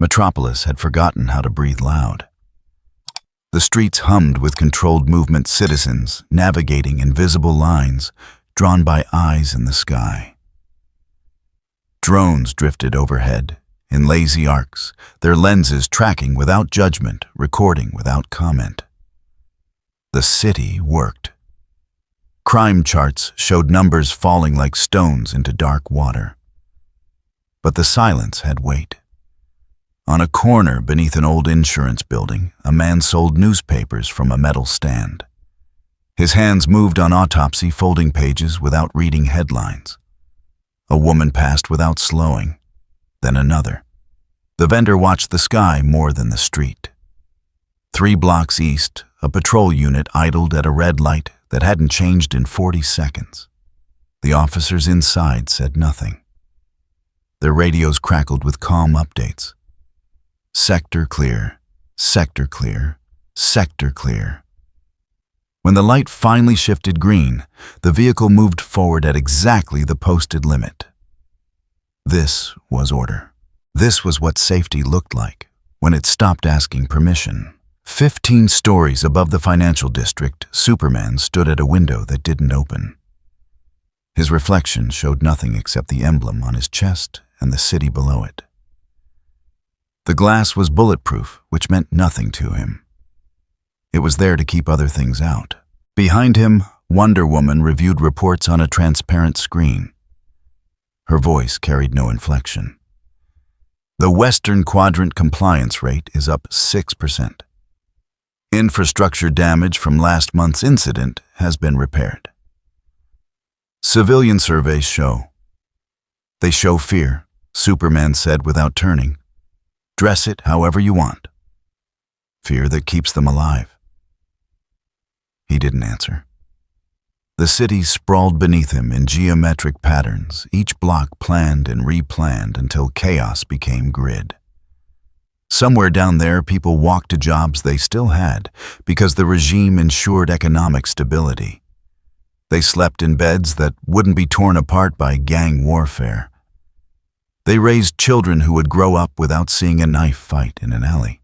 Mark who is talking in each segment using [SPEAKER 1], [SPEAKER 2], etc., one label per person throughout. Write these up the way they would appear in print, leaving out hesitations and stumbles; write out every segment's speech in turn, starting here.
[SPEAKER 1] Metropolis had forgotten how to breathe loud. The streets hummed with controlled movement citizens navigating invisible lines drawn by eyes in the sky. Drones drifted overhead, in lazy arcs, their lenses tracking without judgment, recording without comment. The city worked. Crime charts showed numbers falling like stones into dark water. But the silence had weight. On a corner beneath an old insurance building, a man sold newspapers from a metal stand. His hands moved on autopsy folding pages without reading headlines. A woman passed without slowing, then another. The vendor watched the sky more than the street. 3 blocks east, a patrol unit idled at a red light that hadn't changed in 40 seconds. The officers inside said nothing. Their radios crackled with calm updates. Sector clear, sector clear, sector clear. When the light finally shifted green, the vehicle moved forward at exactly the posted limit. This was order. This was what safety looked like when it stopped asking permission. 15 stories above the financial district, Superman stood at a window that didn't open. His reflection showed nothing except the emblem on his chest and the city below it. The glass was bulletproof, which meant nothing to him. It was there to keep other things out. Behind him, Wonder Woman reviewed reports on a transparent screen. Her voice carried no inflection. The Western Quadrant compliance rate is up 6%. Infrastructure damage from last month's incident has been repaired. Civilian surveys show. They show fear, Superman said without turning. Dress it however you want. Fear that keeps them alive. He didn't answer. The city sprawled beneath him in geometric patterns, each block planned and replanned until chaos became grid. Somewhere down there, people walked to jobs they still had because the regime ensured economic stability. They slept in beds that wouldn't be torn apart by gang warfare. They raised children who would grow up without seeing a knife fight in an alley.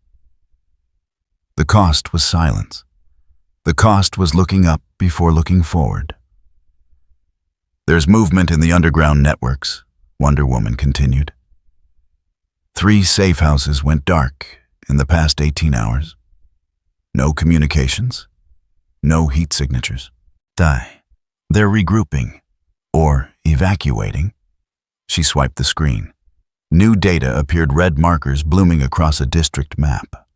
[SPEAKER 1] The cost was silence. The cost was looking up before looking forward. There's movement in the underground networks, Wonder Woman continued. 3 safe houses went dark in the past 18 hours. No communications, no heat signatures. They're regrouping, or evacuating. She swiped the screen. New data appeared, red markers blooming across a district map.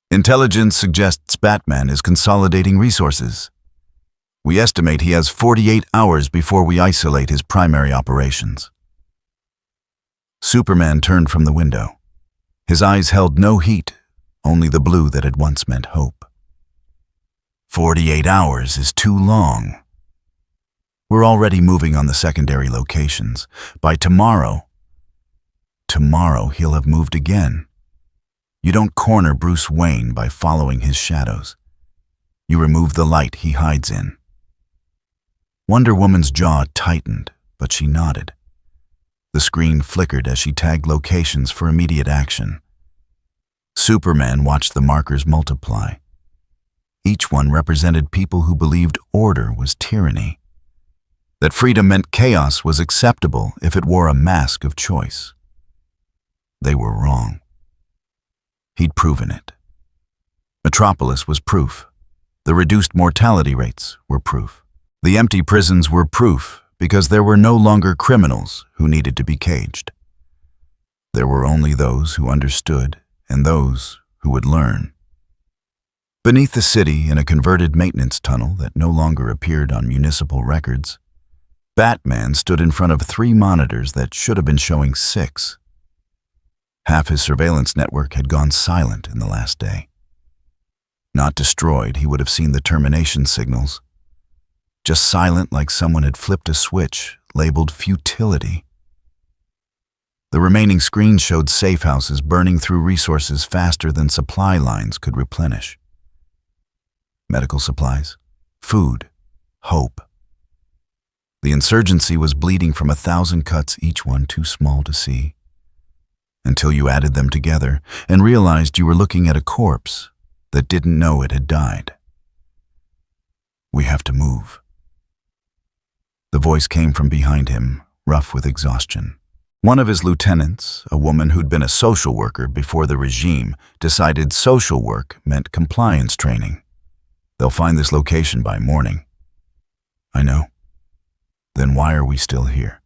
[SPEAKER 1] Intelligence suggests Batman is consolidating resources. We estimate he has 48 hours before we isolate his primary operations. Superman turned from the window. His eyes held no heat, only the blue that had once meant hope. 48 hours is too long. We're already moving on the secondary locations. By tomorrow he'll have moved again. You don't corner Bruce Wayne by following his shadows. You remove the light he hides in. Wonder Woman's jaw tightened, but she nodded. The screen flickered as she tagged locations for immediate action. Superman watched the markers multiply. Each one represented people who believed order was tyranny, that freedom meant chaos was acceptable if it wore a mask of choice. They were wrong. He'd proven it. Metropolis was proof. The reduced mortality rates were proof. The empty prisons were proof because there were no longer criminals who needed to be caged. There were only those who understood and those who would learn. Beneath the city, in a converted maintenance tunnel that no longer appeared on municipal records, Batman stood in front of 3 monitors that should have been showing 6. Half his surveillance network had gone silent in the last day. Not destroyed, he would have seen the termination signals. Just silent, like someone had flipped a switch, labeled futility. The remaining screens showed safe houses burning through resources faster than supply lines could replenish. Medical supplies, food, hope. The insurgency was bleeding from 1,000 cuts, each one too small to see. until you added them together and realized you were looking at a corpse that didn't know it had died. We have to move. The voice came from behind him, rough with exhaustion. One of his lieutenants, a woman who'd been a social worker before the regime, decided social work meant compliance training. They'll find this location by morning. I know. Then why are we still here?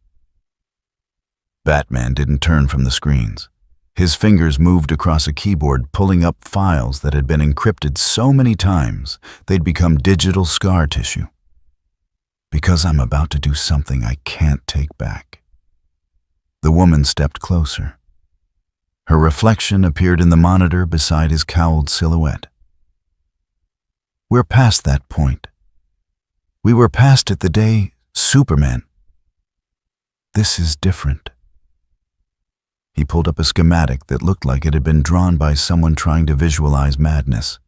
[SPEAKER 1] Batman didn't turn from the screens. His fingers moved across a keyboard, pulling up files that had been encrypted so many times they'd become digital scar tissue. Because I'm about to do something I can't take back. The woman stepped closer. Her reflection appeared in the monitor beside his cowled silhouette. We're past that point. We were past it the day Superman. This is different. He pulled up a schematic that looked like it had been drawn by someone trying to visualize madness.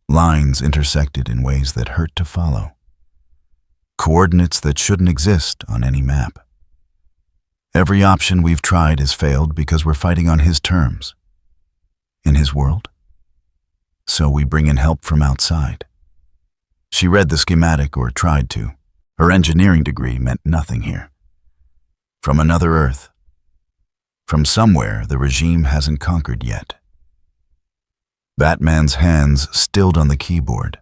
[SPEAKER 1] Lines intersected in ways that hurt to follow. Coordinates that shouldn't exist on any map. Every option we've tried has failed because we're fighting on his terms. In his world. So we bring in help from outside. She read the schematic, or tried to. Her engineering degree meant nothing here. From another Earth. From somewhere the regime hasn't conquered yet. Batman's hands stilled on the keyboard.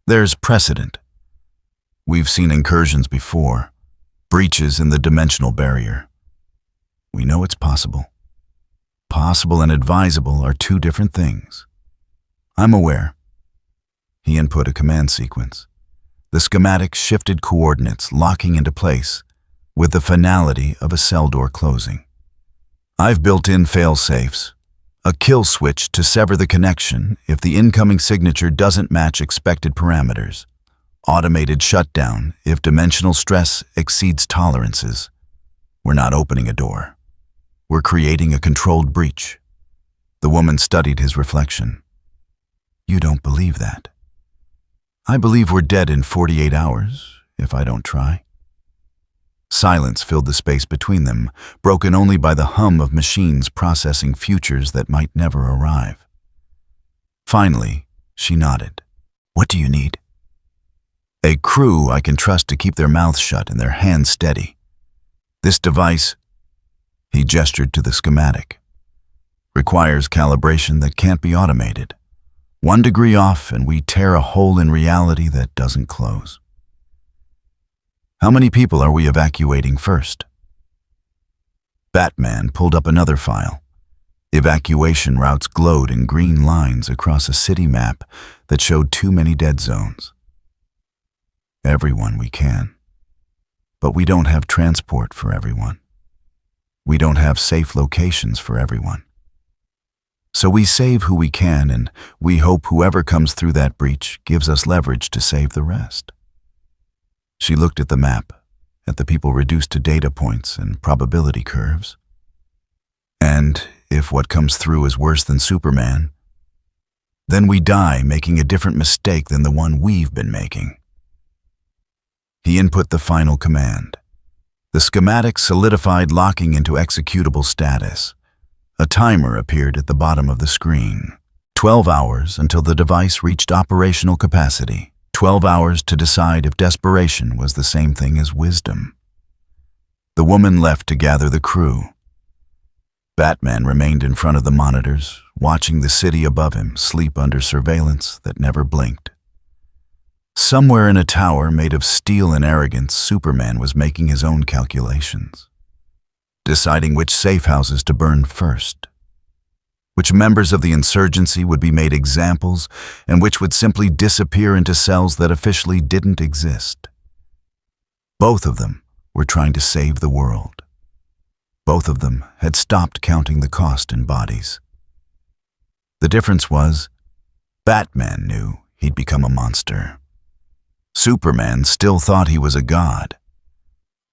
[SPEAKER 1] There's precedent. We've seen incursions before, breaches in the dimensional barrier. We know it's possible. Possible and advisable are two different things. I'm aware. He input a command sequence. The schematic shifted coordinates, locking into place, with the finality of a cell door closing. I've built in fail-safes, a kill switch to sever the connection if the incoming signature doesn't match expected parameters, automated shutdown if dimensional stress exceeds tolerances. We're not opening a door. We're creating a controlled breach. The woman studied his reflection. You don't believe that. I believe we're dead in 48 hours, if I don't try. Silence filled the space between them, broken only by the hum of machines processing futures that might never arrive. Finally, she nodded. What do you need? A crew I can trust to keep their mouths shut and their hands steady. This device, he gestured to the schematic, requires calibration that can't be automated. 1 degree off and we tear a hole in reality that doesn't close. How many people are we evacuating first? Batman pulled up another file. Evacuation routes glowed in green lines across a city map that showed too many dead zones. Everyone we can. But we don't have transport for everyone. We don't have safe locations for everyone. So we save who we can, and we hope whoever comes through that breach gives us leverage to save the rest. She looked at the map, at the people reduced to data points and probability curves. And if what comes through is worse than Superman, then we die making a different mistake than the one we've been making. He input the final command. The schematic solidified, locking into executable status. A timer appeared at the bottom of the screen. 12 hours until the device reached operational capacity. 12 hours to decide if desperation was the same thing as wisdom. The woman left to gather the crew. Batman remained in front of the monitors, watching the city above him sleep under surveillance that never blinked. Somewhere in a tower made of steel and arrogance, Superman was making his own calculations, deciding which safe houses to burn first, which members of the insurgency would be made examples, and which would simply disappear into cells that officially didn't exist. Both of them were trying to save the world. Both of them had stopped counting the cost in bodies. The difference was, Batman knew he'd become a monster. Superman still thought he was a god.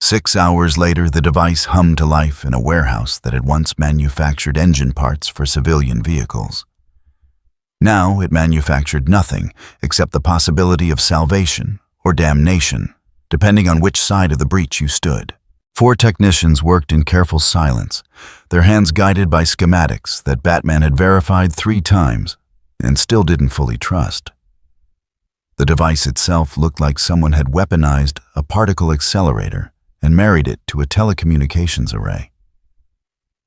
[SPEAKER 1] 6 hours later, the device hummed to life in a warehouse that had once manufactured engine parts for civilian vehicles. Now it manufactured nothing except the possibility of salvation or damnation, depending on which side of the breach you stood. 4 technicians worked in careful silence, their hands guided by schematics that Batman had verified 3 times and still didn't fully trust. The device itself looked like someone had weaponized a particle accelerator and married it to a telecommunications array.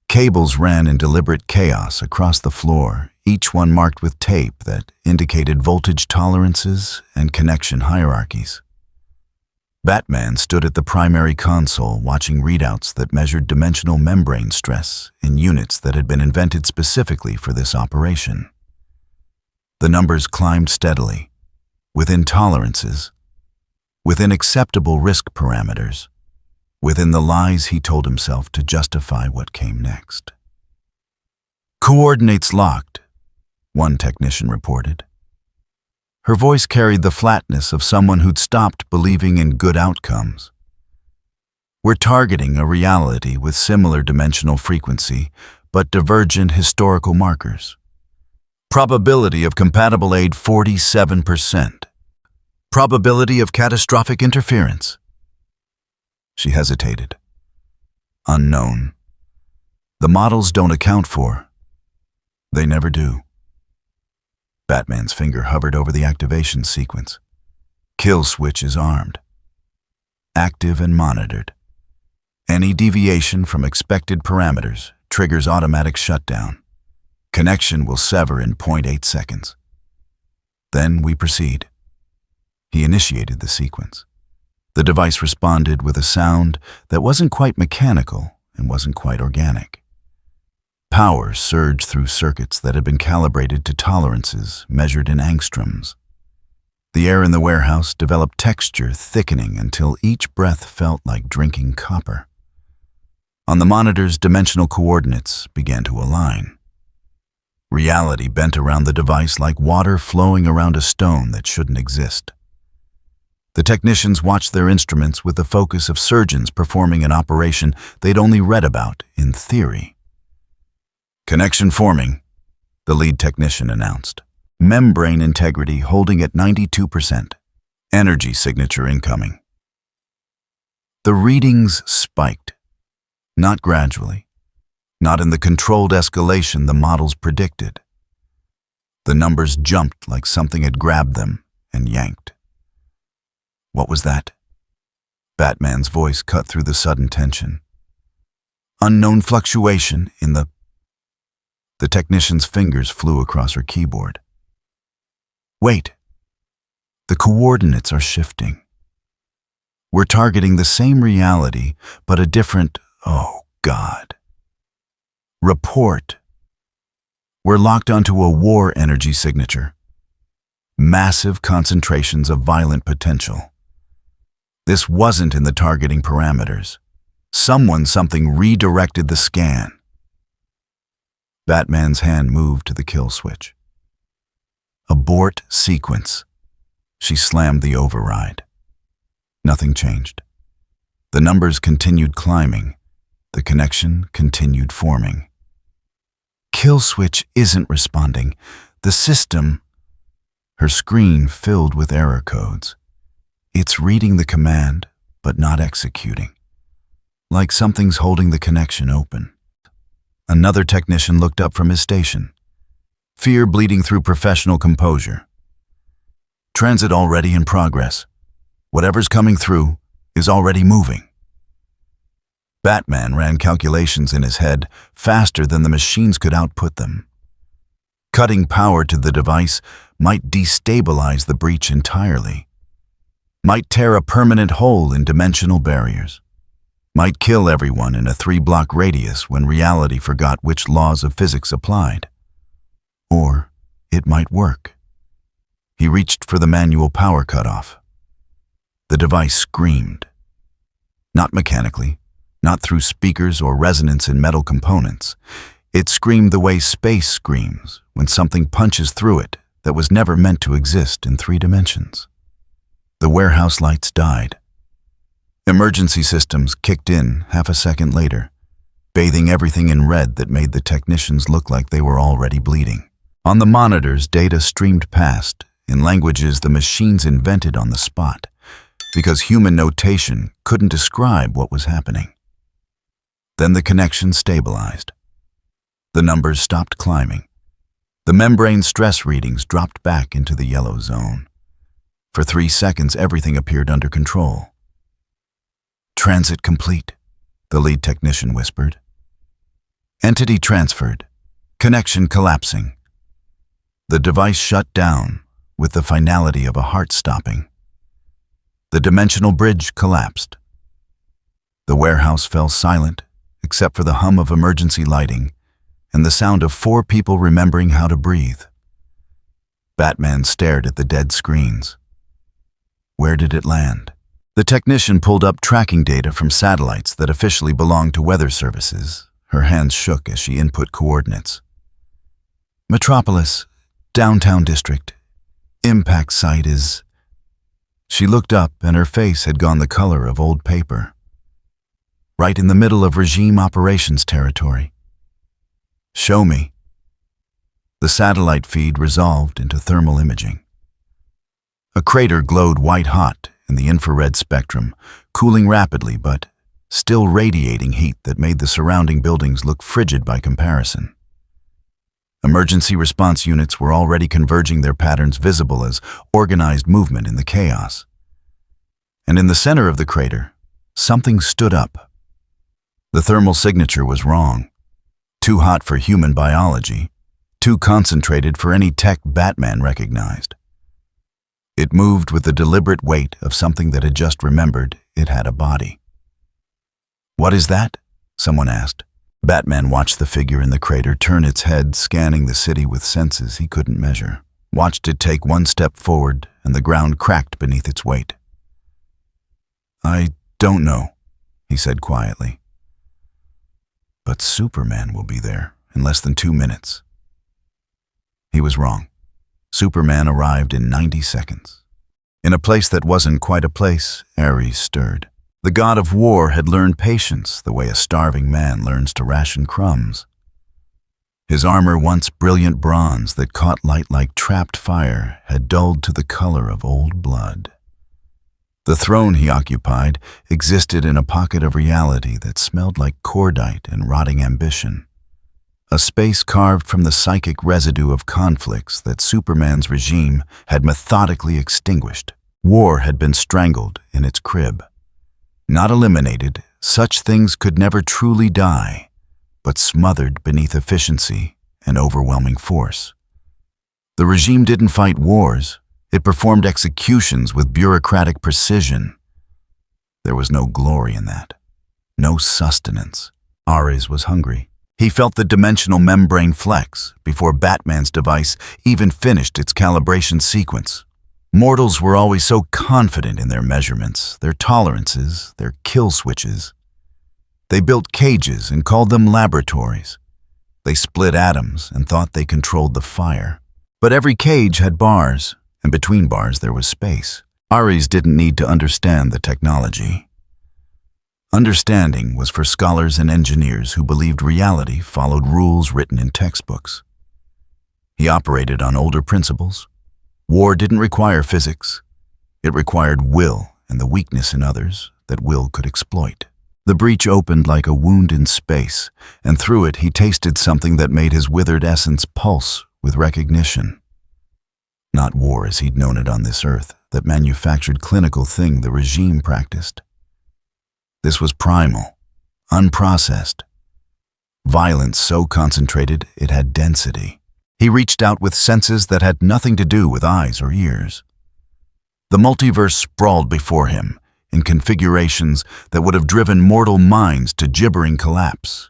[SPEAKER 1] Cables ran in deliberate chaos across the floor, each one marked with tape that indicated voltage tolerances and connection hierarchies. Batman stood at the primary console watching readouts that measured dimensional membrane stress in units that had been invented specifically for this operation. The numbers climbed steadily, within tolerances, within acceptable risk parameters, within the lies he told himself to justify what came next. "Coordinates locked," one technician reported. Her voice carried the flatness of someone who'd stopped believing in good outcomes. "We're targeting a reality with similar dimensional frequency, but divergent historical markers. Probability of compatible aid 47%. Probability of catastrophic interference." She hesitated. "Unknown. The models don't account for. They never do." Batman's finger hovered over the activation sequence. Kill switch is armed, active and monitored. Any deviation from expected parameters triggers automatic shutdown. Connection will sever in 0.8 seconds. Then we proceed. He initiated the sequence. The device responded with a sound that wasn't quite mechanical and wasn't quite organic. Power surged through circuits that had been calibrated to tolerances measured in angstroms. The air in the warehouse developed texture, thickening until each breath felt like drinking copper. On the monitor's dimensional coordinates began to align. Reality bent around the device like water flowing around a stone that shouldn't exist. The technicians watched their instruments with the focus of surgeons performing an operation they'd only read about in theory. "Connection forming," the lead technician announced. "Membrane integrity holding at 92%. Energy signature incoming." The readings spiked. Not gradually, not in the controlled escalation the models predicted. The numbers jumped like something had grabbed them and yanked. "What was that?" Batman's voice cut through the sudden tension. "Unknown fluctuation in the..." The technician's fingers flew across her keyboard. "Wait. The coordinates are shifting. We're targeting the same reality, but a different... Oh, God. Report. We're locked onto a war energy signature. Massive concentrations of violent potential. This wasn't in the targeting parameters. Something redirected the scan." Batman's hand moved to the kill switch. "Abort sequence." She slammed the override. Nothing changed. The numbers continued climbing. The connection continued forming. "Kill switch isn't responding. The system..." Her screen filled with error codes. "It's reading the command, but not executing. Like something's holding the connection open." Another technician looked up from his station, fear bleeding through professional composure. "Transit already in progress. Whatever's coming through is already moving." Batman ran calculations in his head faster than the machines could output them. Cutting power to the device might destabilize the breach entirely, might tear a permanent hole in dimensional barriers, might kill everyone in a 3-block radius when reality forgot which laws of physics applied. Or it might work. He reached for the manual power cutoff. The device screamed. Not mechanically, not through speakers or resonance in metal components. It screamed the way space screams when something punches through it that was never meant to exist in 3 dimensions. The warehouse lights died. Emergency systems kicked in half a second later, bathing everything in red that made the technicians look like they were already bleeding. On the monitors, data streamed past in languages the machines invented on the spot, because human notation couldn't describe what was happening. Then the connection stabilized. The numbers stopped climbing. The membrane stress readings dropped back into the yellow zone. For 3 seconds, everything appeared under control. "Transit complete," the lead technician whispered. Entity transferred. Connection collapsing. The device shut down with the finality of a heart stopping. The dimensional bridge collapsed. The warehouse fell silent, except for the hum of emergency lighting and the sound of 4 people remembering how to breathe. Batman stared at the dead screens. Where did it land? The technician pulled up tracking data from satellites that officially belonged to weather services. Her hands shook as she input coordinates. Metropolis, downtown district. Impact site is... She looked up and her face had gone the color of old paper. Right in the middle of regime operations territory. Show me. The satellite feed resolved into thermal imaging. A crater glowed white-hot in the infrared spectrum, cooling rapidly but still radiating heat that made the surrounding buildings look frigid by comparison. Emergency response units were already converging, their patterns visible as organized movement in the chaos. And in the center of the crater, something stood up. The thermal signature was wrong. Too hot for human biology, too concentrated for any tech Batman recognized. It moved with the deliberate weight of something that had just remembered it had a body. "What is that?" someone asked. Batman watched the figure in the crater turn its head, scanning the city with senses he couldn't measure. Watched it take 1 step forward, and the ground cracked beneath its weight. "I don't know," he said quietly. "But Superman will be there in less than 2 minutes." He was wrong. Superman arrived in 90 seconds. In a place that wasn't quite a place, Ares stirred. The god of war had learned patience the way a starving man learns to ration crumbs. His armor, once brilliant bronze that caught light like trapped fire, had dulled to the color of old blood. The throne he occupied existed in a pocket of reality that smelled like cordite and rotting ambition. A space carved from the psychic residue of conflicts that Superman's regime had methodically extinguished. War had been strangled in its crib. Not eliminated, such things could never truly die, but smothered beneath efficiency and overwhelming force. The regime didn't fight wars. It performed executions with bureaucratic precision. There was no glory in that, no sustenance. Ares was hungry. He felt the dimensional membrane flex before Batman's device even finished its calibration sequence. Mortals were always so confident in their measurements, their tolerances, their kill switches. They built cages and called them laboratories. They split atoms and thought they controlled the fire. But every cage had bars, and between bars there was space. Ares didn't need to understand the technology. Understanding was for scholars and engineers who believed reality followed rules written in textbooks. He operated on older principles. War didn't require physics. It required will and the weakness in others that will could exploit. The breach opened like a wound in space, and through it he tasted something that made his withered essence pulse with recognition. Not war as he'd known it on this earth, that manufactured clinical thing the regime practiced. This was primal, unprocessed. Violence so concentrated it had density. He reached out with senses that had nothing to do with eyes or ears. The multiverse sprawled before him in configurations that would have driven mortal minds to gibbering collapse.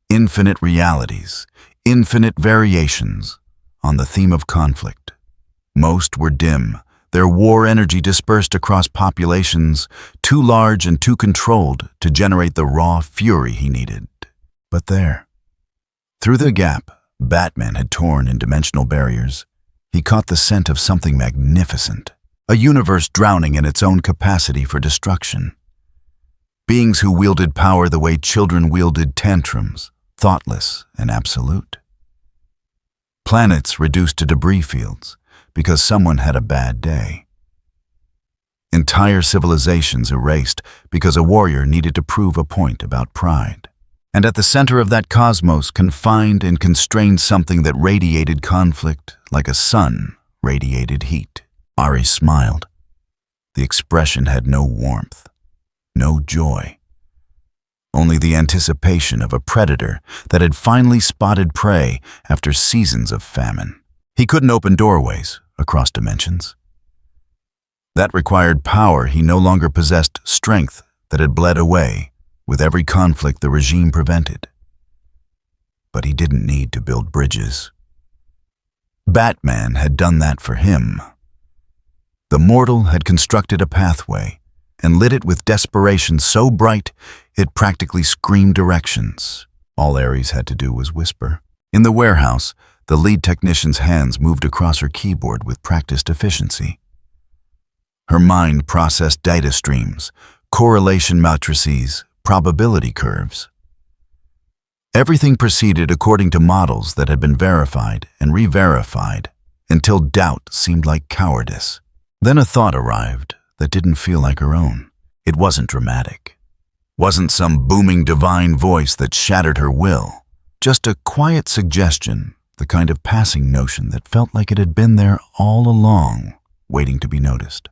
[SPEAKER 1] Infinite realities, infinite variations on the theme of conflict. Most were dim, their war energy dispersed across populations too large and too controlled to generate the raw fury he needed. But there, through the gap Batman had torn in dimensional barriers, he caught the scent of something magnificent, a universe drowning in its own capacity for destruction. Beings who wielded power the way children wielded tantrums, thoughtless and absolute. Planets reduced to debris fields because someone had a bad day. Entire civilizations erased because a warrior needed to prove a point about pride. And at the center of that cosmos, confined and constrained something that radiated conflict like a sun radiated heat. Ari smiled. The expression had no warmth, no joy. Only the anticipation of a predator that had finally spotted prey after seasons of famine. He couldn't open doorways across dimensions. That required power he no longer possessed, strength that had bled away with every conflict the regime prevented. But he didn't need to build bridges. Batman had done that for him. The mortal had constructed a pathway and lit it with desperation so bright it practically screamed directions. All Ares had to do was whisper. In the warehouse, the lead technician's hands moved across her keyboard with practiced efficiency. Her mind processed data streams, correlation matrices, probability curves. Everything proceeded according to models that had been verified and re-verified until doubt seemed like cowardice. Then a thought arrived that didn't feel like her own. It wasn't dramatic. Wasn't some booming divine voice that shattered her will. Just a quiet suggestion, the kind of passing notion that felt like it had been there all along, waiting to be noticed.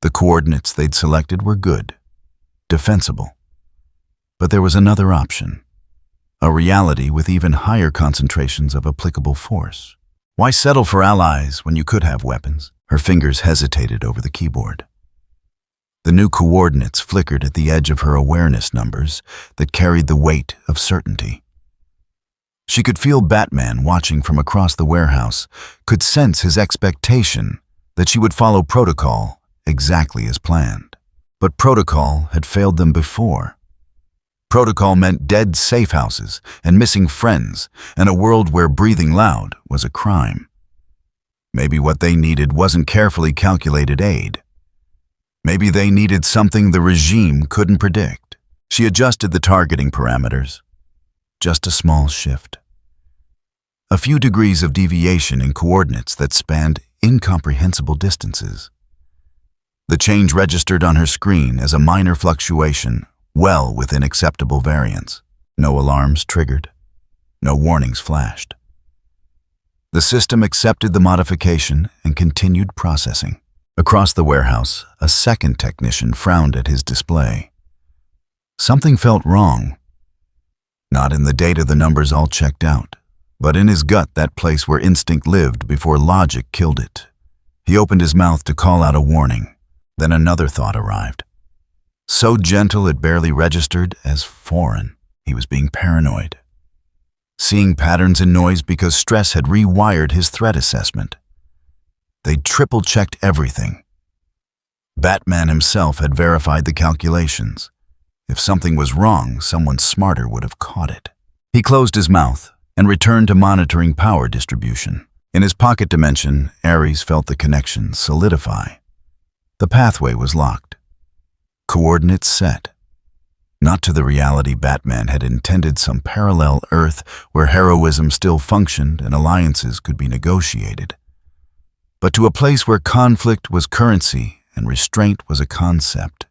[SPEAKER 1] The coordinates they'd selected were good, defensible. But there was another option, a reality with even higher concentrations of applicable force. Why settle for allies when you could have weapons? Her fingers hesitated over the keyboard. The new coordinates flickered at the edge of her awareness numbers that carried the weight of certainty. She could feel Batman watching from across the warehouse, could sense his expectation that she would follow protocol exactly as planned. But protocol had failed them before. Protocol meant dead safe houses and missing friends and a world where breathing loud was a crime. Maybe what they needed wasn't carefully calculated aid. Maybe they needed something the regime couldn't predict. She adjusted the targeting parameters. Just a small shift. A few degrees of deviation in coordinates that spanned incomprehensible distances. The change registered on her screen as a minor fluctuation, well within acceptable variance. No alarms triggered. No warnings flashed. The system accepted the modification and continued processing. Across the warehouse, a second technician frowned at his display. Something felt wrong. Not in the data the numbers all checked out, but in his gut, that place where instinct lived before logic killed it. He opened his mouth to call out a warning. Then another thought arrived. So gentle it barely registered as foreign. He was being paranoid. Seeing patterns in noise because stress had rewired his threat assessment. They'd triple-checked everything. Batman himself had verified the calculations. If something was wrong, someone smarter would have caught it. He closed his mouth and returned to monitoring power distribution. In his pocket dimension, Ares felt the connection solidify. The pathway was locked. Coordinates set. Not to the reality Batman had intended, some parallel Earth where heroism still functioned and alliances could be negotiated, but to a place where conflict was currency and restraint was a concept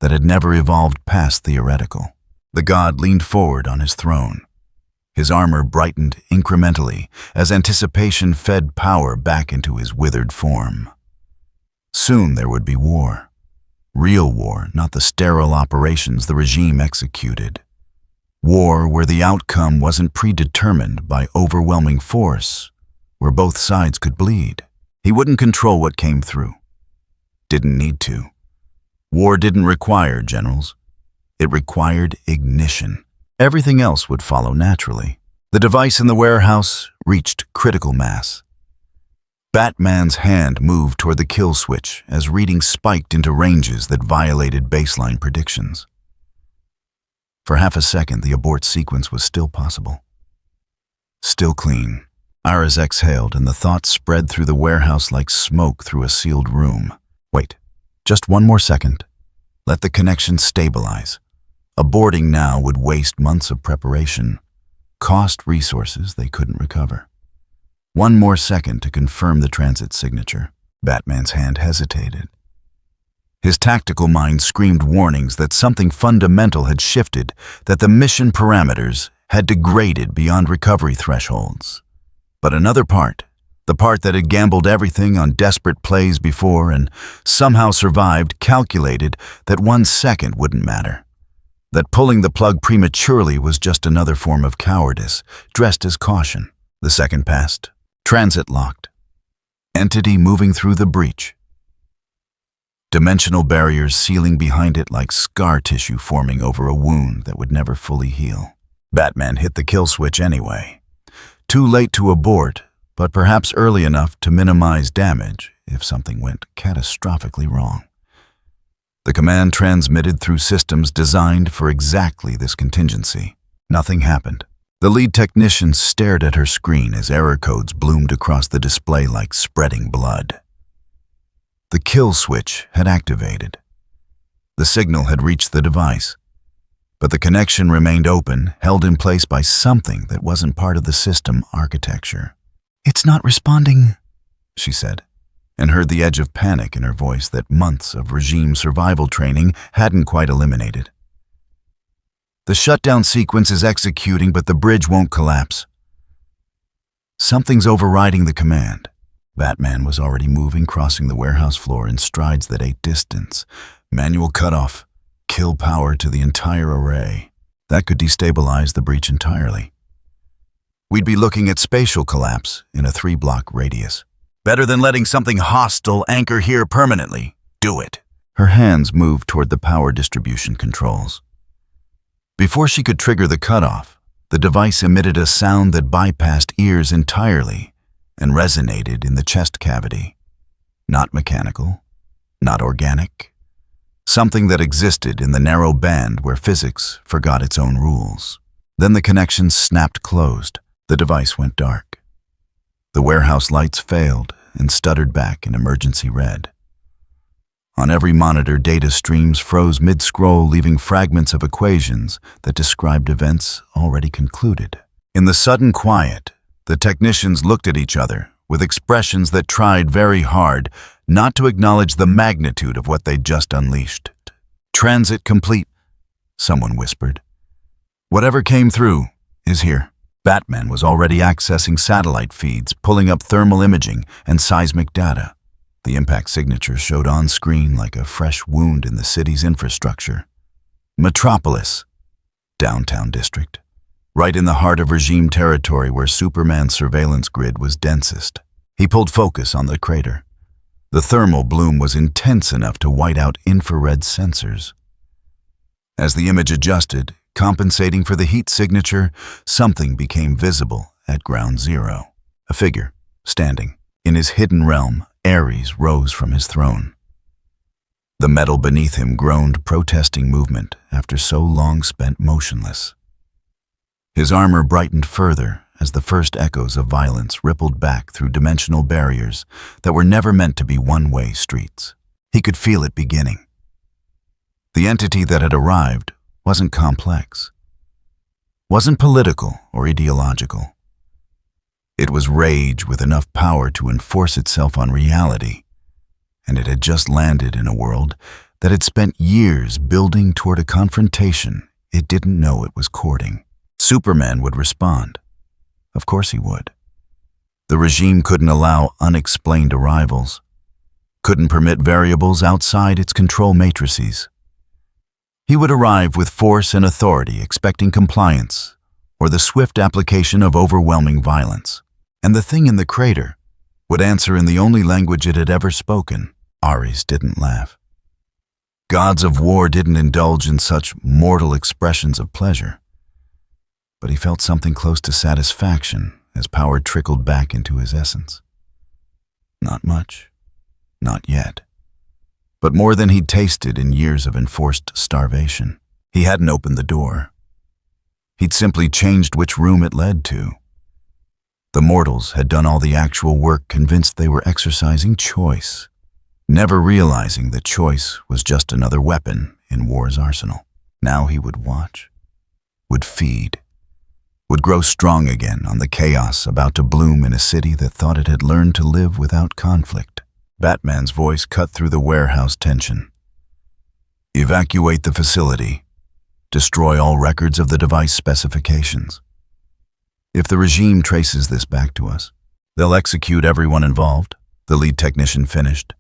[SPEAKER 1] that had never evolved past theoretical. The god leaned forward on his throne. His armor brightened incrementally as anticipation fed power back into his withered form. Soon there would be war. Real war, not the sterile operations the regime executed. War where the outcome wasn't predetermined by overwhelming force, where both sides could bleed. He wouldn't control what came through. Didn't need to. War didn't require generals. It required ignition. Everything else would follow naturally. The device in the warehouse reached critical mass. Batman's hand moved toward the kill switch as readings spiked into ranges that violated baseline predictions. For half a second, the abort sequence was still possible. Still clean. Iris exhaled, and the thought spread through the warehouse like smoke through a sealed room. Wait, just one more second. Let the connection stabilize. Aborting now would waste months of preparation, cost resources they couldn't recover. One more second to confirm the transit signature. Batman's hand hesitated. His tactical mind screamed warnings that something fundamental had shifted, that the mission parameters had degraded beyond recovery thresholds. But another part, the part that had gambled everything on desperate plays before and somehow survived, calculated that 1 second wouldn't matter. That pulling the plug prematurely was just another form of cowardice, dressed as caution. The second passed. Transit locked. Entity moving through the breach. Dimensional barriers sealing behind it like scar tissue forming over a wound that would never fully heal. Batman hit the kill switch anyway. Too late to abort, but perhaps early enough to minimize damage if something went catastrophically wrong. The command transmitted through systems designed for exactly this contingency. Nothing happened. The lead technician stared at her screen as error codes bloomed across the display like spreading blood. The kill switch had activated. The signal had reached the device, but the connection remained open, held in place by something that wasn't part of the system architecture. "It's not responding," she said, and heard the edge of panic in her voice that months of regime survival training hadn't quite eliminated. "The shutdown sequence is executing, but the bridge won't collapse. Something's overriding the command." Batman was already moving, crossing the warehouse floor in strides that ate distance. Manual cutoff, kill power to the entire array. That could destabilize the breach entirely. We'd be looking at spatial collapse in a 3-block radius. "Better than letting something hostile anchor here permanently. Do it." Her hands moved toward the power distribution controls. Before she could trigger the cutoff, the device emitted a sound that bypassed ears entirely and resonated in the chest cavity. Not mechanical, not organic. Something that existed in the narrow band where physics forgot its own rules. Then the connection snapped closed. The device went dark. The warehouse lights failed and stuttered back in emergency red. On every monitor, data streams froze mid-scroll, leaving fragments of equations that described events already concluded. In the sudden quiet, the technicians looked at each other with expressions that tried very hard not to acknowledge the magnitude of what they'd just unleashed. "Transit complete," someone whispered. "Whatever came through is here." Batman was already accessing satellite feeds, pulling up thermal imaging and seismic data. The impact signature showed on screen like a fresh wound in the city's infrastructure. Metropolis, downtown district, right in the heart of regime territory where Superman's surveillance grid was densest. He pulled focus on the crater. The thermal bloom was intense enough to white out infrared sensors. As the image adjusted, compensating for the heat signature, something became visible at ground zero. A figure, standing. In his hidden realm, Ares rose from his throne. The metal beneath him groaned, protesting movement after so long spent motionless. His armor brightened further as the first echoes of violence rippled back through dimensional barriers that were never meant to be one-way streets. He could feel it beginning. The entity that had arrived wasn't complex, wasn't political or ideological. It was rage with enough power to enforce itself on reality, and it had just landed in a world that had spent years building toward a confrontation it didn't know it was courting. Superman would respond. Of course he would. The regime couldn't allow unexplained arrivals, couldn't permit variables outside its control matrices. He would arrive with force and authority, expecting compliance or the swift application of overwhelming violence. And the thing in the crater would answer in the only language it had ever spoken. Ares didn't laugh. Gods of war didn't indulge in such mortal expressions of pleasure. But he felt something close to satisfaction as power trickled back into his essence. Not much, not yet, but more than he'd tasted in years of enforced starvation. He hadn't opened the door. He'd simply changed which room it led to. The mortals had done all the actual work, convinced they were exercising choice, never realizing that choice was just another weapon in war's arsenal. Now he would watch, would feed, would grow strong again on the chaos about to bloom in a city that thought it had learned to live without conflict. Batman's voice cut through the warehouse tension. Evacuate the facility. Destroy all records of the device specifications. If the regime traces this back to us, they'll execute everyone involved," the lead technician finished.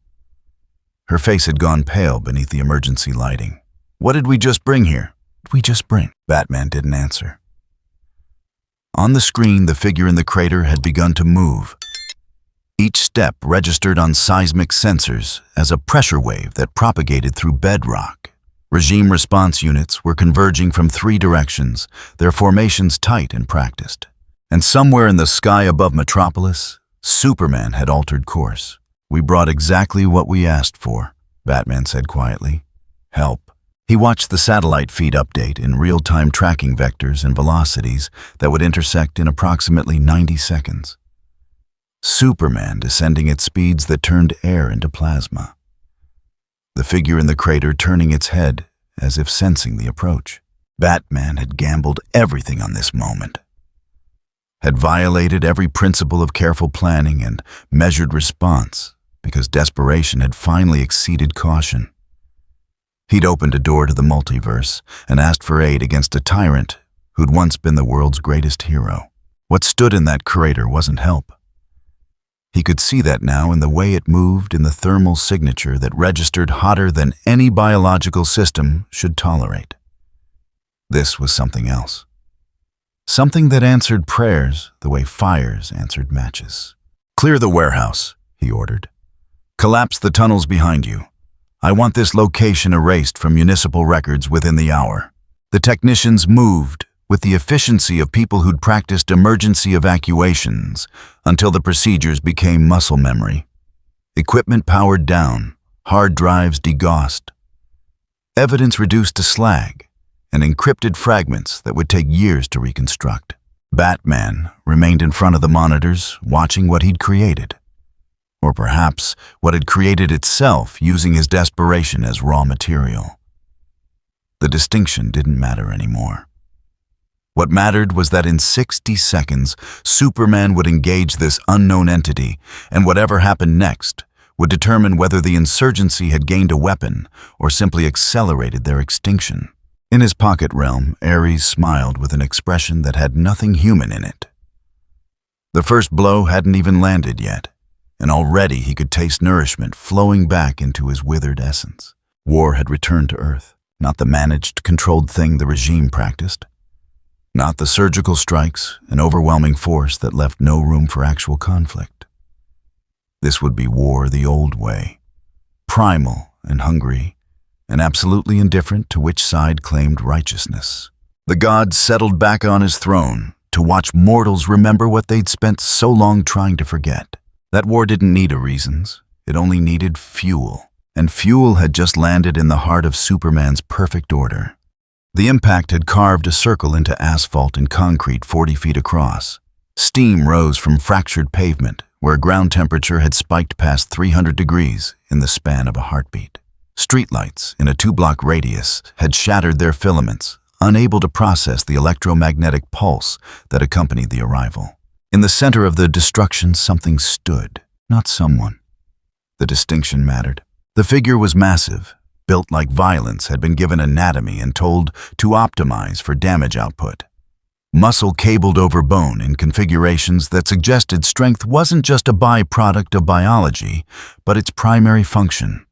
[SPEAKER 1] Her face had gone pale beneath the emergency lighting. "What did we just bring here?" Batman didn't answer. On the screen, the figure in the crater had begun to move. Each step registered on seismic sensors as a pressure wave that propagated through bedrock. Regime response units were converging from 3 directions, their formations tight and practiced. And somewhere in the sky above Metropolis, Superman had altered course. "We brought exactly what we asked for," Batman said quietly. "Help." He watched the satellite feed update in real-time tracking vectors and velocities that would intersect in approximately 90 seconds. Superman descending at speeds that turned air into plasma. The figure in the crater turning its head as if sensing the approach. Batman had gambled everything on this moment. Had violated every principle of careful planning and measured response because desperation had finally exceeded caution. He'd opened a door to the multiverse and asked for aid against a tyrant who'd once been the world's greatest hero. What stood in that crater wasn't help. He could see that now in the way it moved, in the thermal signature that registered hotter than any biological system should tolerate. This was something else. Something that answered prayers the way fires answered matches. "Clear the warehouse," he ordered. "Collapse the tunnels behind you. I want this location erased from municipal records within the hour." The technicians moved with the efficiency of people who'd practiced emergency evacuations until the procedures became muscle memory. Equipment powered down, hard drives degaussed, evidence reduced to slag, and encrypted fragments that would take years to reconstruct. Batman remained in front of the monitors, watching what he'd created. Or perhaps what had created itself, using his desperation as raw material. The distinction didn't matter anymore. What mattered was that in 60 seconds, Superman would engage this unknown entity, and whatever happened next would determine whether the insurgency had gained a weapon or simply accelerated their extinction. In his pocket realm, Ares smiled with an expression that had nothing human in it. The first blow hadn't even landed yet, and already he could taste nourishment flowing back into his withered essence. War had returned to Earth, not the managed, controlled thing the regime practiced. Not the surgical strikes, an overwhelming force that left no room for actual conflict. This would be war the old way, primal and hungry, and absolutely indifferent to which side claimed righteousness. The god settled back on his throne to watch mortals remember what they'd spent so long trying to forget. That war didn't need reasons, it only needed fuel. And fuel had just landed in the heart of Superman's perfect order. The impact had carved a circle into asphalt and concrete 40 feet across. Steam rose from fractured pavement, where ground temperature had spiked past 300 degrees in the span of a heartbeat. Streetlights in a 2-block radius had shattered their filaments, unable to process the electromagnetic pulse that accompanied the arrival. In the center of the destruction, something stood, not someone. The distinction mattered. The figure was massive, built like violence had been given anatomy and told to optimize for damage output. Muscle cabled over bone in configurations that suggested strength wasn't just a byproduct of biology, but its primary function.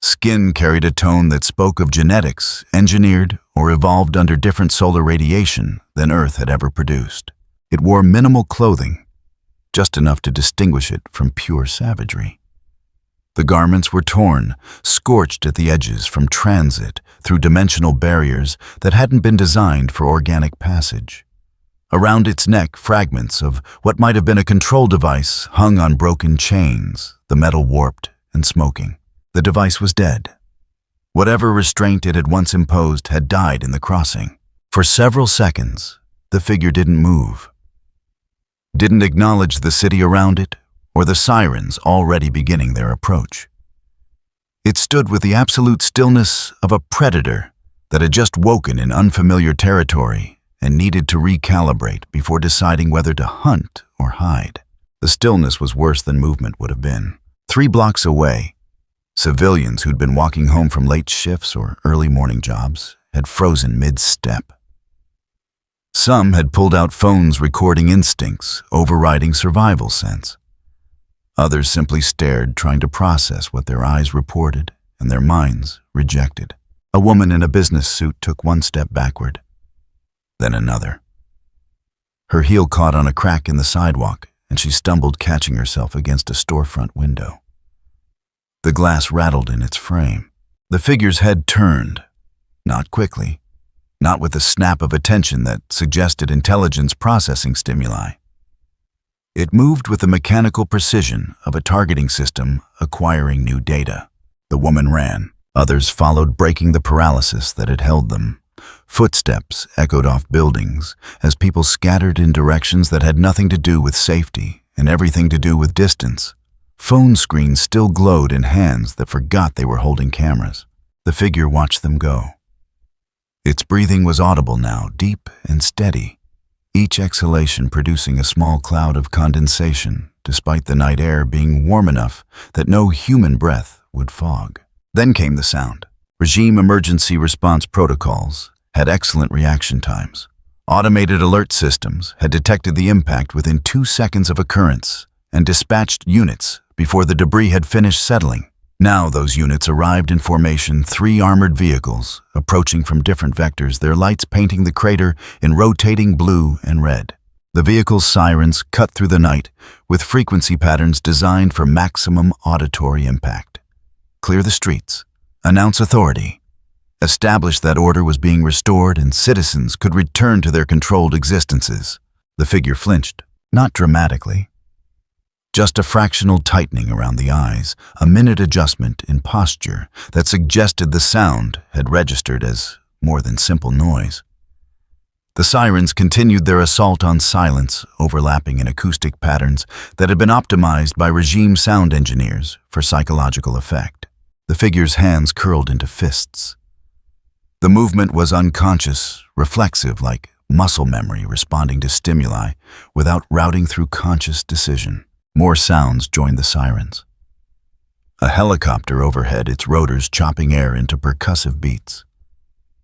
[SPEAKER 1] Skin carried a tone that spoke of genetics, engineered or evolved under different solar radiation than Earth had ever produced. It wore minimal clothing, just enough to distinguish it from pure savagery. The garments were torn, scorched at the edges from transit through dimensional barriers that hadn't been designed for organic passage. Around its neck, fragments of what might have been a control device hung on broken chains, the metal warped and smoking. The device was dead. Whatever restraint it had once imposed had died in the crossing. For several seconds, the figure didn't move. Didn't acknowledge the city around it or the sirens already beginning their approach. It stood with the absolute stillness of a predator that had just woken in unfamiliar territory and needed to recalibrate before deciding whether to hunt or hide. The stillness was worse than movement would have been. 3 blocks away, Civilians who'd been walking home from late shifts or early morning jobs had frozen mid-step. Some had pulled out phones recording instincts, overriding survival sense. Others simply stared, trying to process what their eyes reported and their minds rejected. A woman in a business suit took one step backward, then another. Her heel caught on a crack in the sidewalk, and she stumbled, catching herself against a storefront window. The glass rattled in its frame. The figure's head turned, not quickly, not with the snap of attention that suggested intelligence processing stimuli. It moved with the mechanical precision of a targeting system acquiring new data. The woman ran. Others followed, breaking the paralysis that had held them. Footsteps echoed off buildings as people scattered in directions that had nothing to do with safety and everything to do with distance. Phone screens still glowed in hands that forgot they were holding cameras. The figure watched them go. Its breathing was audible now, deep and steady, each exhalation producing a small cloud of condensation, despite the night air being warm enough that no human breath would fog. Then came the sound. Regime emergency response protocols had excellent reaction times. Automated alert systems had detected the impact within 2 seconds of occurrence and dispatched units before the debris had finished settling. Now those units arrived in formation, 3 armored vehicles, approaching from different vectors, their lights painting the crater in rotating blue and red. The vehicles' sirens cut through the night with frequency patterns designed for maximum auditory impact. Clear the streets, announce authority, establish that order was being restored and citizens could return to their controlled existences. The figure flinched, not dramatically. Just a fractional tightening around the eyes, a minute adjustment in posture that suggested the sound had registered as more than simple noise. The sirens continued their assault on silence, overlapping in acoustic patterns that had been optimized by regime sound engineers for psychological effect. The figure's hands curled into fists. The movement was unconscious, reflexive, like muscle memory responding to stimuli without routing through conscious decision. More sounds joined the sirens. A helicopter overhead, its rotors chopping air into percussive beats.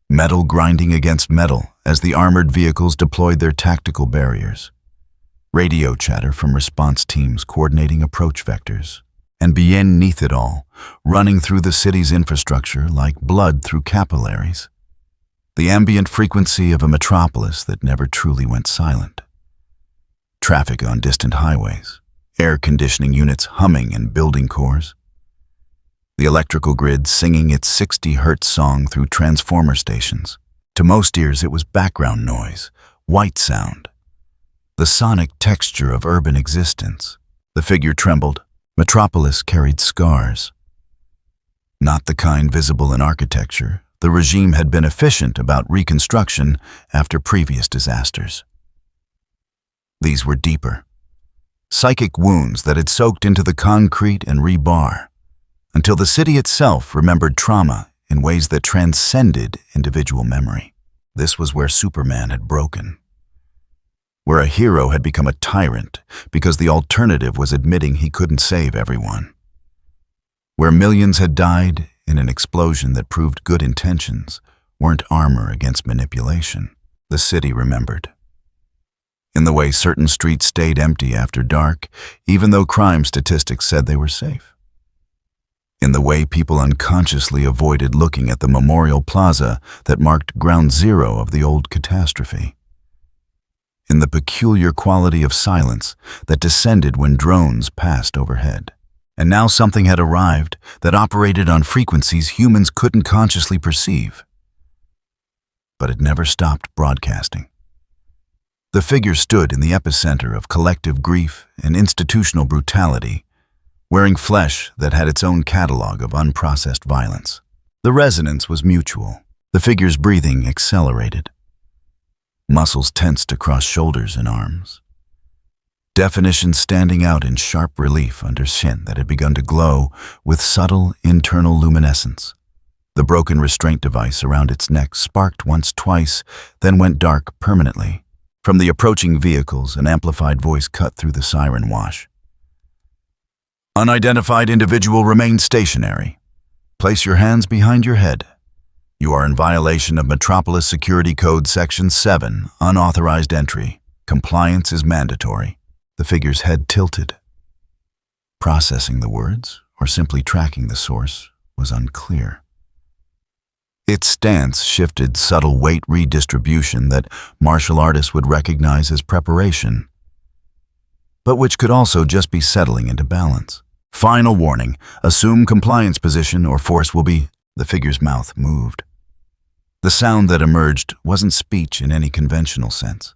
[SPEAKER 1] Metal grinding against metal as the armored vehicles deployed their tactical barriers. Radio chatter from response teams coordinating approach vectors. And beneath it all, running through the city's infrastructure like blood through capillaries. The ambient frequency of a metropolis that never truly went silent. Traffic on distant highways. Air conditioning units humming in building cores. The electrical grid singing its 60 Hz song through transformer stations. To most ears, it was background noise, white sound, the sonic texture of urban existence. The figure trembled. Metropolis carried scars. Not the kind visible in architecture. The regime had been efficient about reconstruction after previous disasters. These were deeper. Psychic wounds that had soaked into the concrete and rebar, until the city itself remembered trauma in ways that transcended individual memory. This was where Superman had broken, where a hero had become a tyrant because the alternative was admitting he couldn't save everyone, where millions had died in an explosion that proved good intentions weren't armor against manipulation. The city remembered. In the way certain streets stayed empty after dark, even though crime statistics said they were safe. In the way people unconsciously avoided looking at the memorial plaza that marked ground zero of the old catastrophe. In the peculiar quality of silence that descended when drones passed overhead. And now something had arrived that operated on frequencies humans couldn't consciously perceive. But it never stopped broadcasting. The figure stood in the epicenter of collective grief and institutional brutality, wearing flesh that had its own catalog of unprocessed violence. The resonance was mutual. The figure's breathing accelerated. Muscles tensed across shoulders and arms. Definition standing out in sharp relief under skin that had begun to glow with subtle internal luminescence. The broken restraint device around its neck sparked once, twice, then went dark permanently. From the approaching vehicles, an amplified voice cut through the siren wash. Unidentified individual remains stationary. Place your hands behind your head. You are in violation of Metropolis Security Code Section 7, unauthorized entry. Compliance is mandatory. The figure's head tilted. Processing the words, or simply tracking the source, was unclear. Its stance shifted subtle weight redistribution that martial artists would recognize as preparation, but which could also just be settling into balance. Final warning, assume compliance position or force will be... The figure's mouth moved. The sound that emerged wasn't speech in any conventional sense.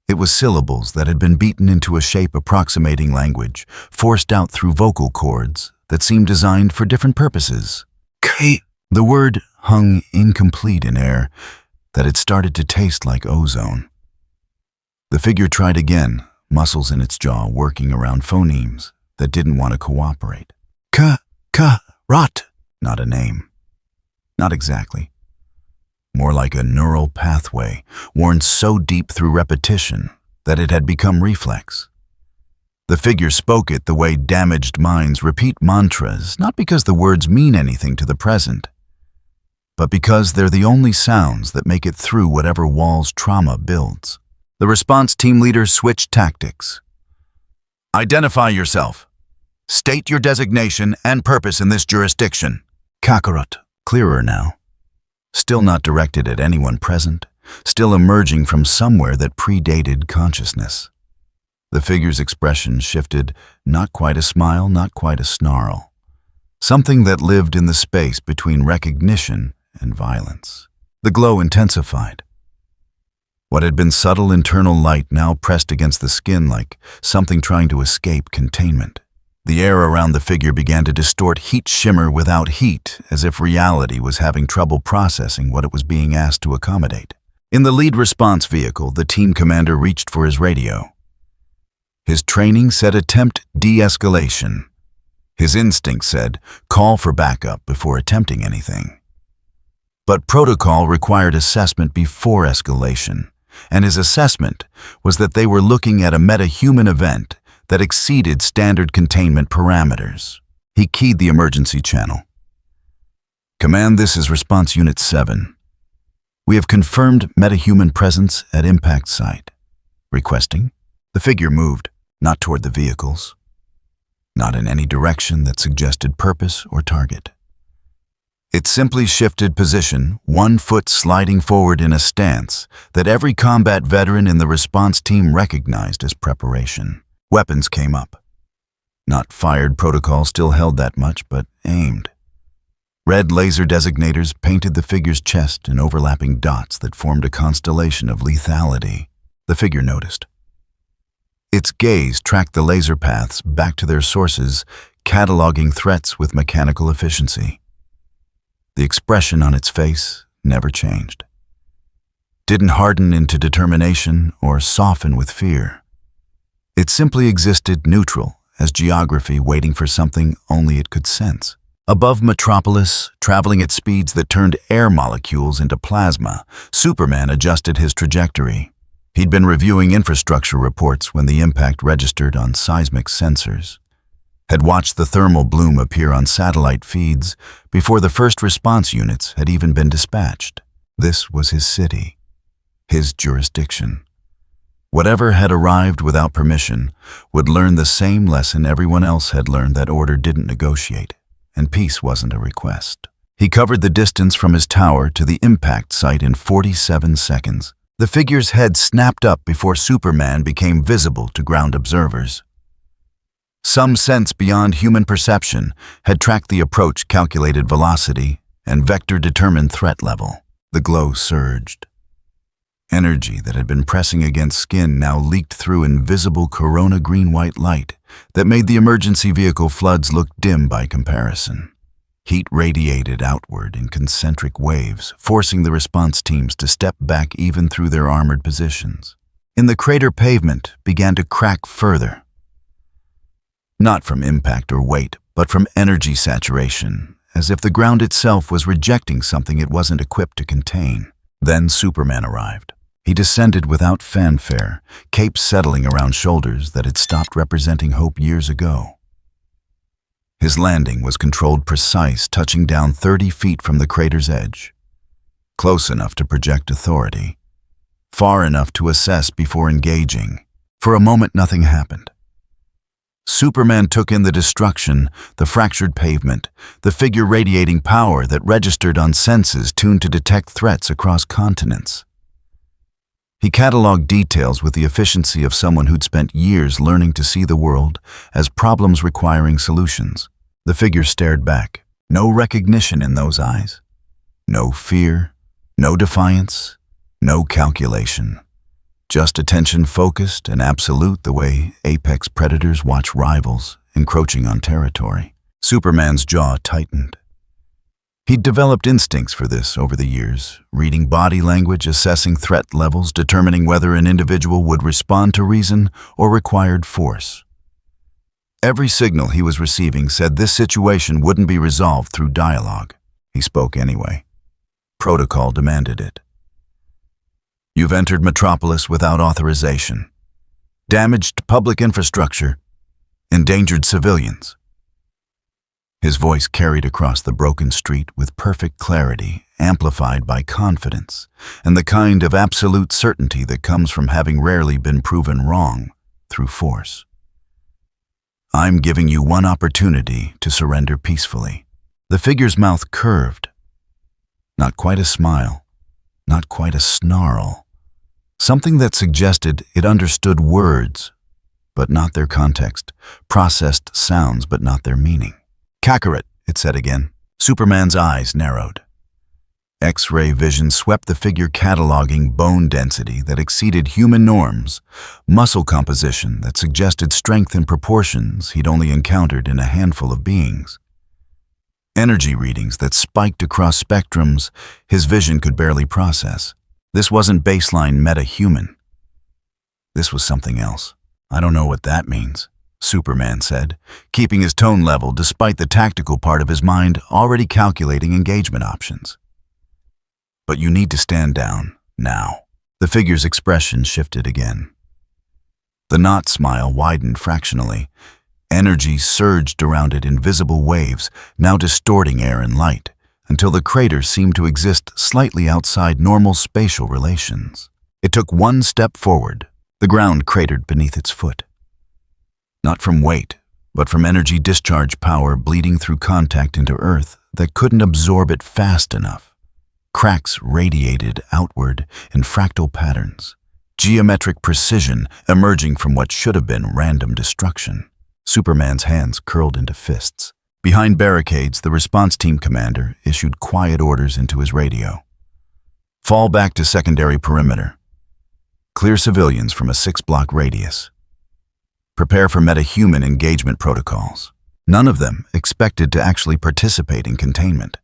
[SPEAKER 1] It was syllables that had been beaten into a shape approximating language, forced out through vocal cords that seemed designed for different purposes. The word hung incomplete in air that had started to taste like ozone. The figure tried again, muscles in its jaw working around phonemes that didn't want to cooperate. Rot. Not a name. Not exactly. More like a neural pathway, worn so deep through repetition that it had become reflex. The figure spoke it the way damaged minds repeat mantras, not because the words mean anything to the present, but because they're the only sounds that make it through whatever walls trauma builds. The response team leader switched tactics. Identify yourself. State your designation and purpose in this jurisdiction. Kakarot, clearer now. Still not directed at anyone present, still emerging from somewhere that predated consciousness. The figure's expression shifted, not quite a smile, not quite a snarl. Something that lived in the space between recognition and violence. The glow intensified. What had been subtle internal light now pressed against the skin like something trying to escape containment. The air around the figure began to distort heat shimmer without heat, as if reality was having trouble processing what it was being asked to accommodate. In the lead response vehicle, the team commander reached for his radio. His training said attempt de-escalation. His instinct said call for backup before attempting anything. But protocol required assessment before escalation, and his assessment was that they were looking at a meta-human event that exceeded standard containment parameters. He keyed the emergency channel. Command, this is Response Unit 7. We have confirmed meta-human presence at impact site. Requesting. The figure moved, not toward the vehicles, not in any direction that suggested purpose or target. It simply shifted position, 1 foot sliding forward in a stance that every combat veteran in the response team recognized as preparation. Weapons came up. Not fired, protocol still held that much, but aimed. Red laser designators painted the figure's chest in overlapping dots that formed a constellation of lethality. The figure noticed. Its gaze tracked the laser paths back to their sources, cataloging threats with mechanical efficiency. The expression on its face never changed. Didn't harden into determination or soften with fear. It simply existed neutral, as geography waiting for something only it could sense. Above Metropolis, traveling at speeds that turned air molecules into plasma, Superman adjusted his trajectory. He'd been reviewing infrastructure reports when the impact registered on seismic sensors. Had watched the thermal bloom appear on satellite feeds before the first response units had even been dispatched. This was his city, his jurisdiction. Whatever had arrived without permission would learn the same lesson everyone else had learned, that order didn't negotiate, and peace wasn't a request. He covered the distance from his tower to the impact site in 47 seconds. The figure's head snapped up before Superman became visible to ground observers. Some sense beyond human perception had tracked the approach, calculated velocity, and vector-determined threat level. The glow surged. Energy that had been pressing against skin now leaked through invisible corona green-white light that made the emergency vehicle floods look dim by comparison. Heat radiated outward in concentric waves, forcing the response teams to step back even through their armored positions. In the crater, pavement began to crack further. Not from impact or weight, but from energy saturation, as if the ground itself was rejecting something it wasn't equipped to contain. Then Superman arrived. He descended without fanfare, cape settling around shoulders that had stopped representing hope years ago. His landing was controlled precise, touching down 30 feet from the crater's edge. Close enough to project authority. Far enough to assess before engaging. For a moment, nothing happened. Superman took in the destruction, the fractured pavement, the figure radiating power that registered on senses tuned to detect threats across continents. He cataloged details with the efficiency of someone who'd spent years learning to see the world as problems requiring solutions. The figure stared back. No recognition in those eyes. No fear, no defiance, no calculation. Just attention focused and absolute, the way apex predators watch rivals encroaching on territory. Superman's jaw tightened. He'd developed instincts for this over the years, reading body language, assessing threat levels, determining whether an individual would respond to reason or required force. Every signal he was receiving said this situation wouldn't be resolved through dialogue. He spoke anyway. Protocol demanded it. You've entered Metropolis without authorization. Damaged public infrastructure. Endangered civilians. His voice carried across the broken street with perfect clarity, amplified by confidence, and the kind of absolute certainty that comes from having rarely been proven wrong through force. I'm giving you one opportunity to surrender peacefully. The figure's mouth curved. Not quite a smile, not quite a snarl. Something that suggested it understood words, but not their context, processed sounds, but not their meaning. Kakarot, it said again. Superman's eyes narrowed. X-ray vision swept the figure, cataloging bone density that exceeded human norms, muscle composition that suggested strength in proportions he'd only encountered in a handful of beings. Energy readings that spiked across spectrums his vision could barely process. This wasn't baseline meta-human. This was something else. I don't know what that means, Superman said, keeping his tone level despite the tactical part of his mind already calculating engagement options. But you need to stand down, now. The figure's expression shifted again. The knot smile widened fractionally. Energy surged around it in visible waves, now distorting air and light, until the crater seemed to exist slightly outside normal spatial relations. It took one step forward. The ground cratered beneath its foot. Not from weight, but from energy discharge power bleeding through contact into Earth that couldn't absorb it fast enough. Cracks radiated outward in fractal patterns, geometric precision emerging from what should have been random destruction. Superman's hands curled into fists. Behind barricades, the response team commander issued quiet orders into his radio. Fall back to secondary perimeter. Clear civilians from a 6-block radius. Prepare for meta-human engagement protocols. None of them expected to actually participate in containment.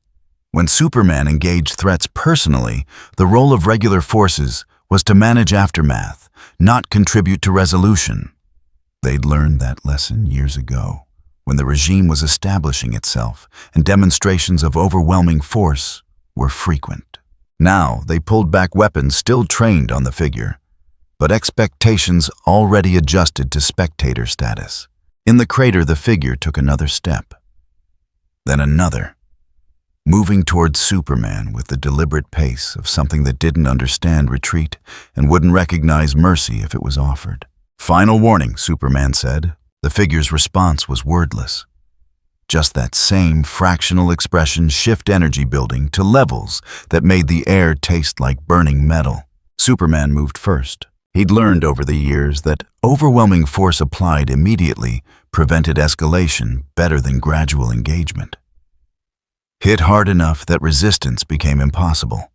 [SPEAKER 1] When Superman engaged threats personally, the role of regular forces was to manage aftermath, not contribute to resolution. They'd learned that lesson years ago, when the regime was establishing itself and demonstrations of overwhelming force were frequent. Now they pulled back weapons still trained on the figure, but expectations already adjusted to spectator status. In the crater, the figure took another step, then another, moving towards Superman with the deliberate pace of something that didn't understand retreat and wouldn't recognize mercy if it was offered. Final warning, Superman said. The figure's response was wordless. Just that same fractional expression, shift energy building to levels that made the air taste like burning metal. Superman moved first. He'd learned over the years that overwhelming force applied immediately prevented escalation better than gradual engagement. Hit hard enough that resistance became impossible.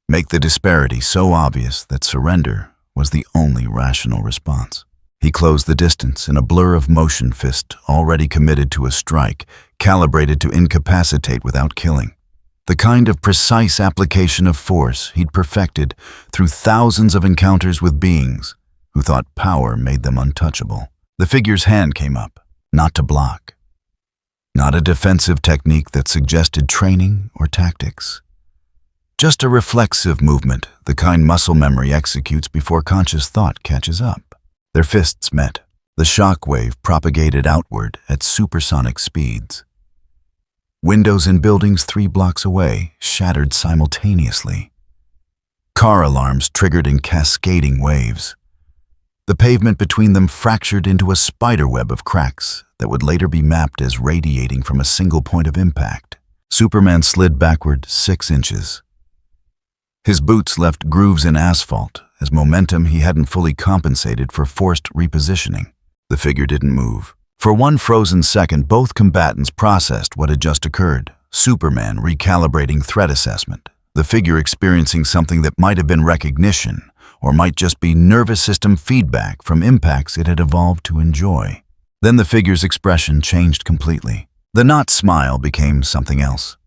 [SPEAKER 1] Make the disparity so obvious that surrender was the only rational response. He closed the distance in a blur of motion, fist already committed to a strike, calibrated to incapacitate without killing. The kind of precise application of force he'd perfected through thousands of encounters with beings who thought power made them untouchable. The figure's hand came up, not to block. Not a defensive technique that suggested training or tactics. Just a reflexive movement, the kind muscle memory executes before conscious thought catches up. Their fists met. The shockwave propagated outward at supersonic speeds. Windows in buildings 3 blocks away shattered simultaneously. Car alarms triggered in cascading waves. The pavement between them fractured into a spiderweb of cracks that would later be mapped as radiating from a single point of impact. Superman slid backward 6 inches. His boots left grooves in asphalt as momentum he hadn't fully compensated for forced repositioning. The figure didn't move. For one frozen second, both combatants processed what had just occurred. Superman recalibrating threat assessment, the figure experiencing something that might have been recognition, or might just be nervous system feedback from impacts it had evolved to enjoy. Then the figure's expression changed completely. The not smile became something else.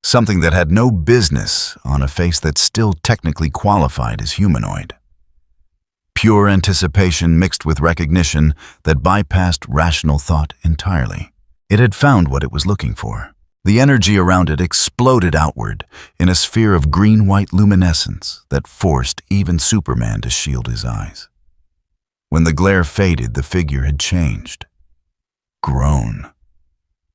[SPEAKER 1] Something that had no business on a face that still technically qualified as humanoid. Pure anticipation mixed with recognition that bypassed rational thought entirely. It had found what it was looking for. The energy around it exploded outward in a sphere of green-white luminescence that forced even Superman to shield his eyes. When the glare faded, the figure had changed. Grown.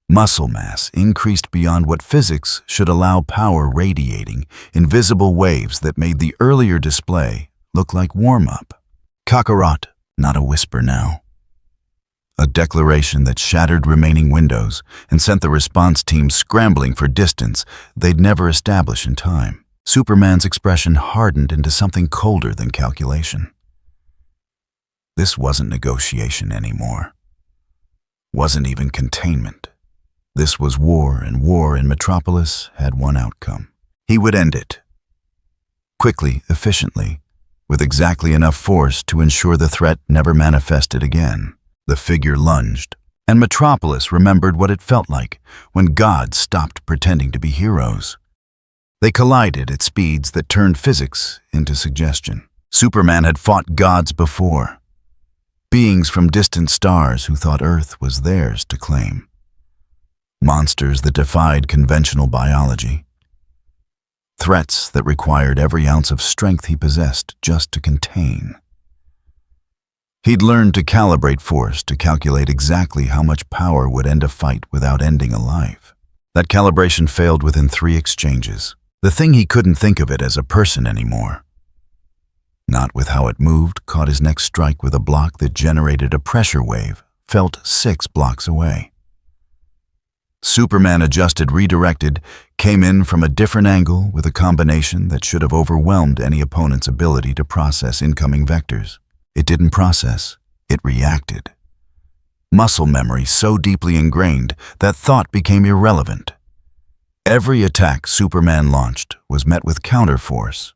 [SPEAKER 1] Muscle mass increased beyond what physics should allow, power radiating in visible waves that made the earlier display look like warm-up. Kakarot, not a whisper now. A declaration that shattered remaining windows and sent the response team scrambling for distance they'd never establish in time. Superman's expression hardened into something colder than calculation. This wasn't negotiation anymore. Wasn't even containment. This was war, and war in Metropolis had one outcome. He would end it. Quickly, efficiently, with exactly enough force to ensure the threat never manifested again. The figure lunged, and Metropolis remembered what it felt like when gods stopped pretending to be heroes. They collided at speeds that turned physics into suggestion. Superman had fought gods before. Beings from distant stars who thought Earth was theirs to claim. Monsters that defied conventional biology. Threats that required every ounce of strength he possessed just to contain. He'd learned to calibrate force to calculate exactly how much power would end a fight without ending a life. That calibration failed within 3 exchanges. The thing he couldn't think of it as a person anymore. Not with how it moved, caught his next strike with a block that generated a pressure wave, felt 6 blocks away. Superman adjusted, redirected, came in from a different angle with a combination that should have overwhelmed any opponent's ability to process incoming vectors. It didn't process, it reacted. Muscle memory so deeply ingrained that thought became irrelevant. Every attack Superman launched was met with counterforce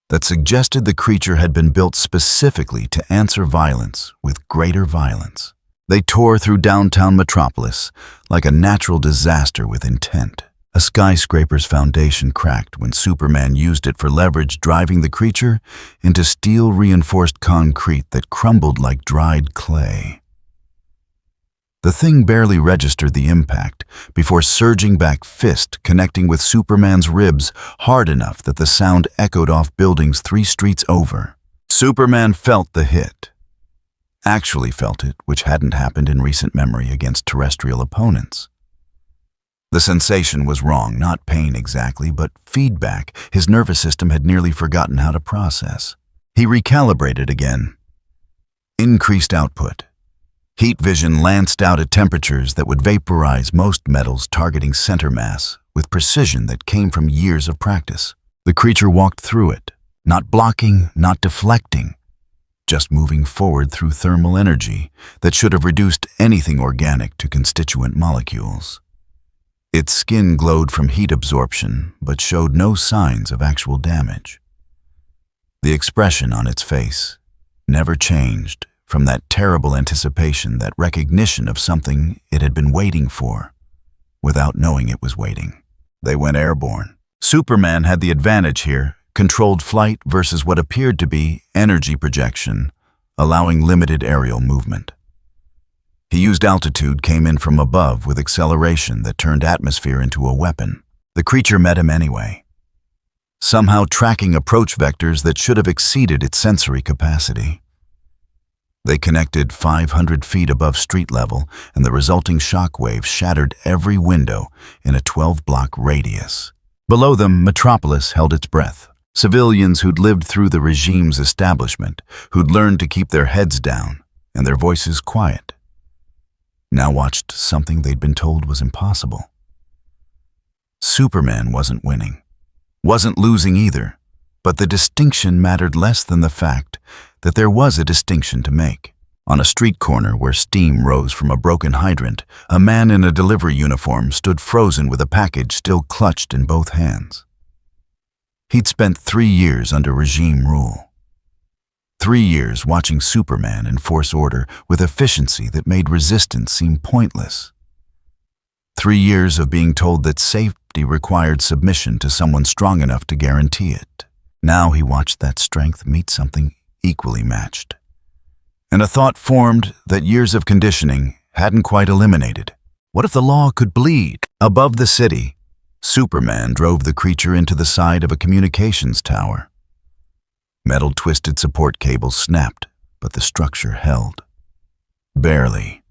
[SPEAKER 1] that suggested the creature had been built specifically to answer violence with greater violence. They tore through downtown Metropolis like a natural disaster with intent. A skyscraper's foundation cracked when Superman used it for leverage, driving the creature into steel-reinforced concrete that crumbled like dried clay. The thing barely registered the impact before surging back, fist connecting with Superman's ribs hard enough that the sound echoed off buildings 3 streets over. Superman felt the hit. Actually felt it, which hadn't happened in recent memory against terrestrial opponents. The sensation was wrong, not pain exactly, but feedback his nervous system had nearly forgotten how to process. He recalibrated again. Increased output. Heat vision lanced out at temperatures that would vaporize most metals, targeting center mass with precision that came from years of practice. The creature walked through it, not blocking, not deflecting, just moving forward through thermal energy that should have reduced anything organic to constituent molecules. Its skin glowed from heat absorption, but showed no signs of actual damage. The expression on its face never changed from that terrible anticipation, that recognition of something it had been waiting for, without knowing it was waiting. They went airborne. Superman had the advantage here, controlled flight versus what appeared to be energy projection, allowing limited aerial movement. He used altitude, came in from above with acceleration that turned atmosphere into a weapon. The creature met him anyway, somehow tracking approach vectors that should have exceeded its sensory capacity. They connected 500 feet above street level, and the resulting shockwave shattered every window in a 12-block radius. Below them, Metropolis held its breath. Civilians who'd lived through the regime's establishment, who'd learned to keep their heads down and their voices quiet, now watched something they'd been told was impossible. Superman wasn't winning, wasn't losing either, but the distinction mattered less than the fact that there was a distinction to make. On a street corner where steam rose from a broken hydrant, a man in a delivery uniform stood frozen with a package still clutched in both hands. He'd spent 3 years under regime rule. 3 years watching Superman enforce order with efficiency that made resistance seem pointless. 3 years of being told that safety required submission to someone strong enough to guarantee it. Now he watched that strength meet something equally matched. And a thought formed that years of conditioning hadn't quite eliminated. What if the law could bleed? Above the city, Superman drove the creature into the side of a communications tower. Metal twisted support cables snapped, but the structure held. Barely.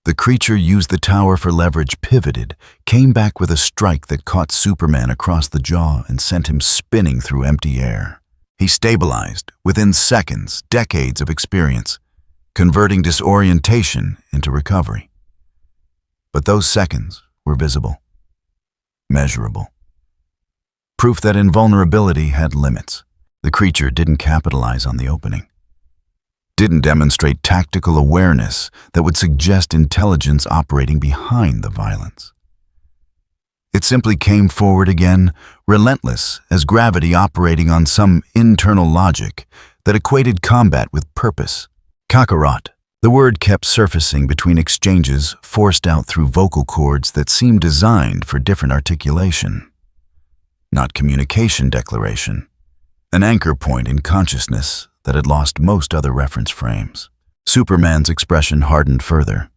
[SPEAKER 1] The creature used the tower for leverage, pivoted, came back with a strike that caught Superman across the jaw and sent him spinning through empty air. He stabilized, within seconds, decades of experience, converting disorientation into recovery. But those seconds were visible, measurable. Proof that invulnerability had limits. The creature didn't capitalize on the opening. Didn't demonstrate tactical awareness that would suggest intelligence operating behind the violence. It simply came forward again, relentless as gravity operating on some internal logic that equated combat with purpose. Kakarot. The word kept surfacing between exchanges forced out through vocal cords that seemed designed for different articulation. Not communication declaration. An anchor point in consciousness that had lost most other reference frames. Superman's expression hardened further.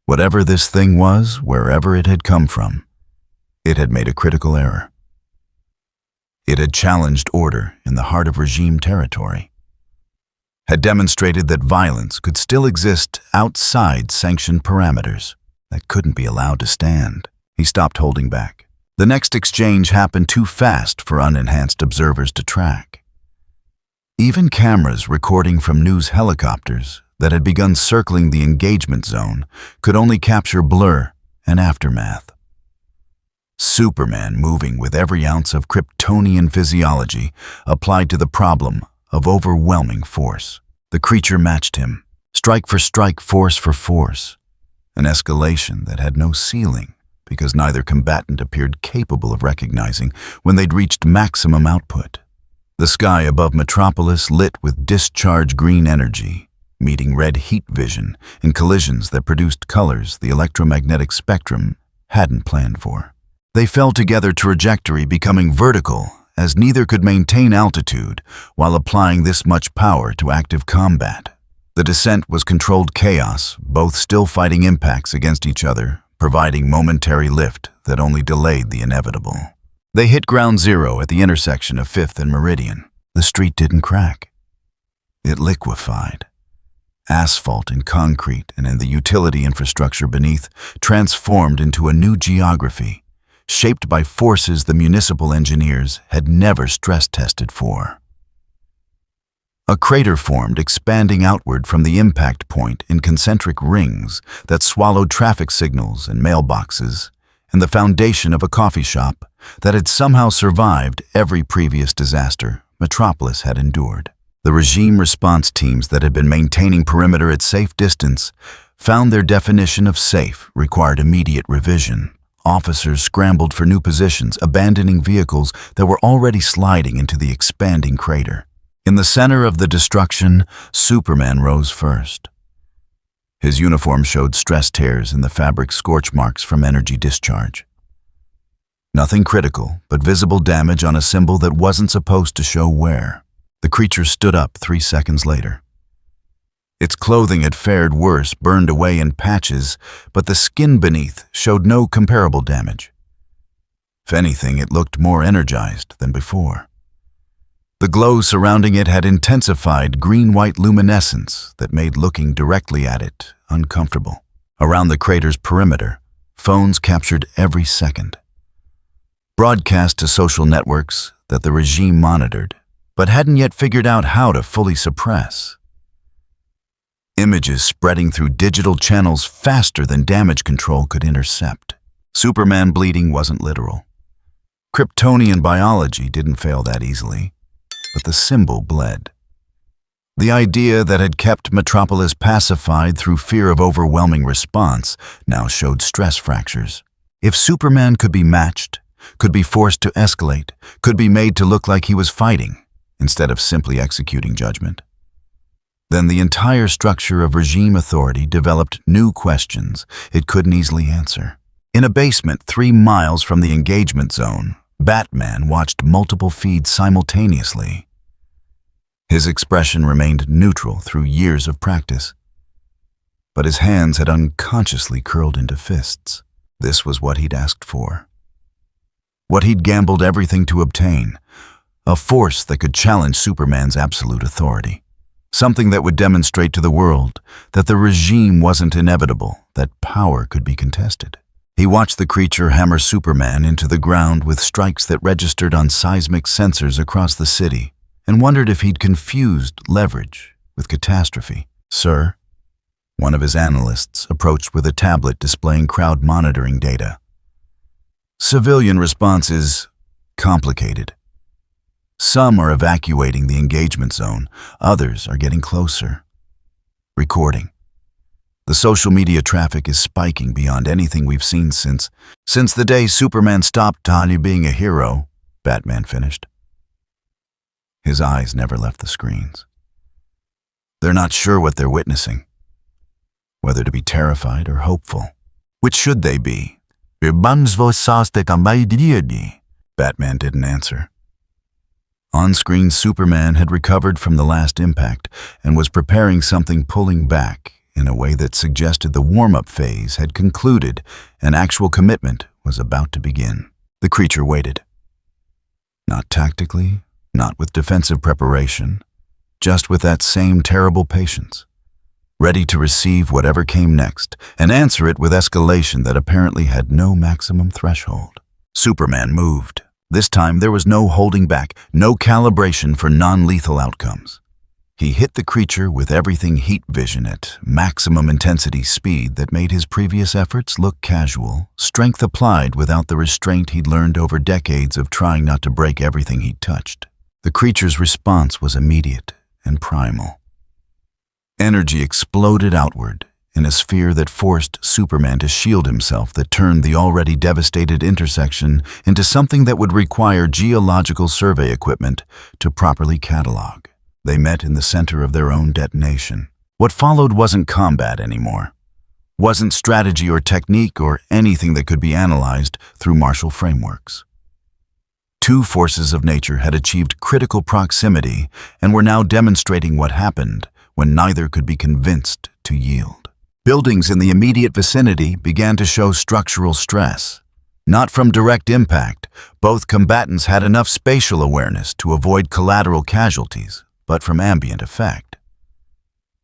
[SPEAKER 1] Whatever this thing was, wherever it had come from, it had made a critical error. It had challenged order in the heart of regime territory, had demonstrated that violence could still exist outside sanctioned parameters that couldn't be allowed to stand. He stopped holding back. The next exchange happened too fast for unenhanced observers to track. Even cameras recording from news helicopters that had begun circling the engagement zone could only capture blur and aftermath. Superman moving with every ounce of Kryptonian physiology applied to the problem of overwhelming force. The creature matched him, strike for strike, force for force. An escalation that had no ceiling because neither combatant appeared capable of recognizing when they'd reached maximum output. The sky above Metropolis lit with discharge green energy, meeting red heat vision in collisions that produced colors the electromagnetic spectrum hadn't planned for. They fell together, trajectory becoming vertical as neither could maintain altitude while applying this much power to active combat. The descent was controlled chaos, both still fighting impacts against each other, providing momentary lift that only delayed the inevitable. They hit ground zero at the intersection of 5th and Meridian. The street didn't crack. It liquefied. Asphalt and concrete and in the utility infrastructure beneath transformed into a new geography, shaped by forces the municipal engineers had never stress-tested for. A crater formed, expanding outward from the impact point in concentric rings that swallowed traffic signals and mailboxes, and the foundation of a coffee shop that had somehow survived every previous disaster Metropolis had endured. The regime response teams that had been maintaining perimeter at safe distance found their definition of safe required immediate revision. Officers scrambled for new positions, abandoning vehicles that were already sliding into the expanding crater. In the center of the destruction, Superman rose first. His uniform showed stress tears in the fabric, scorch marks from energy discharge. Nothing critical, but visible damage on a symbol that wasn't supposed to show wear. The creature stood up 3 seconds later. Its clothing had fared worse, burned away in patches, but the skin beneath showed no comparable damage. If anything, it looked more energized than before. The glow surrounding it had intensified green-white luminescence that made looking directly at it uncomfortable. Around the crater's perimeter, phones captured every second, broadcast to social networks that the regime monitored, but hadn't yet figured out how to fully suppress. Images spreading through digital channels faster than damage control could intercept. Superman bleeding wasn't literal. Kryptonian biology didn't fail that easily, but the symbol bled. The idea that had kept Metropolis pacified through fear of overwhelming response now showed stress fractures. If Superman could be matched, could be forced to escalate, could be made to look like he was fighting instead of simply executing judgment, then the entire structure of regime authority developed new questions it couldn't easily answer. In a basement 3 miles from the engagement zone, Batman watched multiple feeds simultaneously. His expression remained neutral through years of practice, but his hands had unconsciously curled into fists. This was what he'd asked for. What he'd gambled everything to obtain, a force that could challenge Superman's absolute authority. Something that would demonstrate to the world that the regime wasn't inevitable, that power could be contested. He watched the creature hammer Superman into the ground with strikes that registered on seismic sensors across the city, and wondered if he'd confused leverage with catastrophe. "Sir?" One of his analysts approached with a tablet displaying crowd monitoring data. Civilian response is complicated. Some are evacuating the engagement zone, others are getting closer. Recording. The social media traffic is spiking beyond anything we've seen since the day Superman stopped Tanya being a hero, Batman finished. His eyes never left the screens. They're not sure what they're witnessing, whether to be terrified or hopeful. Which should they be? Batman didn't answer. On-screen, Superman had recovered from the last impact and was preparing something, pulling back in a way that suggested the warm-up phase had concluded and actual commitment was about to begin. The creature waited. Not tactically, not with defensive preparation, just with that same terrible patience, ready to receive whatever came next and answer it with escalation that apparently had no maximum threshold. Superman moved. This time there was no holding back, no calibration for non-lethal outcomes. He hit the creature with everything heat vision at maximum intensity speed that made his previous efforts look casual, strength applied without the restraint he'd learned over decades of trying not to break everything he touched. The creature's response was immediate and primal. Energy exploded outward in a sphere that forced Superman to shield himself, that turned the already devastated intersection into something that would require geological survey equipment to properly catalog. They met in the center of their own detonation. What followed wasn't combat anymore, wasn't strategy or technique or anything that could be analyzed through martial frameworks. Two forces of nature had achieved critical proximity and were now demonstrating what happened when neither could be convinced to yield. Buildings in the immediate vicinity began to show structural stress. Not from direct impact, both combatants had enough spatial awareness to avoid collateral casualties, but from ambient effect.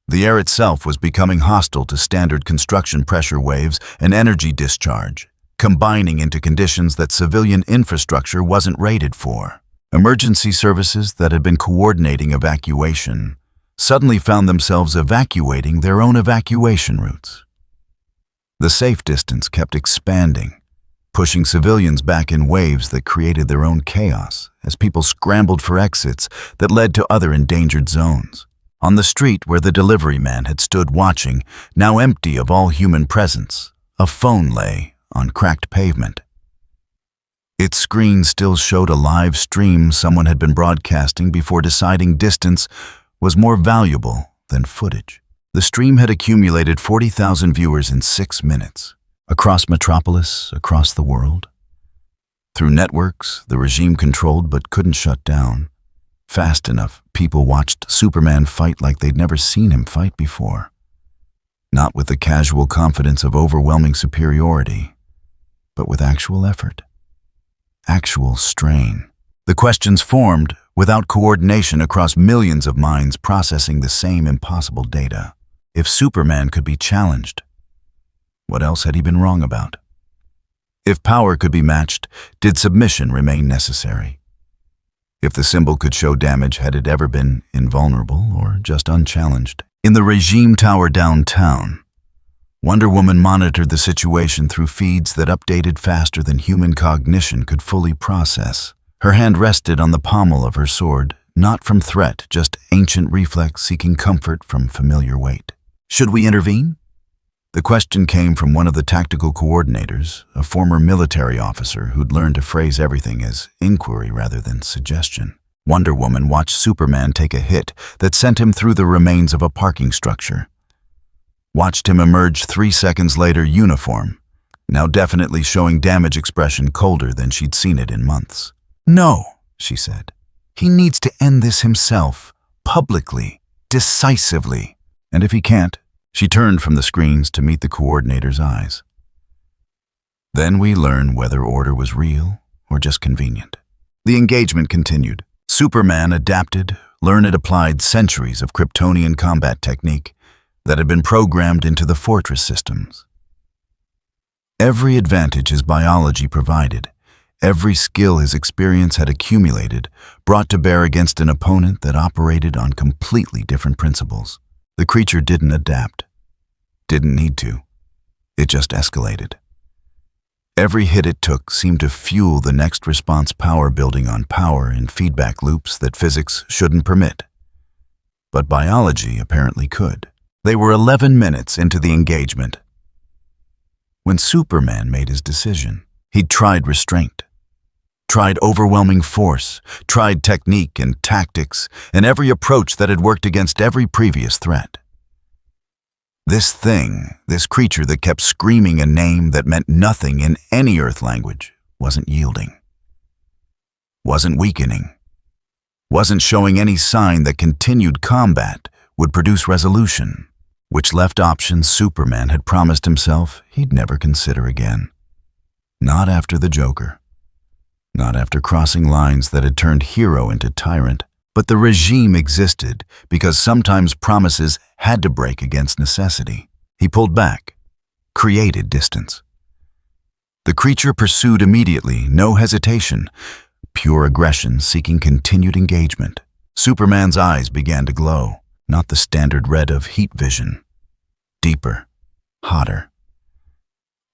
[SPEAKER 1] The air itself was becoming hostile to standard construction pressure waves and energy discharge, combining into conditions that civilian infrastructure wasn't rated for. Emergency services that had been coordinating evacuation suddenly found themselves evacuating their own evacuation routes. The safe distance kept expanding, pushing civilians back in waves that created their own chaos as people scrambled for exits that led to other endangered zones. On the street where the delivery man had stood watching, now empty of all human presence, a phone lay on cracked pavement. Its screen still showed a live stream someone had been broadcasting before deciding distance was more valuable than footage. The stream had accumulated 40,000 viewers in 6 minutes, across Metropolis, across the world. Through networks the regime controlled but couldn't shut down. Fast enough, people watched Superman fight like they'd never seen him fight before. Not with the casual confidence of overwhelming superiority, but with actual effort, actual strain. The questions formed without coordination across millions of minds processing the same impossible data. If Superman could be challenged, what else had he been wrong about? If power could be matched, did submission remain necessary? If the symbol could show damage, had it ever been invulnerable or just unchallenged? In the regime tower downtown, Wonder Woman monitored the situation through feeds that updated faster than human cognition could fully process. Her hand rested on the pommel of her sword, not from threat, just ancient reflex seeking comfort from familiar weight. Should we intervene? The question came from one of the tactical coordinators, a former military officer who'd learned to phrase everything as inquiry rather than suggestion. Wonder Woman watched Superman take a hit that sent him through the remains of a parking structure. Watched him emerge 3 seconds later, uniform, now definitely showing damage expression colder than she'd seen it in months. "No," she said. "He needs to end this himself, publicly, decisively. And if he can't," she turned from the screens to meet the coordinator's eyes. Then we learn whether order was real or just convenient. The engagement continued. Superman adapted, learned applied centuries of Kryptonian combat technique that had been programmed into the fortress systems. Every advantage his biology provided, every skill his experience had accumulated, brought to bear against an opponent that operated on completely different principles. The creature didn't adapt. Didn't need to. It just escalated. Every hit it took seemed to fuel the next response, power building on power in feedback loops that physics shouldn't permit. But biology apparently could. They were 11 minutes into the engagement when Superman made his decision. He'd tried restraint, tried overwhelming force, tried technique and tactics, and every approach that had worked against every previous threat. This thing, this creature that kept screaming a name that meant nothing in any Earth language, wasn't yielding, wasn't weakening, wasn't showing any sign that continued combat would produce resolution, which left options Superman had promised himself he'd never consider again. Not after the Joker. Not after crossing lines that had turned hero into tyrant. But the regime existed because sometimes promises had to break against necessity. He pulled back, created distance. The creature pursued immediately, no hesitation, pure aggression seeking continued engagement. Superman's eyes began to glow, not the standard red of heat vision. Deeper, hotter.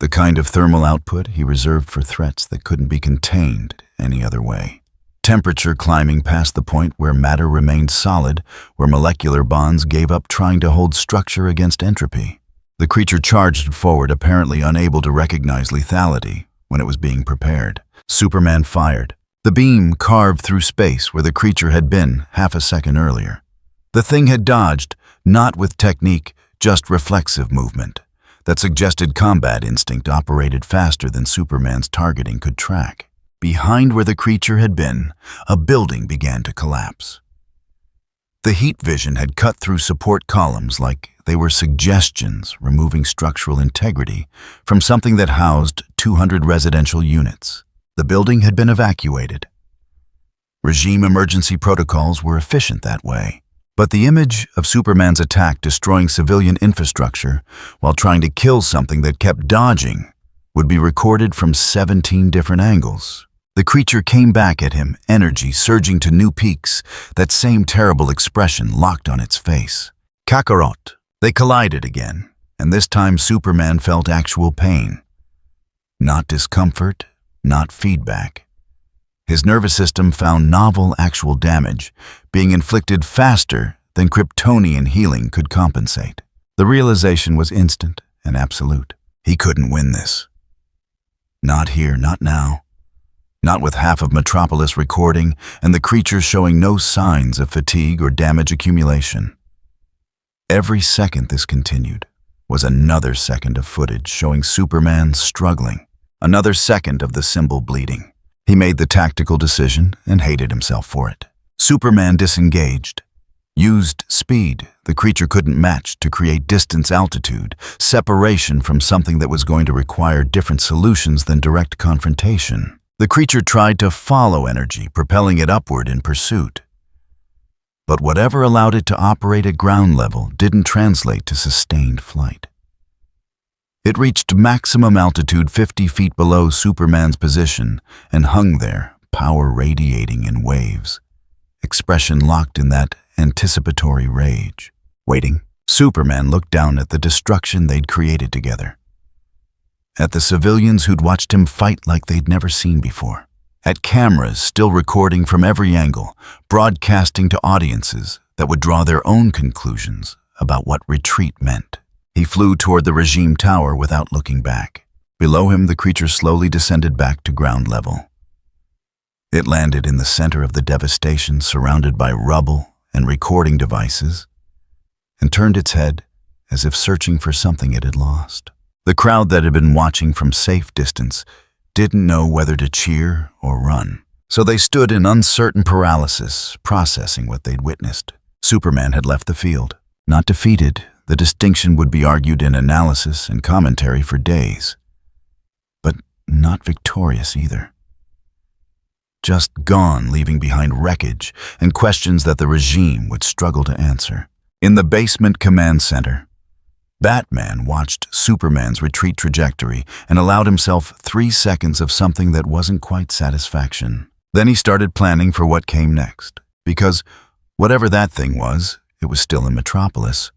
[SPEAKER 1] The kind of thermal output he reserved for threats that couldn't be contained any other way. Temperature climbing past the point where matter remained solid, where molecular bonds gave up trying to hold structure against entropy. The creature charged forward, apparently unable to recognize lethality when it was being prepared. Superman fired. The beam carved through space where the creature had been half a second earlier. The thing had dodged, not with technique, just reflexive movement that suggested combat instinct operated faster than Superman's targeting could track. Behind where the creature had been, a building began to collapse. The heat vision had cut through support columns like they were suggestions, removing structural integrity from something that housed 200 residential units. The building had been evacuated. Regime emergency protocols were efficient that way. But the image of Superman's attack destroying civilian infrastructure while trying to kill something that kept dodging would be recorded from 17 different angles. The creature came back at him, energy surging to new peaks, that same terrible expression locked on its face. Kakarot. They collided again, and this time Superman felt actual pain. Not discomfort, not feedback. His nervous system found novel actual damage, being inflicted faster than Kryptonian healing could compensate. The realization was instant and absolute. He couldn't win this. Not here, not now. Not with half of Metropolis recording and the creature showing no signs of fatigue or damage accumulation. Every second this continued was another second of footage showing Superman struggling, another second of the symbol bleeding. He made the tactical decision and hated himself for it. Superman disengaged, used speed the creature couldn't match to create distance, altitude, separation from something that was going to require different solutions than direct confrontation. The creature tried to follow energy, propelling it upward in pursuit. But whatever allowed it to operate at ground level didn't translate to sustained flight. It reached maximum altitude 50 feet below Superman's position and hung there, power radiating in waves, expression locked in that anticipatory rage. Waiting, Superman looked down at the destruction they'd created together. At the civilians who'd watched him fight like they'd never seen before. At cameras still recording from every angle, broadcasting to audiences that would draw their own conclusions about what retreat meant. He flew toward the regime tower without looking back. Below him, the creature slowly descended back to ground level. It landed in the center of the devastation, surrounded by rubble and recording devices, and turned its head as if searching for something it had lost. The crowd that had been watching from safe distance didn't know whether to cheer or run, so they stood in uncertain paralysis, processing what they'd witnessed. Superman had left the field. Not defeated, the distinction would be argued in analysis and commentary for days. But not victorious either. Just gone, leaving behind wreckage and questions that the regime would struggle to answer. In the basement command center, Batman watched Superman's retreat trajectory and allowed himself 3 seconds of something that wasn't quite satisfaction. Then he started planning for what came next, because whatever that thing was, it was still in Metropolis,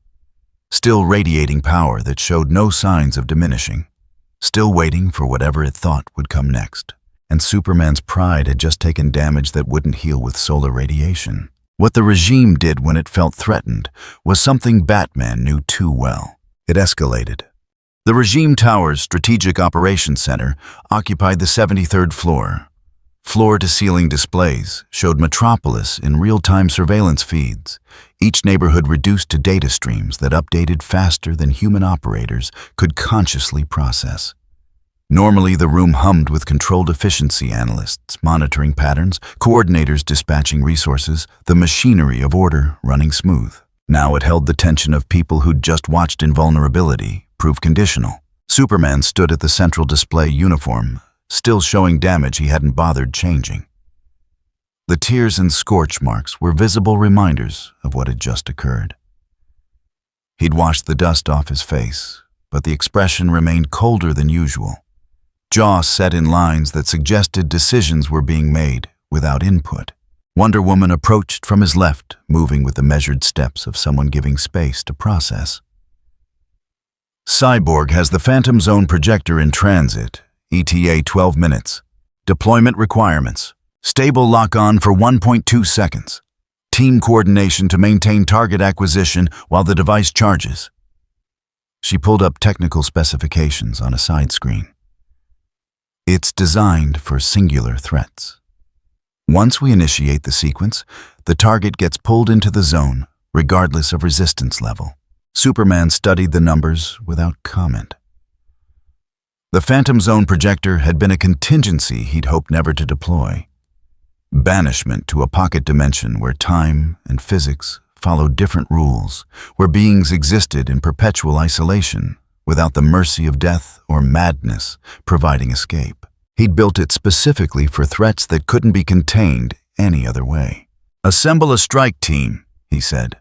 [SPEAKER 1] still radiating power that showed no signs of diminishing, still waiting for whatever it thought would come next. And Superman's pride had just taken damage that wouldn't heal with solar radiation. What the regime did when it felt threatened was something Batman knew too well. It escalated. The regime tower's Strategic Operations Center occupied the 73rd floor. Floor-to-ceiling displays showed Metropolis in real-time surveillance feeds, each neighborhood reduced to data streams that updated faster than human operators could consciously process. Normally, the room hummed with controlled efficiency analysts monitoring patterns, coordinators dispatching resources, the machinery of order running smooth. Now it held the tension of people who'd just watched invulnerability prove conditional. Superman stood at the central display uniform, still showing damage he hadn't bothered changing. The tears and scorch marks were visible reminders of what had just occurred. He'd washed the dust off his face, but the expression remained colder than usual. Jaw set in lines that suggested decisions were being made without input. Wonder Woman approached from his left, moving with the measured steps of someone giving space to process. Cyborg has the Phantom Zone projector in transit, ETA 12 minutes. Deployment requirements. Stable lock-on for 1.2 seconds. Team coordination to maintain target acquisition while the device charges. She pulled up technical specifications on a side screen. It's designed for singular threats. Once we initiate the sequence, the target gets pulled into the zone, regardless of resistance level. Superman studied the numbers without comment. The Phantom Zone projector had been a contingency he'd hoped never to deploy. Banishment to a pocket dimension where time and physics followed different rules, where beings existed in perpetual isolation, without the mercy of death or madness providing escape. He'd built it specifically for threats that couldn't be contained any other way. "Assemble a strike team," he said.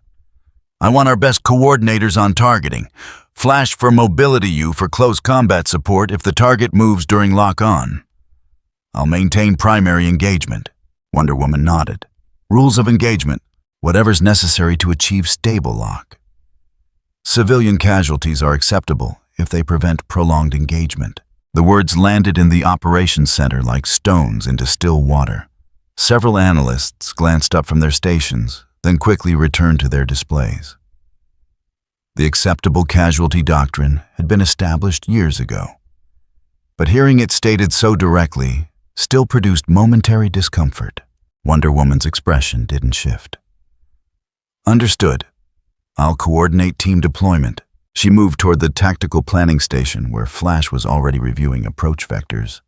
[SPEAKER 1] "I want our best coordinators on targeting. Flash for mobility U for close combat support if the target moves during lock-on. I'll maintain primary engagement." Wonder Woman nodded. "Rules of engagement, whatever's necessary to achieve stable lock. Civilian casualties are acceptable if they prevent prolonged engagement." The words landed in the operations center like stones into still water. Several analysts glanced up from their stations, then quickly returned to their displays. The acceptable casualty doctrine had been established years ago, but hearing it stated so directly still produced momentary discomfort. Wonder Woman's expression didn't shift. "Understood. I'll coordinate team deployment." She moved toward the tactical planning station where Flash was already reviewing approach vectors.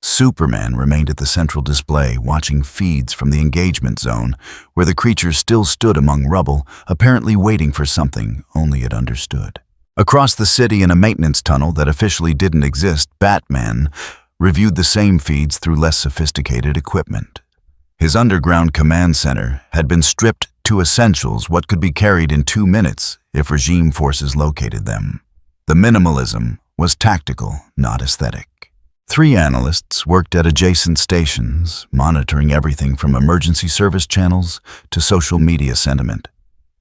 [SPEAKER 1] Superman remained at the central display, watching feeds from the engagement zone, where the creature still stood among rubble, apparently waiting for something only it understood. Across the city in a maintenance tunnel that officially didn't exist, Batman, reviewed the same feeds through less sophisticated equipment. His underground command center had been stripped to essentials what could be carried in 2 minutes if regime forces located them. The minimalism was tactical, not aesthetic. 3 analysts worked at adjacent stations, monitoring everything from emergency service channels to social media sentiment.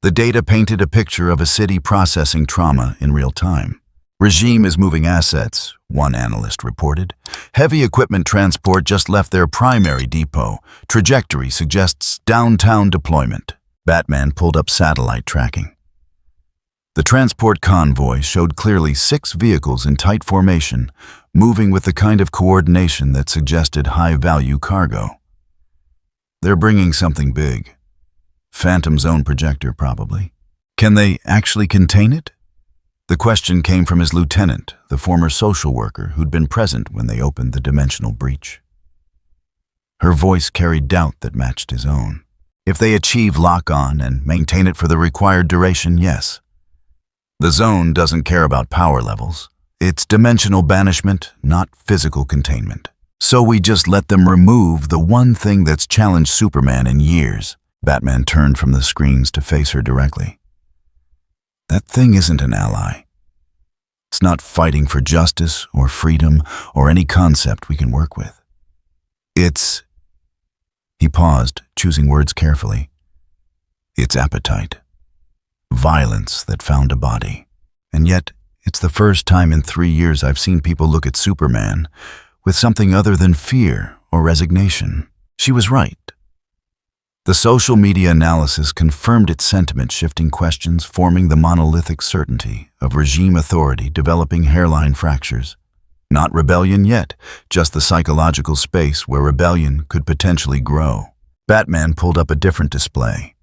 [SPEAKER 1] The data painted a picture of a city processing trauma in real time. Regime is moving assets, one analyst reported. Heavy equipment transport just left their primary depot. Trajectory suggests downtown deployment. Batman pulled up satellite tracking. The transport convoy showed clearly 6 vehicles in tight formation, moving with the kind of coordination that suggested high-value cargo. They're bringing something big. Phantom Zone projector, probably. Can they actually contain it? The question came from his lieutenant, the former social worker who'd been present when they opened the dimensional breach. Her voice carried doubt that matched his own. If they achieve lock-on and maintain it for the required duration, yes. The zone doesn't care about power levels. It's dimensional banishment, not physical containment. So we just let them remove the one thing that's challenged Superman in years. Batman turned from the screens to face her directly. That thing isn't an ally. It's not fighting for justice or freedom or any concept we can work with. It's... He paused, choosing words carefully. It's appetite. Violence that found a body. And yet, it's the first time in 3 years I've seen people look at Superman with something other than fear or resignation. She was right. The social media analysis confirmed its sentiment, shifting questions, forming the monolithic certainty of regime authority developing hairline fractures. Not rebellion yet, just the psychological space where rebellion could potentially grow. Batman pulled up a different display.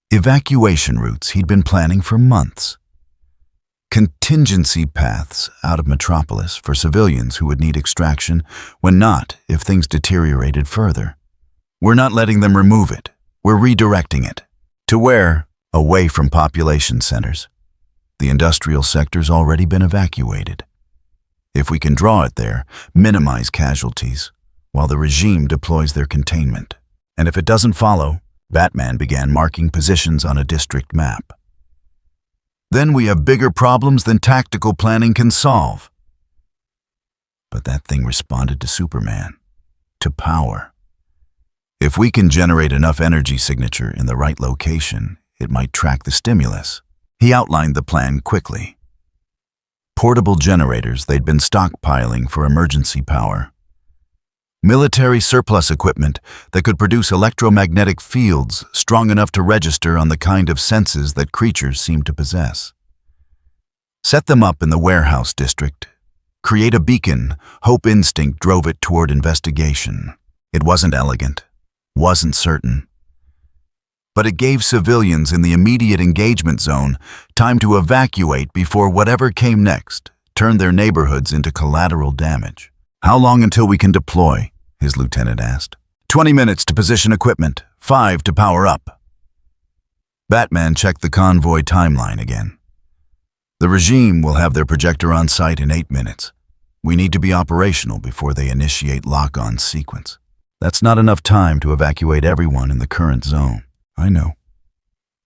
[SPEAKER 1] Evacuation routes he'd been planning for months. Contingency paths out of Metropolis for civilians who would need extraction, when not if things deteriorated further. We're not letting them remove it. We're redirecting it. To where? Away from population centers. The industrial sector's already been evacuated. If we can draw it there, minimize casualties, while the regime deploys their containment. And if it doesn't follow, Batman began marking positions on a district map. Then we have bigger problems than tactical planning can solve. But that thing responded to Superman, to power. If we can generate enough energy signature in the right location, it might track the stimulus. He outlined the plan quickly. Portable generators they'd been stockpiling for emergency power. Military surplus equipment that could produce electromagnetic fields strong enough to register on the kind of senses that creatures seem to possess. Set them up in the warehouse district. Create a beacon. Hope instinct drove it toward investigation. It wasn't elegant. Wasn't certain. But it gave civilians in the immediate engagement zone time to evacuate before whatever came next turned their neighborhoods into collateral damage. How long until we can deploy? His lieutenant asked. 20 minutes to position equipment, 5 to power up. Batman checked the convoy timeline again. The regime will have their projector on site in 8 minutes. We need to be operational before they initiate lock-on sequence. That's not enough time to evacuate everyone in the current zone. I know.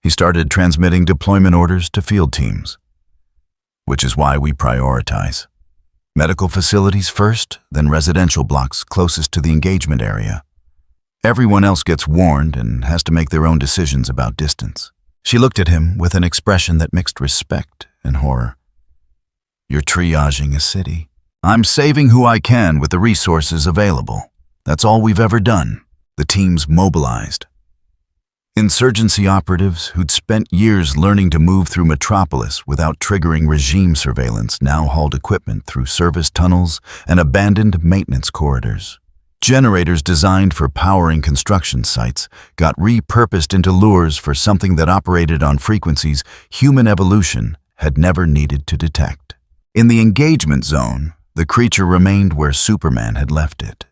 [SPEAKER 1] He started transmitting deployment orders to field teams, which is why we prioritize. Medical facilities first, then residential blocks closest to the engagement area. Everyone else gets warned and has to make their own decisions about distance. She looked at him with an expression that mixed respect and horror. You're triaging a city. I'm saving who I can with the resources available. That's all we've ever done. The teams mobilized. Insurgency operatives who'd spent years learning to move through Metropolis without triggering regime surveillance now hauled equipment through service tunnels and abandoned maintenance corridors. Generators designed for powering construction sites got repurposed into lures for something that operated on frequencies human evolution had never needed to detect. In the engagement zone, the creature remained where Superman had left it,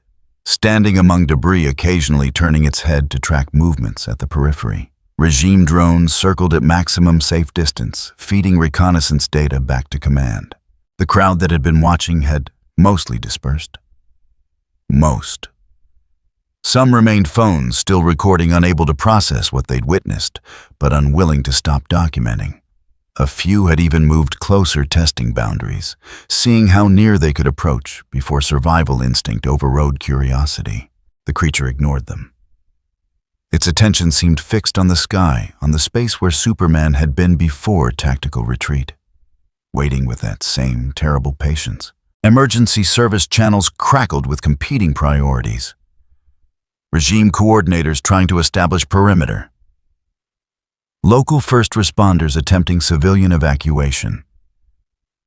[SPEAKER 1] standing among debris, occasionally turning its head to track movements at the periphery. Regime drones circled at maximum safe distance, feeding reconnaissance data back to command. The crowd that had been watching had mostly dispersed. Most. Some remained phones, still recording, unable to process what they'd witnessed, but unwilling to stop documenting. A few had even moved closer, testing boundaries, seeing how near they could approach before survival instinct overrode curiosity. The creature ignored them. Its attention seemed fixed on the sky, on the space where Superman had been before tactical retreat, waiting with that same terrible patience. Emergency service channels crackled with competing priorities. Regime coordinators trying to establish perimeter. Local first responders attempting civilian evacuation.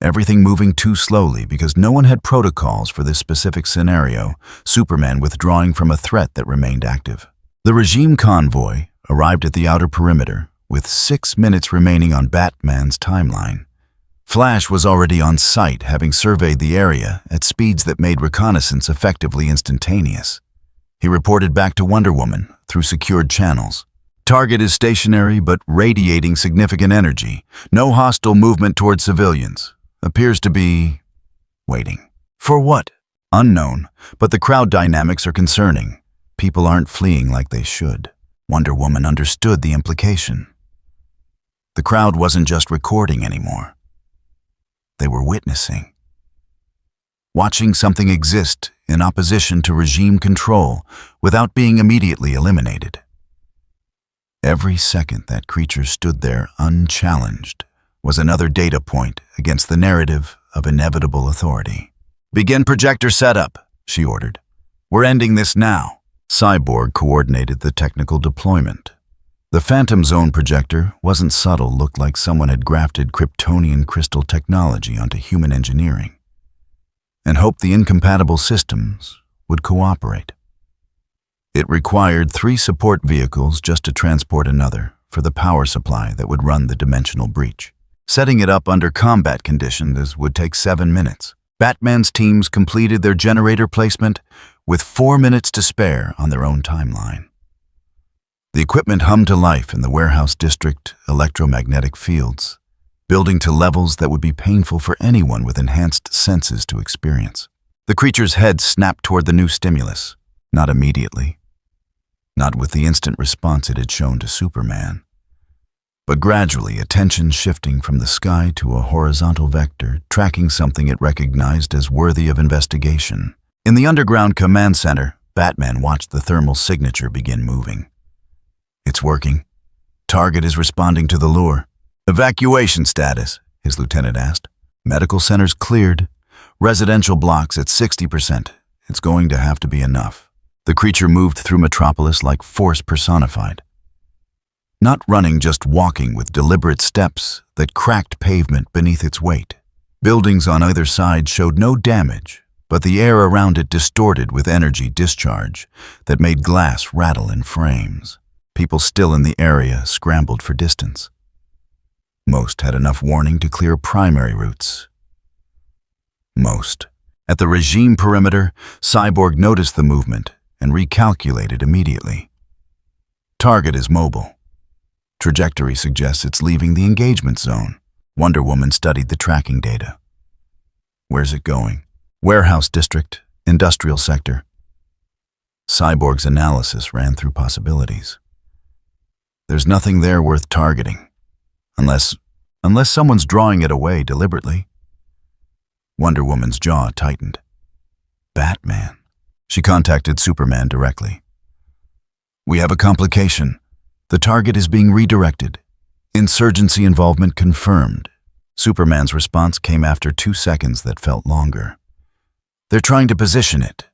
[SPEAKER 1] Everything moving too slowly because no one had protocols for this specific scenario, Superman withdrawing from a threat that remained active. The regime convoy arrived at the outer perimeter with 6 minutes remaining on Batman's timeline. Flash was already on site, having surveyed the area at speeds that made reconnaissance effectively instantaneous. He reported back to Wonder Woman through secured channels. Target is stationary but radiating significant energy. No hostile movement toward civilians. Appears to be waiting. For what? Unknown, but the crowd dynamics are concerning. People aren't fleeing like they should. Wonder Woman understood the implication. The crowd wasn't just recording anymore. They were witnessing. Watching something exist in opposition to regime control without being immediately eliminated. Every second that creature stood there unchallenged was another data point against the narrative of inevitable authority. "Begin projector setup," she ordered. "We're ending this now." Cyborg coordinated the technical deployment. The Phantom Zone projector wasn't subtle, looked like someone had grafted Kryptonian crystal technology onto human engineering, and hoped the incompatible systems would cooperate. It required 3 support vehicles just to transport another for the power supply that would run the dimensional breach. Setting it up under combat conditions would take 7 minutes. Batman's teams completed their generator placement with 4 minutes to spare on their own timeline. The equipment hummed to life in the warehouse district electromagnetic fields, building to levels that would be painful for anyone with enhanced senses to experience. The creature's head snapped toward the new stimulus, not immediately, not with the instant response it had shown to Superman, but gradually, attention shifting from the sky to a horizontal vector, tracking something it recognized as worthy of investigation. In the underground command center, Batman watched the thermal signature begin moving. "It's working. Target is responding to the lure." "Evacuation status," his lieutenant asked. "Medical centers cleared. Residential blocks at 60%. It's going to have to be enough." The creature moved through Metropolis like force personified. Not running, just walking with deliberate steps that cracked pavement beneath its weight. Buildings on either side showed no damage, but the air around it distorted with energy discharge that made glass rattle in frames. People still in the area scrambled for distance. Most had enough warning to clear primary routes. Most. At the regime perimeter, Cyborg noticed the movement and recalculated immediately. Target is mobile. Trajectory suggests it's leaving the engagement zone. Wonder Woman studied the tracking data. Where's it going? Warehouse district, industrial sector. Cyborg's analysis ran through possibilities. There's nothing there worth targeting, unless someone's drawing it away deliberately. Wonder Woman's jaw tightened. Batman. She contacted Superman directly. "We have a complication. The target is being redirected. Insurgency involvement confirmed." Superman's response came after 2 seconds that felt longer. "They're trying to position it.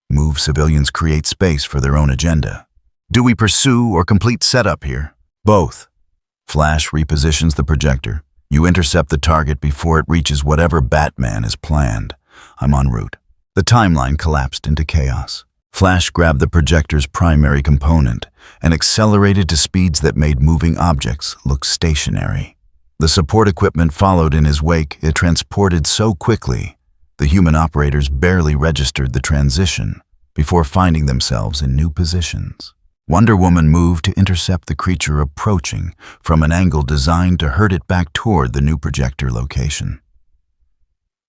[SPEAKER 1] Move civilians, create space for their own agenda. Do we pursue or complete setup here?" "Both." Flash repositions the projector. "You intercept the target before it reaches whatever Batman has planned. I'm en route." The timeline collapsed into chaos. Flash grabbed the projector's primary component and accelerated to speeds that made moving objects look stationary. The support equipment followed in his wake. It transported so quickly, the human operators barely registered the transition before finding themselves in new positions. Wonder Woman moved to intercept the creature approaching from an angle designed to herd it back toward the new projector location.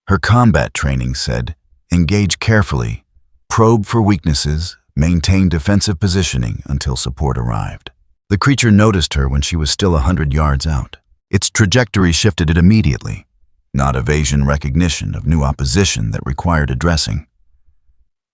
[SPEAKER 1] Her combat training said, "Engage carefully, probe for weaknesses, maintain defensive positioning until support arrived. The creature noticed her when she was still 100 yards out. Its trajectory shifted it immediately, not evasion recognition of new opposition that required addressing.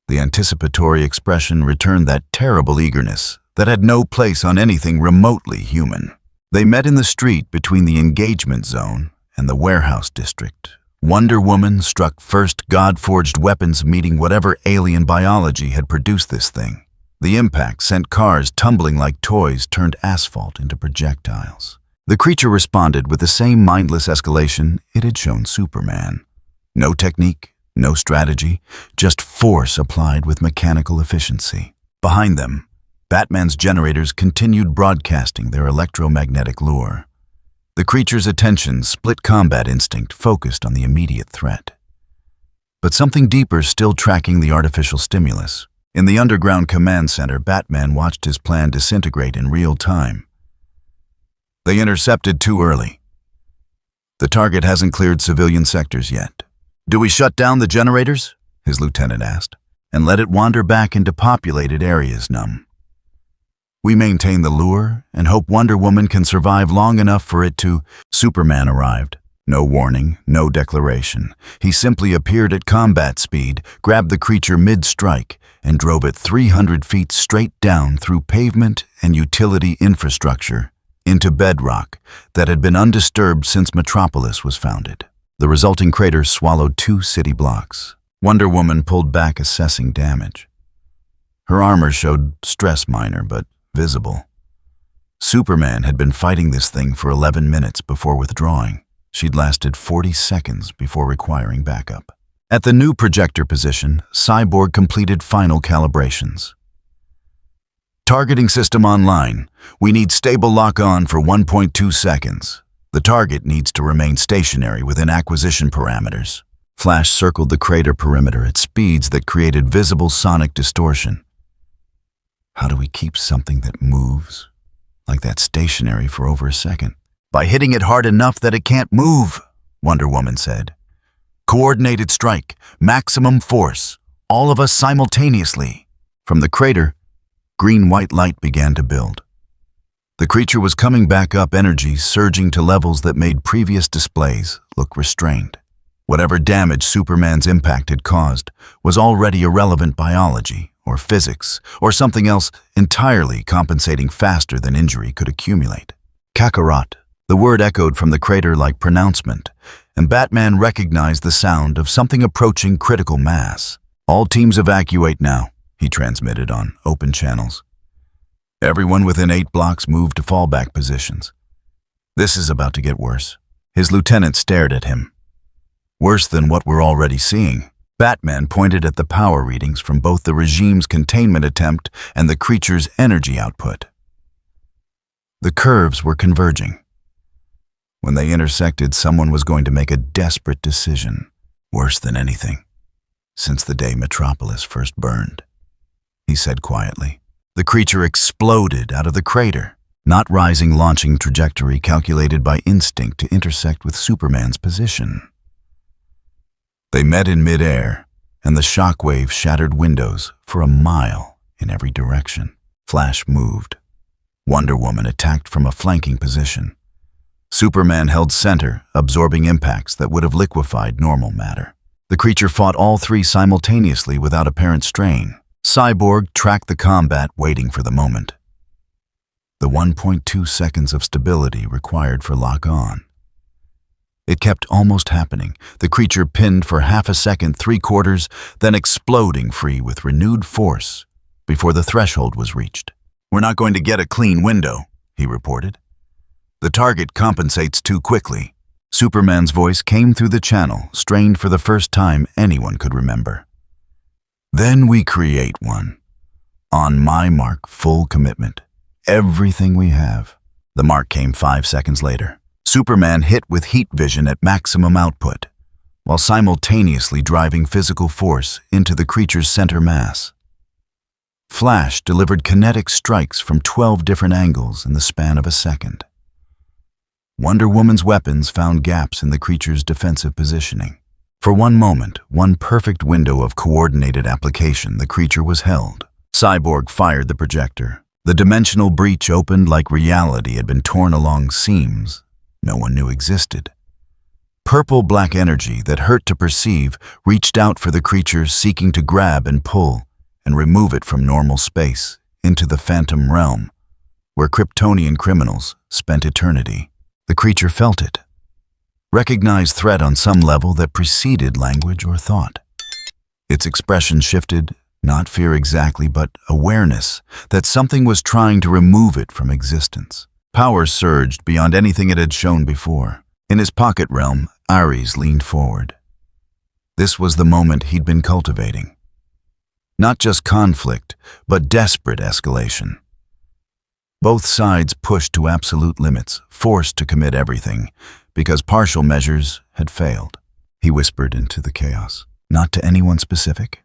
[SPEAKER 1] The anticipatory expression returned that terrible eagerness that had no place on anything remotely human. They met in the street between the engagement zone and the warehouse district. Wonder Woman struck first God-forged weapons meeting whatever alien biology had produced this thing. The impact sent cars tumbling like toys turned asphalt into projectiles. The creature responded with the same mindless escalation it had shown Superman. No technique, no strategy, just force applied with mechanical efficiency. Behind them, Batman's generators continued broadcasting their electromagnetic lure. The creature's attention, split combat instinct, focused on the immediate threat. But something deeper still tracking the artificial stimulus. In the underground command center, Batman watched his plan disintegrate in real time. They intercepted too early. The target hasn't cleared civilian sectors yet. "Do we shut down the generators?" his lieutenant asked, "and let it wander back into populated areas numb? We maintain the lure and hope Wonder Woman can survive long enough for it to..." Superman arrived. No warning, no declaration. He simply appeared at combat speed, grabbed the creature mid-strike, and drove it 300 feet straight down through pavement and utility infrastructure into bedrock that had been undisturbed since Metropolis was founded. The resulting crater swallowed 2 city blocks. Wonder Woman pulled back, assessing damage. Her armor showed stress minor, but visible. Superman had been fighting this thing for 11 minutes before withdrawing. She'd lasted 40 seconds before requiring backup. At the new projector position, Cyborg completed final calibrations. "Targeting system online. We need stable lock-on for 1.2 seconds. The target needs to remain stationary within acquisition parameters." Flash circled the crater perimeter at speeds that created visible sonic distortion. How do we keep something that moves like that stationary for over a second? "By hitting it hard enough that it can't move," Wonder Woman said. "Coordinated strike, maximum force, all of us simultaneously." From the crater, green-white light began to build. The creature was coming back up, energy surging to levels that made previous displays look restrained. Whatever damage Superman's impact had caused was already irrelevant biology or physics or something else entirely compensating faster than injury could accumulate. Kakarot. The word echoed from the crater like pronouncement, and Batman recognized the sound of something approaching critical mass. "All teams evacuate now," he transmitted on open channels. Everyone within 8 blocks moved to fallback positions. "This is about to get worse." His lieutenant stared at him. "Worse than what we're already seeing." Batman pointed at the power readings from both the regime's containment attempt and the creature's energy output. The curves were converging. When they intersected, someone was going to make a desperate decision, worse than anything, since the day Metropolis first burned, he said quietly. The creature exploded out of the crater, not rising launching trajectory calculated by instinct to intersect with Superman's position. They met in midair, and the shockwave shattered windows for a mile in every direction. Flash moved. Wonder Woman attacked from a flanking position. Superman held center, absorbing impacts that would have liquefied normal matter. The creature fought all 3 simultaneously without apparent strain. Cyborg tracked the combat, waiting for the moment. The 1.2 seconds of stability required for lock-on. It kept almost happening, the creature pinned for half a second, 3/4, then exploding free with renewed force before the threshold was reached. "We're not going to get a clean window," he reported. "The target compensates too quickly." Superman's voice came through the channel, strained for the first time anyone could remember. "Then we create one. On my mark, full commitment. Everything we have." The mark came 5 seconds later. Superman hit with heat vision at maximum output, while simultaneously driving physical force into the creature's center mass. Flash delivered kinetic strikes from 12 different angles in the span of a second. Wonder Woman's weapons found gaps in the creature's defensive positioning. For one moment, one perfect window of coordinated application, the creature was held. Cyborg fired the projector. The dimensional breach opened like reality had been torn along seams no one knew existed. Purple-black energy that hurt to perceive reached out for the creature, seeking to grab and pull and remove it from normal space into the phantom realm, where Kryptonian criminals spent eternity. The creature felt it, recognized threat on some level that preceded language or thought. Its expression shifted, not fear exactly, but awareness that something was trying to remove it from existence. Power surged beyond anything it had shown before. In his pocket realm, Ares leaned forward. This was the moment he'd been cultivating. Not just conflict, but desperate escalation. Both sides pushed to absolute limits, forced to commit everything, because partial measures had failed. He whispered into the chaos. Not to anyone specific.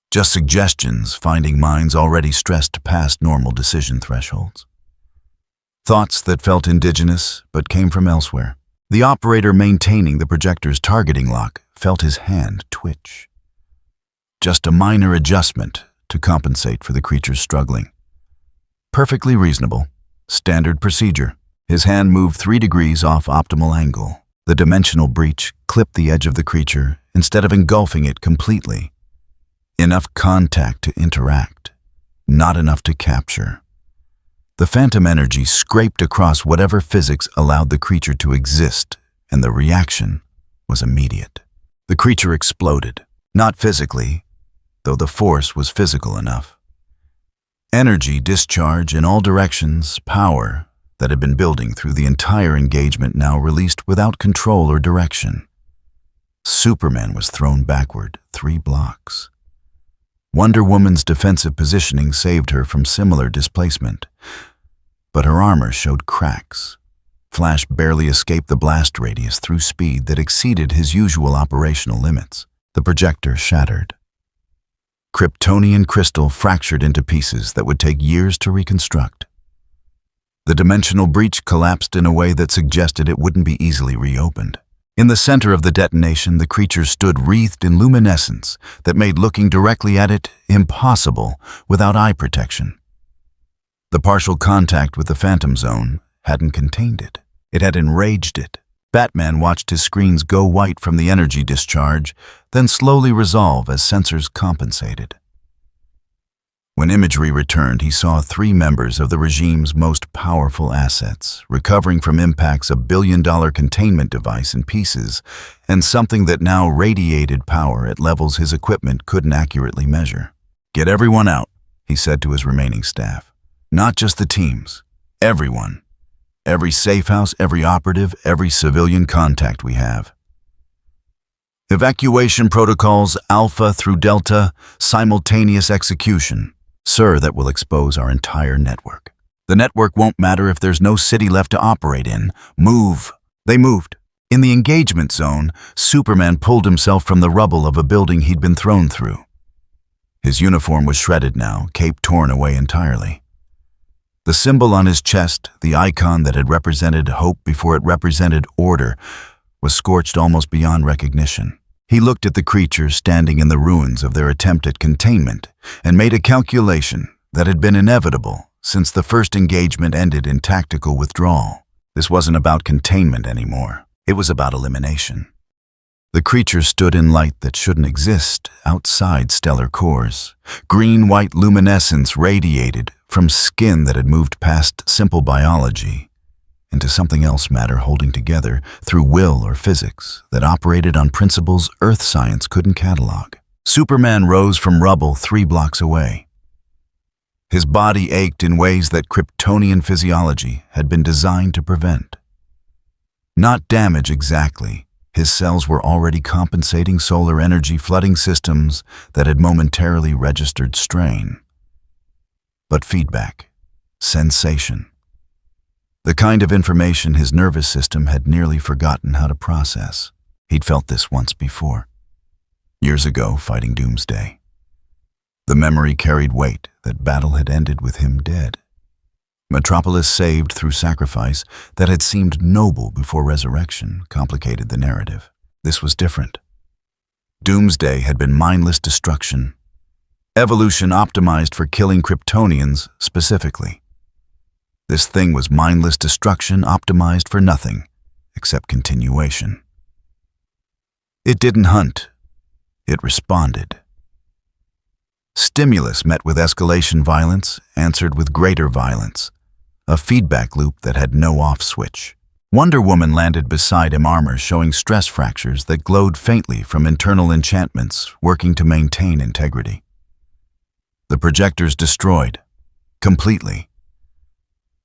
[SPEAKER 1] Just suggestions, finding minds already stressed past normal decision thresholds. Thoughts that felt indigenous, but came from elsewhere. The operator maintaining the projector's targeting lock felt his hand twitch. Just a minor adjustment to compensate for the creature's struggling. Perfectly reasonable. Standard procedure. His hand moved 3 degrees off optimal angle. The dimensional breach clipped the edge of the creature instead of engulfing it completely. Enough contact to interact, not enough to capture. The phantom energy scraped across whatever physics allowed the creature to exist, and the reaction was immediate. The creature exploded, not physically, though the force was physical enough. Energy discharge in all directions, power that had been building through the entire engagement now released without control or direction. Superman was thrown backward 3 blocks. Wonder Woman's defensive positioning saved her from similar displacement, but her armor showed cracks. Flash barely escaped the blast radius through speed that exceeded his usual operational limits. The projector shattered. Kryptonian crystal fractured into pieces that would take years to reconstruct. The dimensional breach collapsed in a way that suggested it wouldn't be easily reopened. In the center of the detonation, the creature stood wreathed in luminescence that made looking directly at it impossible without eye protection. The partial contact with the phantom zone hadn't contained it. It had enraged it. Batman watched his screens go white from the energy discharge, then slowly resolve as sensors compensated. When imagery returned, he saw 3 members of the regime's most powerful assets, recovering from impacts a billion-dollar containment device in pieces, and something that now radiated power at levels his equipment couldn't accurately measure. "Get everyone out," he said to his remaining staff. "Not just the teams. Everyone. Every safe house, every operative, every civilian contact we have. Evacuation protocols Alpha through Delta, simultaneous execution. Sir, that will expose our entire network. The network won't matter if there's no city left to operate in. Move." They moved. In the engagement zone, Superman pulled himself from the rubble of a building he'd been thrown through. His uniform was shredded now, cape torn away entirely. The symbol on his chest, the icon that had represented hope before it represented order, was scorched almost beyond recognition. He looked at the creature standing in the ruins of their attempt at containment and made a calculation that had been inevitable since the first engagement ended in tactical withdrawal. This wasn't about containment anymore. It was about elimination. The creature stood in light that shouldn't exist outside stellar cores. Green-white luminescence radiated from skin that had moved past simple biology into something else, matter holding together through will or physics that operated on principles Earth science couldn't catalog. Superman rose from rubble 3 blocks away. His body ached in ways that Kryptonian physiology had been designed to prevent. Not damage exactly. His cells were already compensating solar energy flooding systems that had momentarily registered strain. But feedback, sensation, the kind of information his nervous system had nearly forgotten how to process. He'd felt this once before. Years ago, fighting Doomsday. The memory carried weight that battle had ended with him dead. Metropolis saved through sacrifice that had seemed noble before resurrection complicated the narrative. This was different. Doomsday had been mindless destruction. Evolution optimized for killing Kryptonians specifically. This thing was mindless destruction optimized for nothing except continuation. It didn't hunt. It responded. Stimulus met with escalation violence, answered with greater violence, a feedback loop that had no off switch. Wonder Woman landed beside him, armor showing stress fractures that glowed faintly from internal enchantments working to maintain integrity. The projectors destroyed, completely.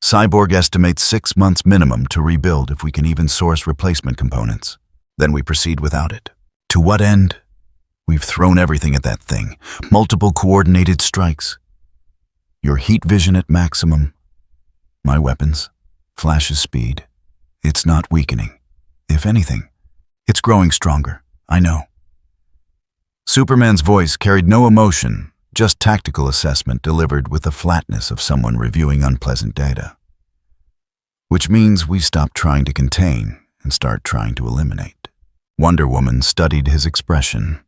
[SPEAKER 1] Cyborg estimates 6 months minimum to rebuild if we can even source replacement components. Then we proceed without it. To what end? We've thrown everything at that thing. Multiple coordinated strikes. Your heat vision at maximum. My weapons. Flash's speed. It's not weakening. If anything, it's growing stronger. I know. Superman's voice carried no emotion, just tactical assessment delivered with the flatness of someone reviewing unpleasant data. Which means we stop trying to contain and start trying to eliminate. Wonder Woman studied his expression.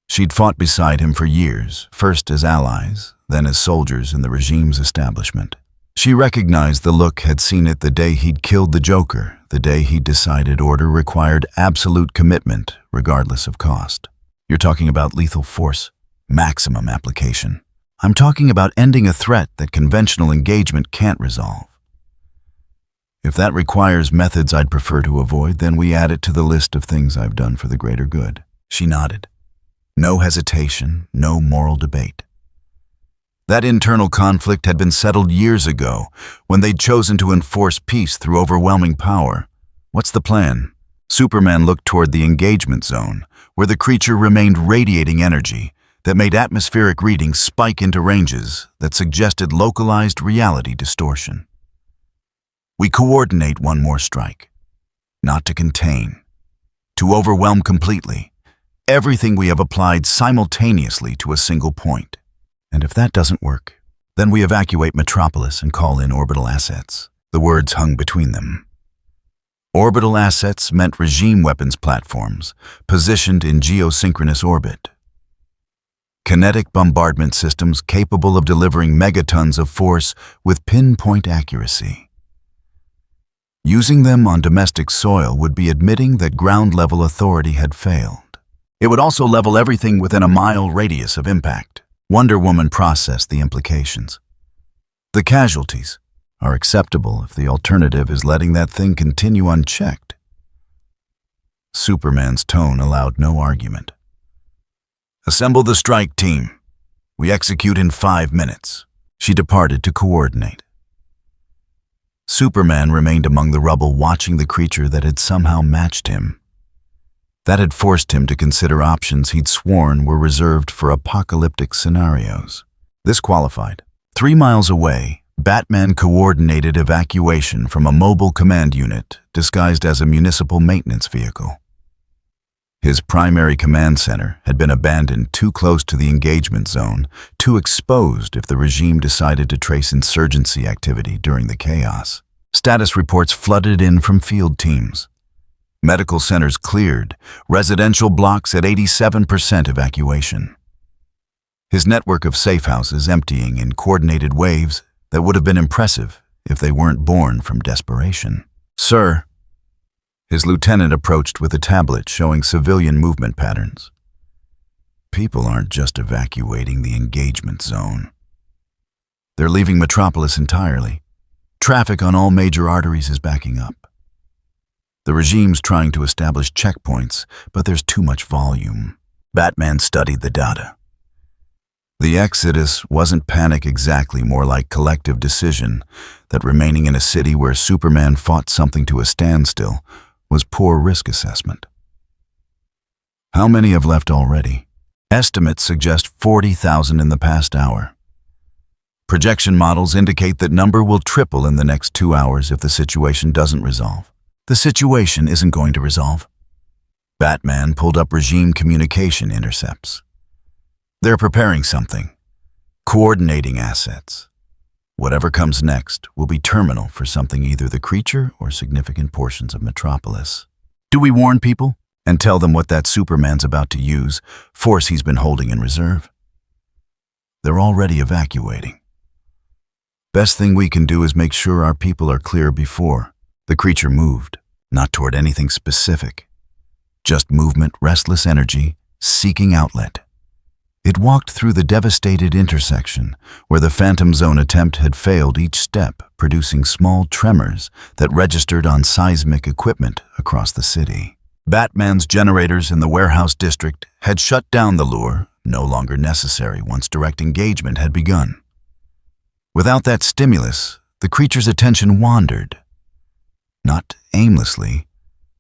[SPEAKER 1] She'd fought beside him for years, first as allies, then as soldiers in the regime's establishment. She recognized the look, had seen it the day he'd killed the Joker, the day he'd decided order required absolute commitment, regardless of cost. You're talking about lethal force, maximum application. I'm talking about ending a threat that conventional engagement can't resolve. If that requires methods I'd prefer to avoid, then we add it to the list of things I've done for the greater good. She nodded. No hesitation, no moral debate. That internal conflict had been settled years ago, when they'd chosen to enforce peace through overwhelming power. What's the plan? Superman looked toward the engagement zone, where the creature remained radiating energy that made atmospheric readings spike into ranges that suggested localized reality distortion. We coordinate one more strike. Not to contain. To overwhelm completely. Everything we have applied simultaneously to a single point. And if that doesn't work, then we evacuate Metropolis and call in orbital assets. The words hung between them. Orbital assets meant regime weapons platforms, positioned in geosynchronous orbit. Kinetic bombardment systems capable of delivering megatons of force with pinpoint accuracy. Using them on domestic soil would be admitting that ground-level authority had failed. It would also level everything within a mile radius of impact. Wonder Woman processed the implications. The casualties are acceptable if the alternative is letting that thing continue unchecked. Superman's tone allowed no argument. Assemble the strike team. We execute in 5 minutes. She departed to coordinate. Superman remained among the rubble, watching the creature that had somehow matched him. That had forced him to consider options he'd sworn were reserved for apocalyptic scenarios. This qualified. 3 miles away, Batman coordinated evacuation from a mobile command unit disguised as a municipal maintenance vehicle. His primary command center had been abandoned too close to the engagement zone, too exposed if the regime decided to trace insurgency activity during the chaos. Status reports flooded in from field teams. Medical centers cleared, residential blocks at 87% evacuation. His network of safe houses emptying in coordinated waves that would have been impressive if they weren't born from desperation. Sir, his lieutenant approached with a tablet showing civilian movement patterns. People aren't just evacuating the engagement zone. They're leaving Metropolis entirely. Traffic on all major arteries is backing up. The regime's trying to establish checkpoints, but there's too much volume. Batman studied the data. The exodus wasn't panic exactly, more like collective decision, that remaining in a city where Superman fought something to a standstill was poor risk assessment. How many have left already? Estimates suggest 40,000 in the past hour. Projection models indicate that number will triple in the next 2 hours if the situation doesn't resolve. The situation isn't going to resolve. Batman pulled up regime communication intercepts. They're preparing something, coordinating assets. Whatever comes next will be terminal for something, either the creature or significant portions of Metropolis. Do we warn people? and tell them what that Superman's about to use, force he's been holding in reserve. They're already evacuating. Best thing we can do is make sure our people are clear before. The creature moved, not toward anything specific. Just movement, restless energy, seeking outlet. It walked through the devastated intersection where the Phantom Zone attempt had failed each step, producing small tremors that registered on seismic equipment across the city. Batman's generators in the warehouse district had shut down the lure, no longer necessary once direct engagement had begun. Without that stimulus, the creature's attention wandered. Not aimlessly,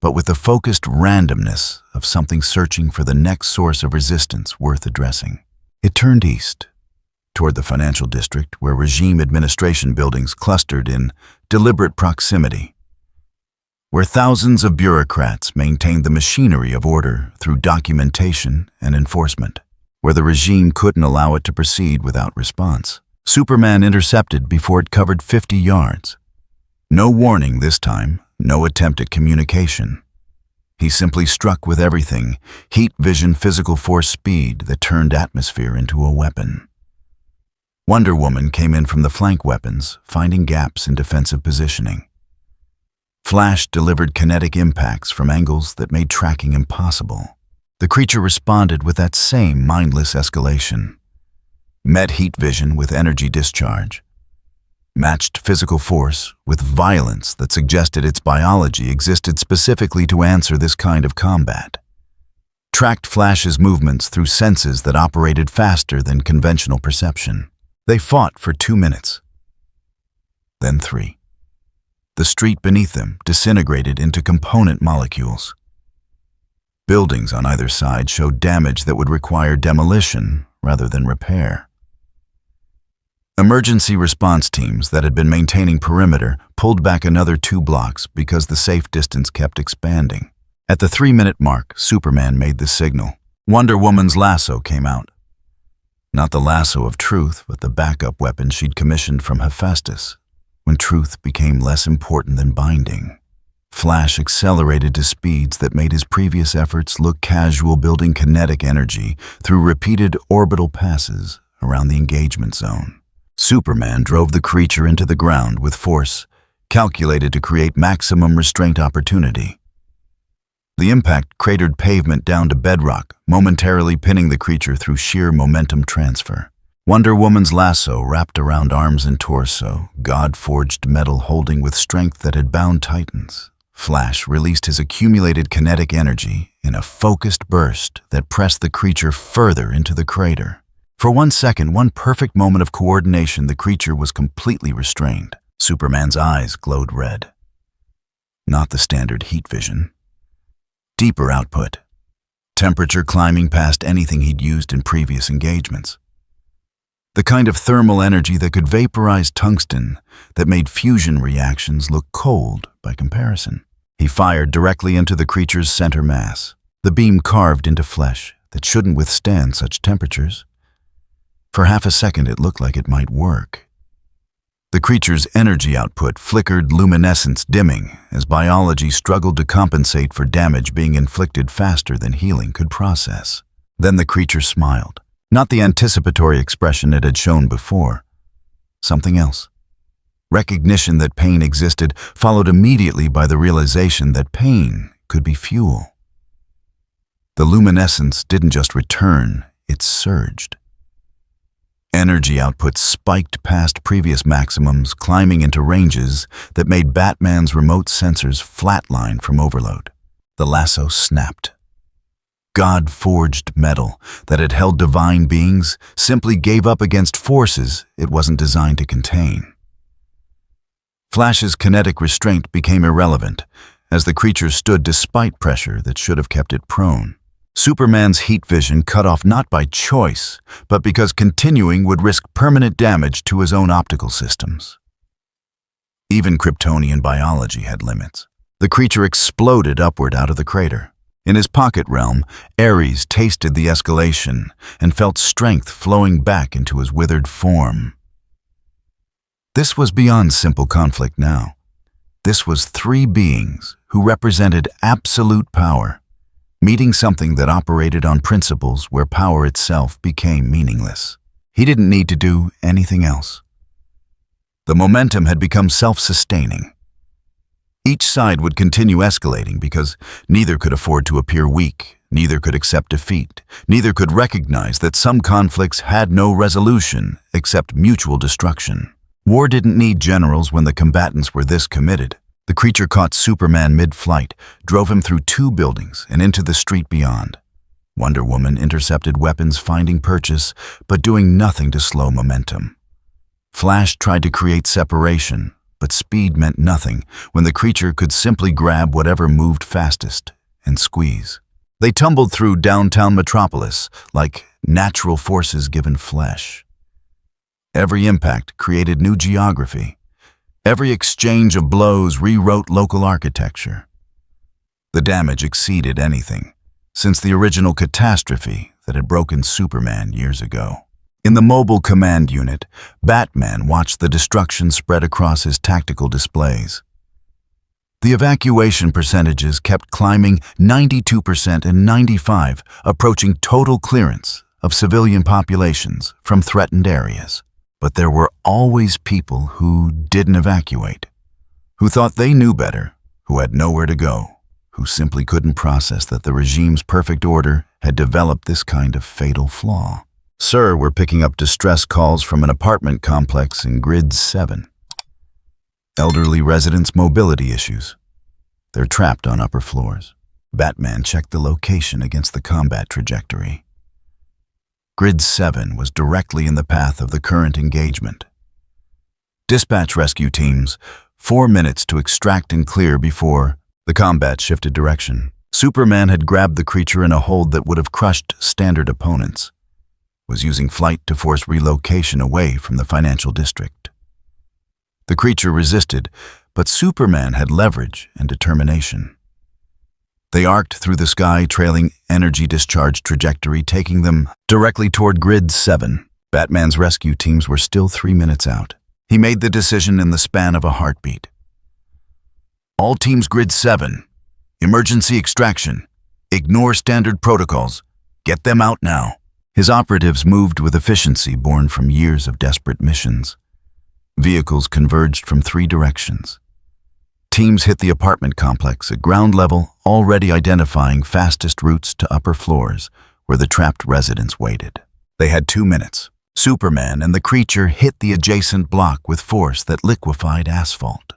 [SPEAKER 1] but with the focused randomness of something searching for the next source of resistance worth addressing. It turned east, toward the financial district where regime administration buildings clustered in deliberate proximity, where thousands of bureaucrats maintained the machinery of order through documentation and enforcement, where the regime couldn't allow it to proceed without response. Superman intercepted before it covered 50 yards. No warning this time, no attempt at communication. He simply struck with everything, heat vision, physical force, speed that turned atmosphere into a weapon. Wonder Woman came in from the flank weapons, finding gaps in defensive positioning. Flash delivered kinetic impacts from angles that made tracking impossible. The creature responded with that same mindless escalation. Met heat vision with energy discharge. Matched physical force with violence that suggested its biology existed specifically to answer this kind of combat. Tracked Flash's movements through senses that operated faster than conventional perception. They fought for 2 minutes. Then 3. The street beneath them disintegrated into component molecules. Buildings on either side showed damage that would require demolition rather than repair. Emergency response teams that had been maintaining perimeter pulled back another 2 blocks because the safe distance kept expanding. At the 3-minute mark, Superman made the signal. Wonder Woman's lasso came out. Not the lasso of truth, but the backup weapon she'd commissioned from Hephaestus, when truth became less important than binding. Flash accelerated to speeds that made his previous efforts look casual, building kinetic energy through repeated orbital passes around the engagement zone. Superman drove the creature into the ground with force calculated to create maximum restraint opportunity. The impact cratered pavement down to bedrock, momentarily pinning the creature through sheer momentum transfer. Wonder Woman's lasso wrapped around arms and torso, God-forged metal holding with strength that had bound titans. Flash released his accumulated kinetic energy in a focused burst that pressed the creature further into the crater. For 1 second, one perfect moment of coordination, the creature was completely restrained. Superman's eyes glowed red. Not the standard heat vision. Deeper output. Temperature climbing past anything he'd used in previous engagements. The kind of thermal energy that could vaporize tungsten, that made fusion reactions look cold by comparison. He fired directly into the creature's center mass. The beam carved into flesh that shouldn't withstand such temperatures. For half a second, it looked like it might work. The creature's energy output flickered, luminescence dimming, as biology struggled to compensate for damage being inflicted faster than healing could process. Then the creature smiled. Not the anticipatory expression it had shown before. Something else. Recognition that pain existed, followed immediately by the realization that pain could be fuel. The luminescence didn't just return, it surged. Energy output spiked past previous maximums, climbing into ranges that made Batman's remote sensors flatline from overload. The lasso snapped. God-forged metal that had held divine beings simply gave up against forces it wasn't designed to contain. Flash's kinetic restraint became irrelevant as the creature stood despite pressure that should have kept it prone. Superman's heat vision cut off not by choice, but because continuing would risk permanent damage to his own optical systems. Even Kryptonian biology had limits. The creature exploded upward out of the crater. In his pocket realm, Ares tasted the escalation and felt strength flowing back into his withered form. This was beyond simple conflict now. This was 3 beings who represented absolute power. meeting something that operated on principles where power itself became meaningless. He didn't need to do anything else. The momentum had become self-sustaining. Each side would continue escalating because neither could afford to appear weak, neither could accept defeat, neither could recognize that some conflicts had no resolution except mutual destruction. War didn't need generals when the combatants were this committed. The creature caught Superman mid-flight, drove him through 2 buildings and into the street beyond. Wonder Woman intercepted weapons finding purchase, but doing nothing to slow momentum. Flash tried to create separation, but speed meant nothing when the creature could simply grab whatever moved fastest and squeeze. They tumbled through downtown Metropolis like natural forces given flesh. Every impact created new geography. Every exchange of blows rewrote local architecture. The damage exceeded anything since the original catastrophe that had broken Superman years ago. In the mobile command unit, Batman watched the destruction spread across his tactical displays. The evacuation percentages kept climbing 92% and 95%, approaching total clearance of civilian populations from threatened areas. But there were always people who didn't evacuate, who thought they knew better, who had nowhere to go, who simply couldn't process that the regime's perfect order had developed this kind of fatal flaw. Sir, we're picking up distress calls from an apartment complex in Grid 7. Elderly residents' mobility issues. They're trapped on upper floors. Batman checked the location against the combat trajectory. Grid 7 was directly in the path of the current engagement. Dispatch rescue teams, 4 minutes to extract and clear before the combat shifted direction. Superman had grabbed the creature in a hold that would have crushed standard opponents, was using flight to force relocation away from the financial district. The creature resisted, but Superman had leverage and determination. They arced through the sky, trailing energy discharge trajectory, taking them directly toward Grid 7. Batman's rescue teams were still 3 minutes out. He made the decision in the span of a heartbeat. All teams Grid 7. Emergency extraction. Ignore standard protocols. Get them out now. His operatives moved with efficiency born from years of desperate missions. Vehicles converged from 3 directions. Teams hit the apartment complex at ground level, already identifying fastest routes to upper floors where the trapped residents waited. They had 2 minutes. Superman and the creature hit the adjacent block with force that liquefied asphalt.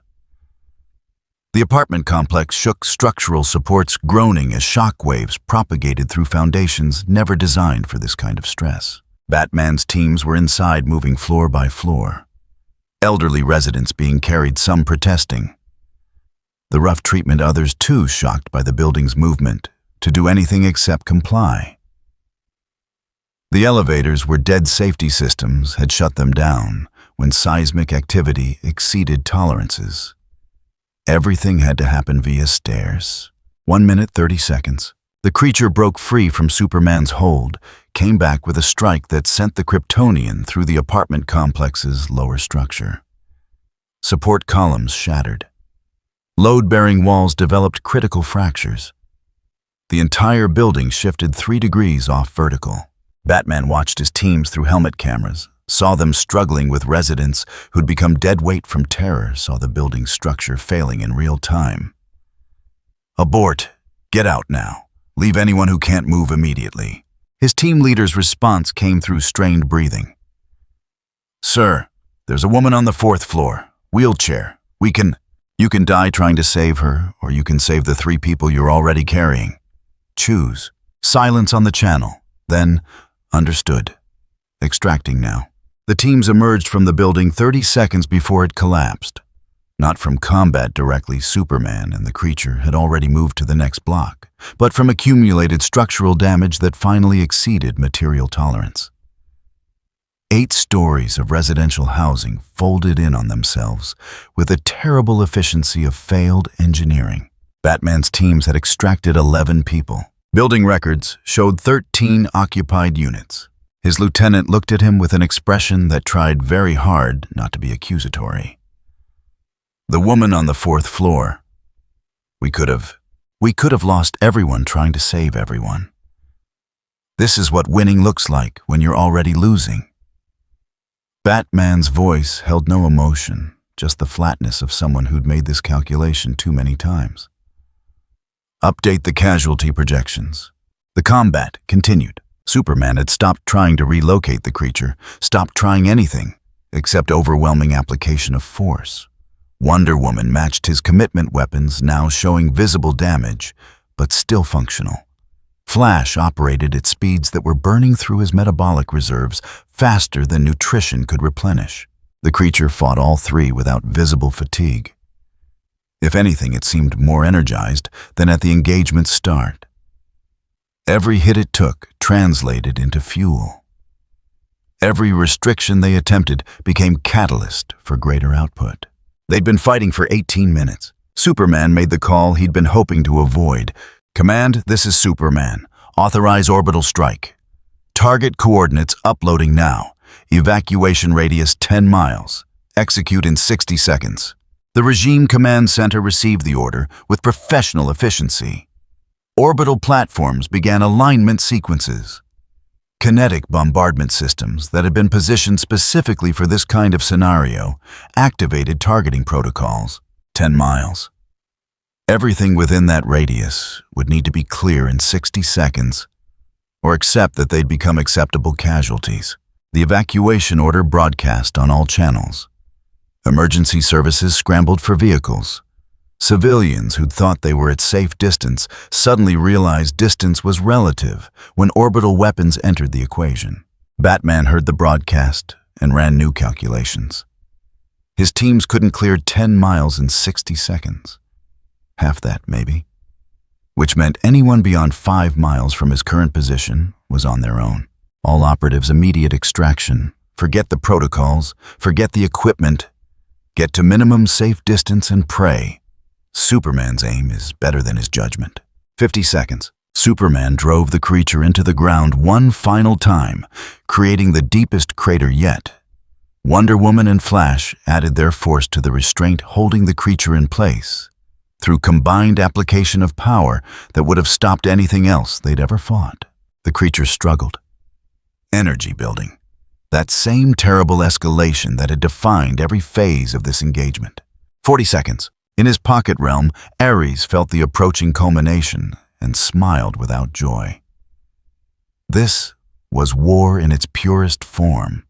[SPEAKER 1] The apartment complex shook structural supports, groaning as shock waves propagated through foundations never designed for this kind of stress. Batman's teams were inside, moving floor by floor. Elderly residents being carried, some protesting. The rough treatment, others too shocked by the building's movement to do anything except comply. The elevators where dead safety systems had shut them down when seismic activity exceeded tolerances. Everything had to happen via stairs. 1 minute, 30 seconds. The creature broke free from Superman's hold, came back with a strike that sent the Kryptonian through the apartment complex's lower structure. Support columns shattered. Load-bearing walls developed critical fractures. The entire building shifted 3 degrees off vertical. Batman watched his teams through helmet cameras, saw them struggling with residents who'd become dead weight from terror, saw the building's structure failing in real time. Abort. Get out now. Leave anyone who can't move immediately. His team leader's response came through strained breathing. Sir, there's a woman on the 4th floor. Wheelchair. You can die trying to save her, or you can save the 3 people you're already carrying. Choose. Silence on the channel. Then, understood. Extracting now. The teams emerged from the building 30 seconds before it collapsed. Not from combat directly, Superman and the creature had already moved to the next block, but from accumulated structural damage that finally exceeded material tolerance. 8 stories of residential housing folded in on themselves with a terrible efficiency of failed engineering. Batman's teams had extracted 11 people. Building records showed 13 occupied units. His lieutenant looked at him with an expression that tried very hard not to be accusatory. The woman on the 4th floor. We could have We could have lost everyone trying to save everyone. This is what winning looks like when you're already losing. Batman's voice held no emotion, just the flatness of someone who'd made this calculation too many times. Update the casualty projections. The combat continued. Superman had stopped trying to relocate the creature, stopped trying anything, except overwhelming application of force. Wonder Woman matched his commitment weapons, now showing visible damage, but still functional. Flash operated at speeds that were burning through his metabolic reserves faster than nutrition could replenish. The creature fought all three without visible fatigue. If anything, it seemed more energized than at the engagement's start. Every hit it took translated into fuel. Every restriction they attempted became catalyst for greater output. They'd been fighting for 18 minutes. Superman made the call he'd been hoping to avoid. "Command, this is Superman. Authorize orbital strike. Target coordinates uploading now. Evacuation radius 10 miles. Execute in 60 seconds. The Regime Command Center received the order with professional efficiency. Orbital platforms began alignment sequences. Kinetic bombardment systems that had been positioned specifically for this kind of scenario activated targeting protocols. 10 miles. Everything within that radius would need to be clear in 60 seconds, or accept that they'd become acceptable casualties. The evacuation order broadcast on all channels. Emergency services scrambled for vehicles. Civilians who'd thought they were at safe distance suddenly realized distance was relative when orbital weapons entered the equation. Batman heard the broadcast and ran new calculations. His teams couldn't clear 10 miles in 60 seconds. Half that, maybe. Which meant anyone beyond 5 miles from his current position was on their own. All operatives immediate extraction. Forget the protocols, forget the equipment. Get to minimum safe distance and pray. Superman's aim is better than his judgment. 50 seconds. Superman drove the creature into the ground one final time, creating the deepest crater yet. Wonder Woman and Flash added their force to the restraint holding the creature in place, through combined application of power that would have stopped anything else they'd ever fought. The creature struggled. Energy building. That same terrible escalation that had defined every phase of this engagement. 40 seconds. In his pocket realm, Ares felt the approaching culmination and smiled without joy. This was war in its purest form.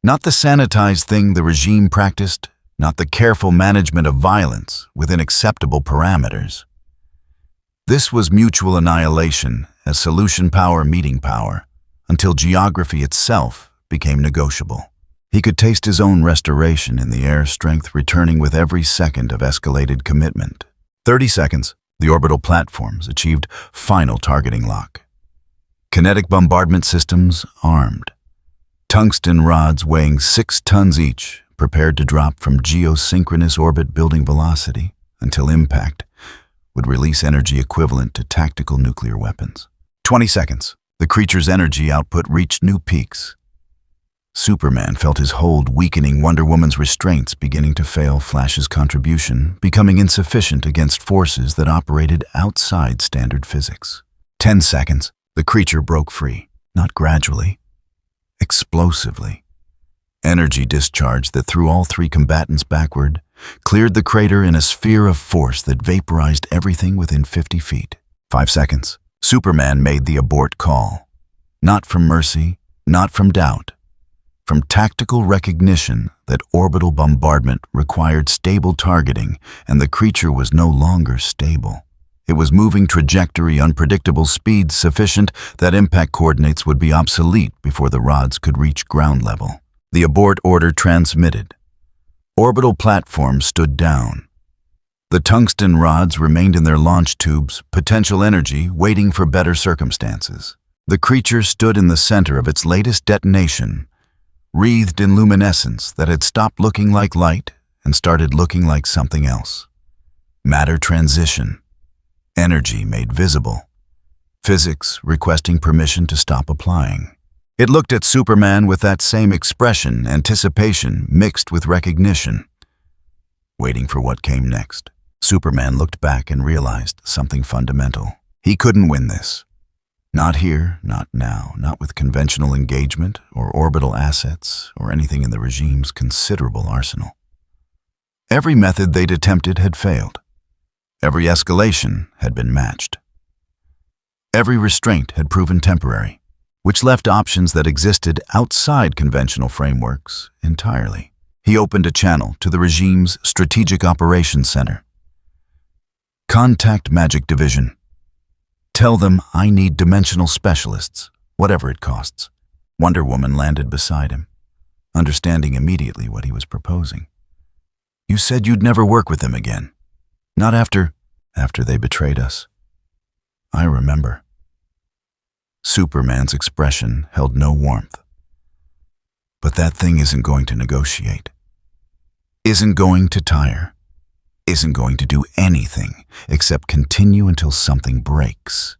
[SPEAKER 1] Not the sanitized thing the regime practiced, not the careful management of violence within acceptable parameters. This was mutual annihilation as solution power meeting power, until geography itself became negotiable. He could taste his own restoration in the air strength returning with every second of escalated commitment. 30 seconds, the orbital platforms achieved final targeting lock. Kinetic bombardment systems armed. Tungsten rods weighing 6 tons each, prepared to drop from geosynchronous orbit building velocity until impact would release energy equivalent to tactical nuclear weapons. 20 seconds, the creature's energy output reached new peaks. Superman felt his hold weakening, Wonder Woman's restraints beginning to fail, Flash's contribution becoming insufficient against forces that operated outside standard physics. 10 seconds, the creature broke free, not gradually, explosively. Energy discharge that threw all three combatants backward, cleared the crater in a sphere of force that vaporized everything within 50 feet. 5 seconds, Superman made the abort call. Not from mercy, not from doubt. From tactical recognition that orbital bombardment required stable targeting and the creature was no longer stable. It was moving trajectory, unpredictable speed sufficient that impact coordinates would be obsolete before the rods could reach ground level. The abort order transmitted. Orbital platforms stood down. The tungsten rods remained in their launch tubes, potential energy waiting for better circumstances. The creature stood in the center of its latest detonation, wreathed in luminescence that had stopped looking like light and started looking like something else. Matter transition. Energy made visible. Physics requesting permission to stop applying. It looked at Superman with that same expression, anticipation mixed with recognition, waiting for what came next. Superman looked back and realized something fundamental. He couldn't win this. Not here, not now, not with conventional engagement or orbital assets or anything in the regime's considerable arsenal. Every method they'd attempted had failed. Every escalation had been matched. Every restraint had proven temporary, which left options that existed outside conventional frameworks entirely. He opened a channel to the regime's Strategic Operations Center. Contact Magic Division. Tell them I need dimensional specialists, whatever it costs. Wonder Woman landed beside him, understanding immediately what he was proposing. You said you'd never work with them again. Not after they betrayed us. I remember. Superman's expression held no warmth. But that thing isn't going to negotiate. Isn't going to tire. Isn't going to do anything except continue until something breaks.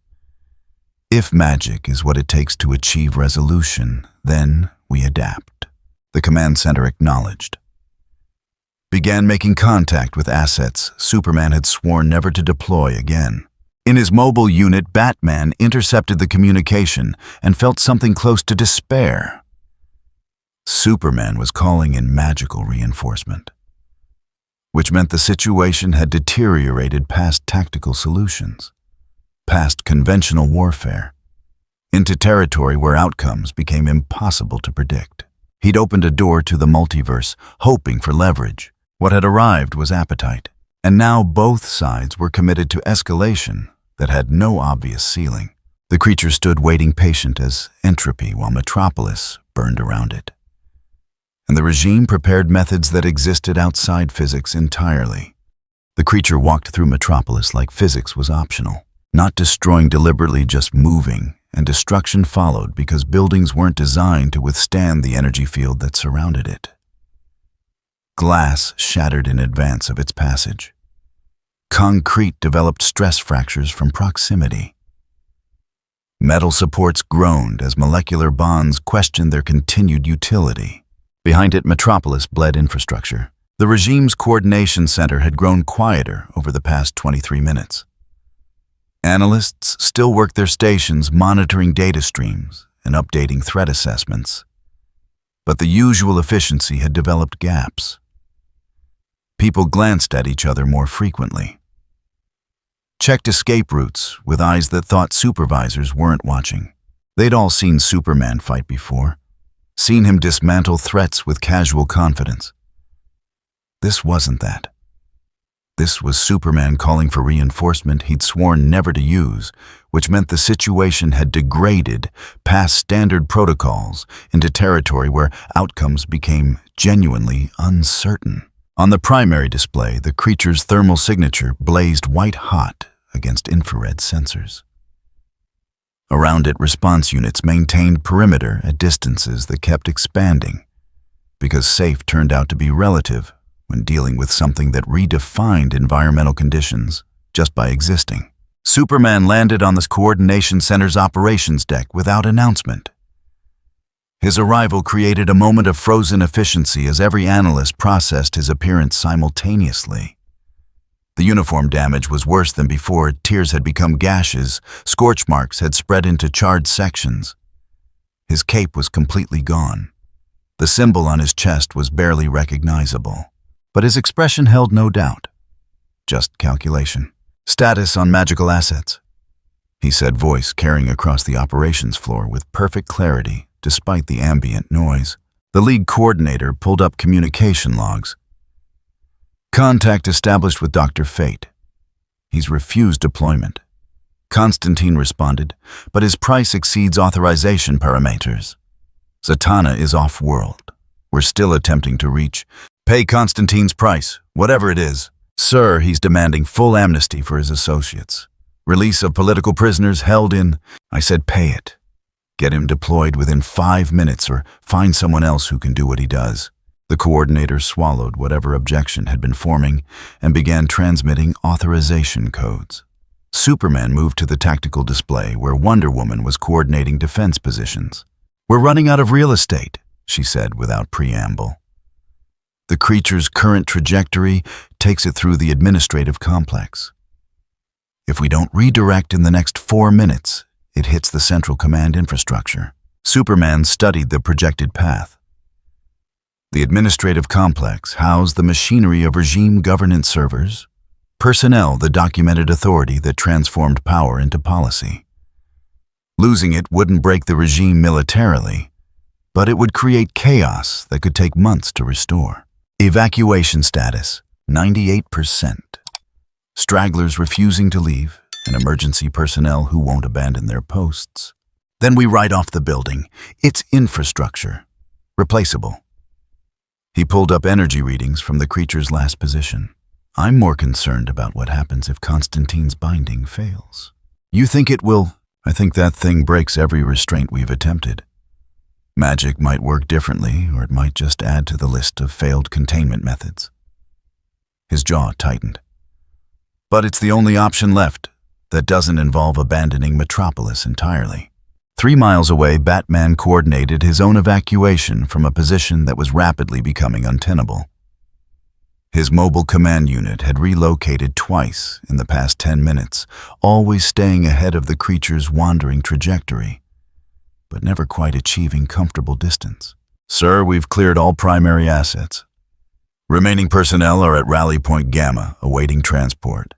[SPEAKER 1] If magic is what it takes to achieve resolution, then we adapt. The command center acknowledged. Began making contact with assets Superman had sworn never to deploy again. In his mobile unit, Batman intercepted the communication and felt something close to despair. Superman was calling in magical reinforcement, which meant the situation had deteriorated past tactical solutions, past conventional warfare, into territory where outcomes became impossible to predict. He'd opened a door to the multiverse, hoping for leverage. What had arrived was appetite, and now both sides were committed to escalation that had no obvious ceiling. The creature stood waiting patient as entropy while Metropolis burned around it. And the regime prepared methods that existed outside physics entirely. The creature walked through Metropolis like physics was optional, not destroying deliberately, just moving, and destruction followed because buildings weren't designed to withstand the energy field that surrounded it. Glass shattered in advance of its passage. Concrete developed stress fractures from proximity. Metal supports groaned as molecular bonds questioned their continued utility. Behind it, Metropolis bled infrastructure. The regime's coordination center had grown quieter over the past 23 minutes. Analysts still worked their stations monitoring data streams and updating threat assessments. But the usual efficiency had developed gaps. People glanced at each other more frequently. Checked escape routes with eyes that thought supervisors weren't watching. They'd all seen Superman fight before, seen him dismantle threats with casual confidence. This wasn't that. This was Superman calling for reinforcement he'd sworn never to use, which meant the situation had degraded past standard protocols into territory where outcomes became genuinely uncertain. On the primary display, the creature's thermal signature blazed white-hot against infrared sensors. Around it, response units maintained perimeter at distances that kept expanding, because safe turned out to be relative when dealing with something that redefined environmental conditions just by existing. Superman landed on the coordination center's operations deck without announcement. His arrival created a moment of frozen efficiency as every analyst processed his appearance simultaneously. The uniform damage was worse than before. Tears had become gashes, scorch marks had spread into charred sections. His cape was completely gone. The symbol on his chest was barely recognizable, but his expression held no doubt, just calculation. Status on magical assets, he said, voice carrying across the operations floor with perfect clarity despite the ambient noise. The league coordinator pulled up communication logs. Contact established with Dr. Fate. He's refused deployment. Constantine responded, but his price exceeds authorization parameters. Zatanna is off-world. We're still attempting to reach. Pay Constantine's price, whatever it is. Sir, he's demanding full amnesty for his associates. Release of political prisoners held in. I said pay it. Get him deployed within 5 minutes or find someone else who can do what he does. The coordinator swallowed whatever objection had been forming and began transmitting authorization codes. Superman moved to the tactical display where Wonder Woman was coordinating defense positions. We're running out of real estate, she said without preamble. The creature's current trajectory takes it through the administrative complex. If we don't redirect in the next 4 minutes, it hits the central command infrastructure. Superman studied the projected path. The administrative complex housed the machinery of regime governance servers, personnel, the documented authority that transformed power into policy. Losing it wouldn't break the regime militarily, but it would create chaos that could take months to restore. Evacuation status, 98%. Stragglers refusing to leave, and emergency personnel who won't abandon their posts. Then we write off the building. It's infrastructure. Replaceable. He pulled up energy readings from the creature's last position. I'm more concerned about what happens if Constantine's binding fails. You think it will? I think that thing breaks every restraint we've attempted. Magic might work differently, or it might just add to the list of failed containment methods. His jaw tightened. But it's the only option left that doesn't involve abandoning Metropolis entirely. 3 miles away, Batman coordinated his own evacuation from a position that was rapidly becoming untenable. His mobile command unit had relocated twice in the past 10 minutes, always staying ahead of the creature's wandering trajectory, but never quite achieving comfortable distance. Sir, we've cleared all primary assets. Remaining personnel are at Rally Point Gamma, awaiting transport.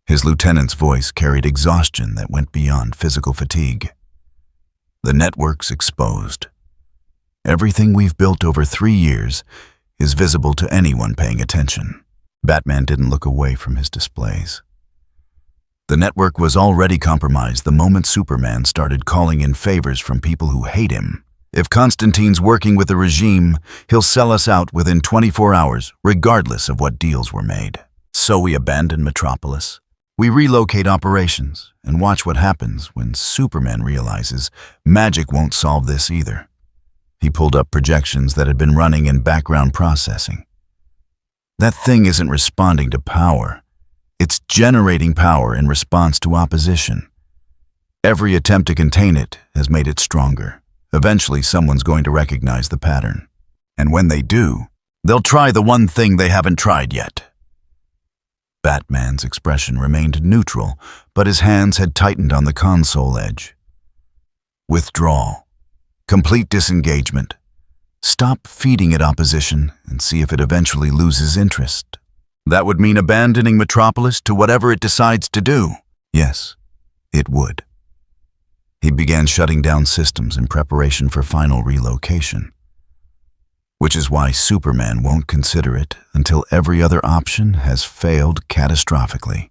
[SPEAKER 1] His lieutenant's voice carried exhaustion that went beyond physical fatigue. The network's exposed. Everything we've built over 3 years is visible to anyone paying attention. Batman didn't look away from his displays. The network was already compromised the moment Superman started calling in favors from people who hate him. If Constantine's working with the regime, he'll sell us out within 24 hours, regardless of what deals were made. So we abandon Metropolis. We relocate operations and watch what happens when Superman realizes magic won't solve this either. He pulled up projections that had been running in background processing. That thing isn't responding to power. It's generating power in response to opposition. Every attempt to contain it has made it stronger. Eventually, someone's going to recognize the pattern. And when they do, they'll try the one thing they haven't tried yet. Batman's expression remained neutral, but his hands had tightened on the console edge. Withdrawal. Complete disengagement. Stop feeding it opposition and see if it eventually loses interest. That would mean abandoning Metropolis to whatever it decides to do. Yes, it would. He began shutting down systems in preparation for final relocation. Which is why Superman won't consider it until every other option has failed catastrophically.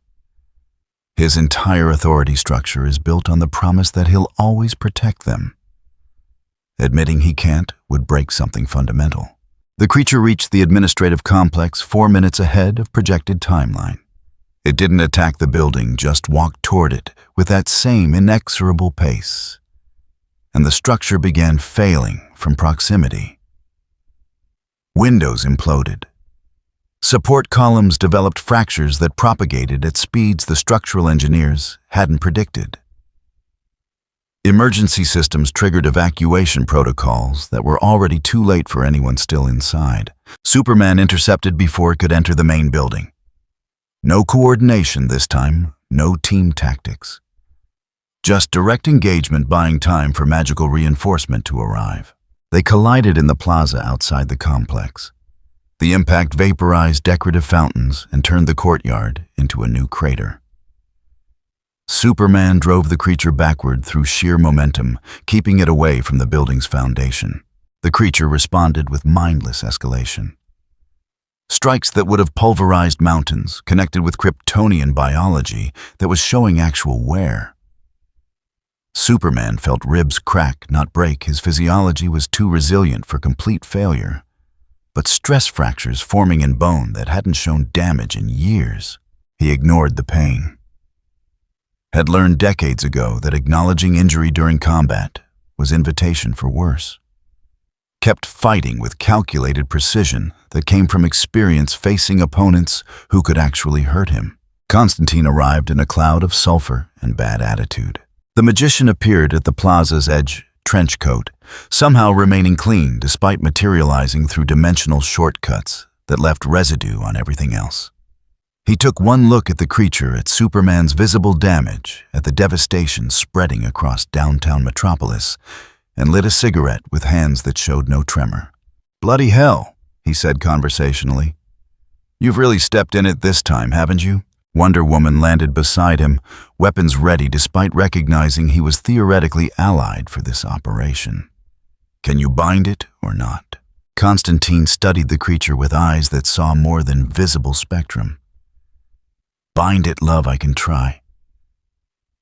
[SPEAKER 1] His entire authority structure is built on the promise that he'll always protect them. Admitting he can't would break something fundamental. The creature reached the administrative complex 4 minutes ahead of projected timeline. It didn't attack the building, just walked toward it with that same inexorable pace. And the structure began failing from proximity. Windows imploded. Support columns developed fractures that propagated at speeds the structural engineers hadn't predicted. Emergency systems triggered evacuation protocols that were already too late for anyone still inside. Superman intercepted before it could enter the main building. No coordination this time, no team tactics. Just direct engagement buying time for magical reinforcement to arrive. They collided in the plaza outside the complex. The impact vaporized decorative fountains and turned the courtyard into a new crater. Superman drove the creature backward through sheer momentum, keeping it away from the building's foundation. The creature responded with mindless escalation. Strikes that would have pulverized mountains, connected with Kryptonian biology that was showing actual wear. Superman felt ribs crack, not break. His physiology was too resilient for complete failure. But stress fractures forming in bone that hadn't shown damage in years. He ignored the pain. Had learned decades ago that acknowledging injury during combat was invitation for worse. Kept fighting with calculated precision that came from experience facing opponents who could actually hurt him. Constantine arrived in a cloud of sulfur and bad attitude. The magician appeared at the plaza's edge, trench coat, somehow remaining clean despite materializing through dimensional shortcuts that left residue on everything else. He took one look at the creature, at Superman's visible damage, at the devastation spreading across downtown Metropolis, and lit a cigarette with hands that showed no tremor. "Bloody hell," he said conversationally. "You've really stepped in it this time, haven't you?" Wonder Woman landed beside him, weapons ready despite recognizing he was theoretically allied for this operation. "Can you bind it or not?" Constantine studied the creature with eyes that saw more than visible spectrum. "Bind it, love, I can try.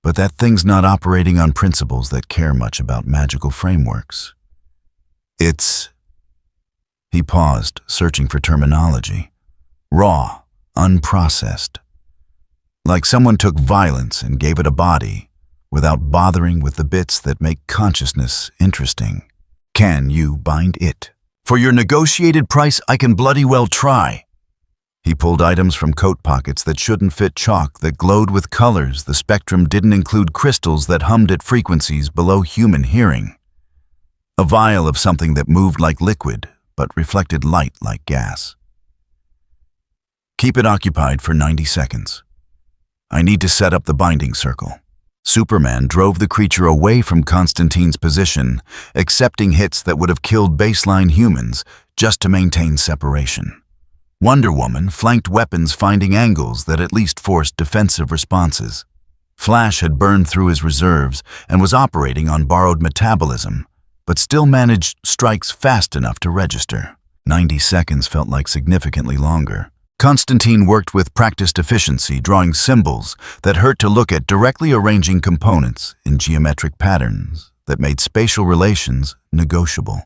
[SPEAKER 1] But that thing's not operating on principles that care much about magical frameworks. It's..." He paused, searching for terminology. "Raw, unprocessed. Like someone took violence and gave it a body, without bothering with the bits that make consciousness interesting. Can you bind it? For your negotiated price, I can bloody well try." He pulled items from coat pockets that shouldn't fit, chalk that glowed with colors the spectrum didn't include, crystals that hummed at frequencies below human hearing. A vial of something that moved like liquid, but reflected light like gas. "Keep it occupied for 90 seconds. I need to set up the binding circle." Superman drove the creature away from Constantine's position, accepting hits that would have killed baseline humans just to maintain separation. Wonder Woman flanked weapons, finding angles that at least forced defensive responses. Flash had burned through his reserves and was operating on borrowed metabolism, but still managed strikes fast enough to register. 90 seconds felt like significantly longer. Constantine worked with practiced efficiency, drawing symbols that hurt to look at, directly arranging components in geometric patterns that made spatial relations negotiable.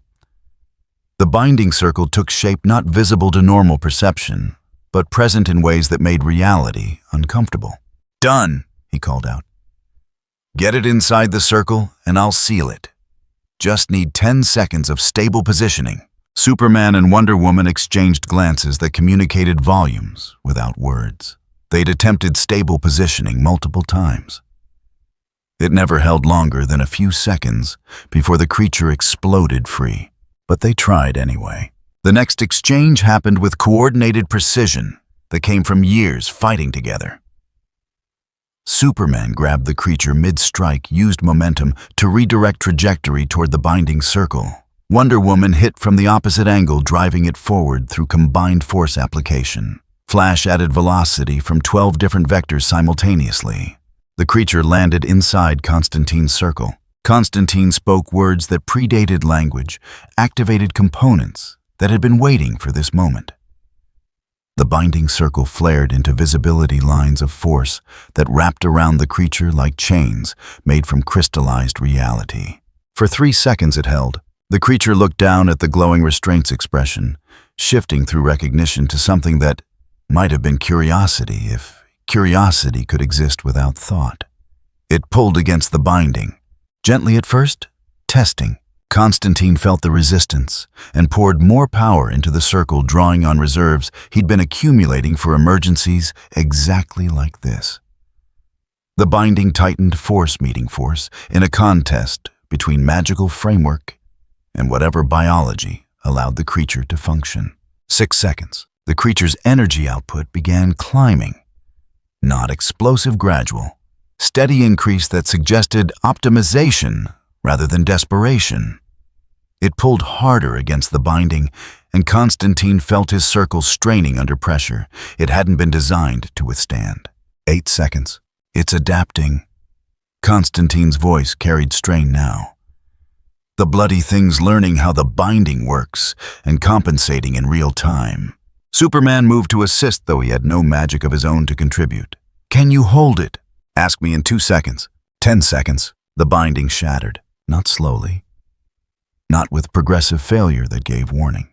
[SPEAKER 1] The binding circle took shape not visible to normal perception, but present in ways that made reality uncomfortable. "Done," he called out. "Get it inside the circle and I'll seal it. Just need 10 seconds of stable positioning." Superman and Wonder Woman exchanged glances that communicated volumes without words. They'd attempted stable positioning multiple times. It never held longer than a few seconds before the creature exploded free. But they tried anyway. The next exchange happened with coordinated precision that came from years fighting together. Superman grabbed the creature mid-strike, used momentum to redirect trajectory toward the binding circle. Wonder Woman hit from the opposite angle, driving it forward through combined force application. Flash added velocity from 12 different vectors simultaneously. The creature landed inside Constantine's circle. Constantine spoke words that predated language, activated components that had been waiting for this moment. The binding circle flared into visibility lines of force that wrapped around the creature like chains made from crystallized reality. For 3 seconds it held. The creature looked down at the glowing restraints expression, shifting through recognition to something that might have been curiosity, if curiosity could exist without thought. It pulled against the binding. Gently at first, testing. Constantine felt the resistance and poured more power into the circle, drawing on reserves he'd been accumulating for emergencies exactly like this. The binding tightened, force meeting force, in a contest between magical framework and whatever biology allowed the creature to function. 6 seconds. The creature's energy output began climbing. Not explosive, gradual. Steady increase that suggested optimization rather than desperation. It pulled harder against the binding, and Constantine felt his circle straining under pressure it hadn't been designed to withstand. 8 seconds. It's adapting. Constantine's voice carried strain now. The bloody thing's learning how the binding works and compensating in real time. Superman moved to assist, though he had no magic of his own to contribute. "Can you hold it?" "Ask me in 2 seconds. 10 seconds. The binding shattered, not slowly, not with progressive failure that gave warning.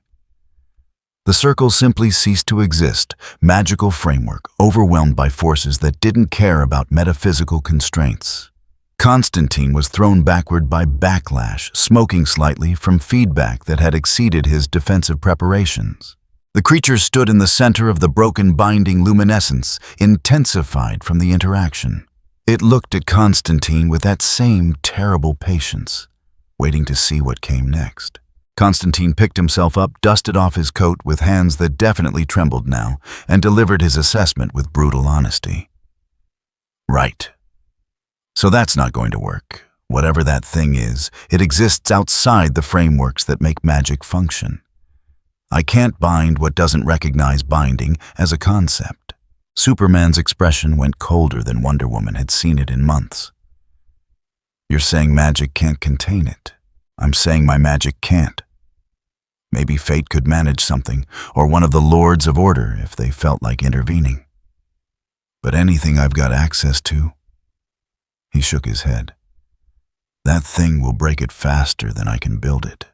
[SPEAKER 1] The circle simply ceased to exist, magical framework overwhelmed by forces that didn't care about metaphysical constraints. Constantine was thrown backward by backlash, smoking slightly from feedback that had exceeded his defensive preparations. The creature stood in the center of the broken binding luminescence, intensified from the interaction. It looked at Constantine with that same terrible patience, waiting to see what came next. Constantine picked himself up, dusted off his coat with hands that definitely trembled now, and delivered his assessment with brutal honesty. Right. So that's not going to work. Whatever that thing is, it exists outside the frameworks that make magic function. I can't bind what doesn't recognize binding as a concept. Superman's expression went colder than Wonder Woman had seen it in months. You're saying magic can't contain it. I'm saying my magic can't. Maybe fate could manage something, or one of the Lords of Order if they felt like intervening. But anything I've got access to, he shook his head. That thing will break it faster than I can build it.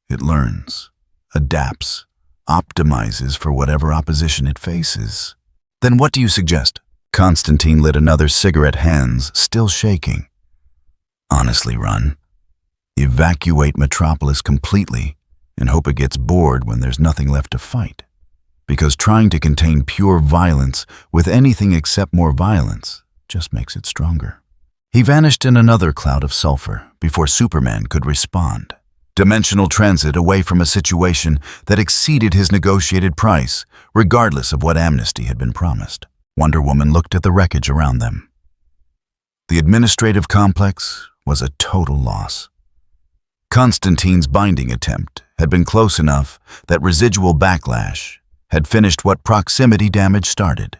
[SPEAKER 1] It learns, adapts, optimizes for whatever opposition it faces. Then what do you suggest? Constantine lit another cigarette, hands still shaking. Honestly, Run, evacuate Metropolis completely and hope it gets bored when there's nothing left to fight. Because trying to contain pure violence with anything except more violence just makes it stronger. He vanished in another cloud of sulfur before Superman could respond. Dimensional transit away from a situation that exceeded his negotiated price, regardless of what amnesty had been promised. Wonder Woman looked at the wreckage around them. The administrative complex was a total loss. Constantine's binding attempt had been close enough that residual backlash had finished what proximity damage started.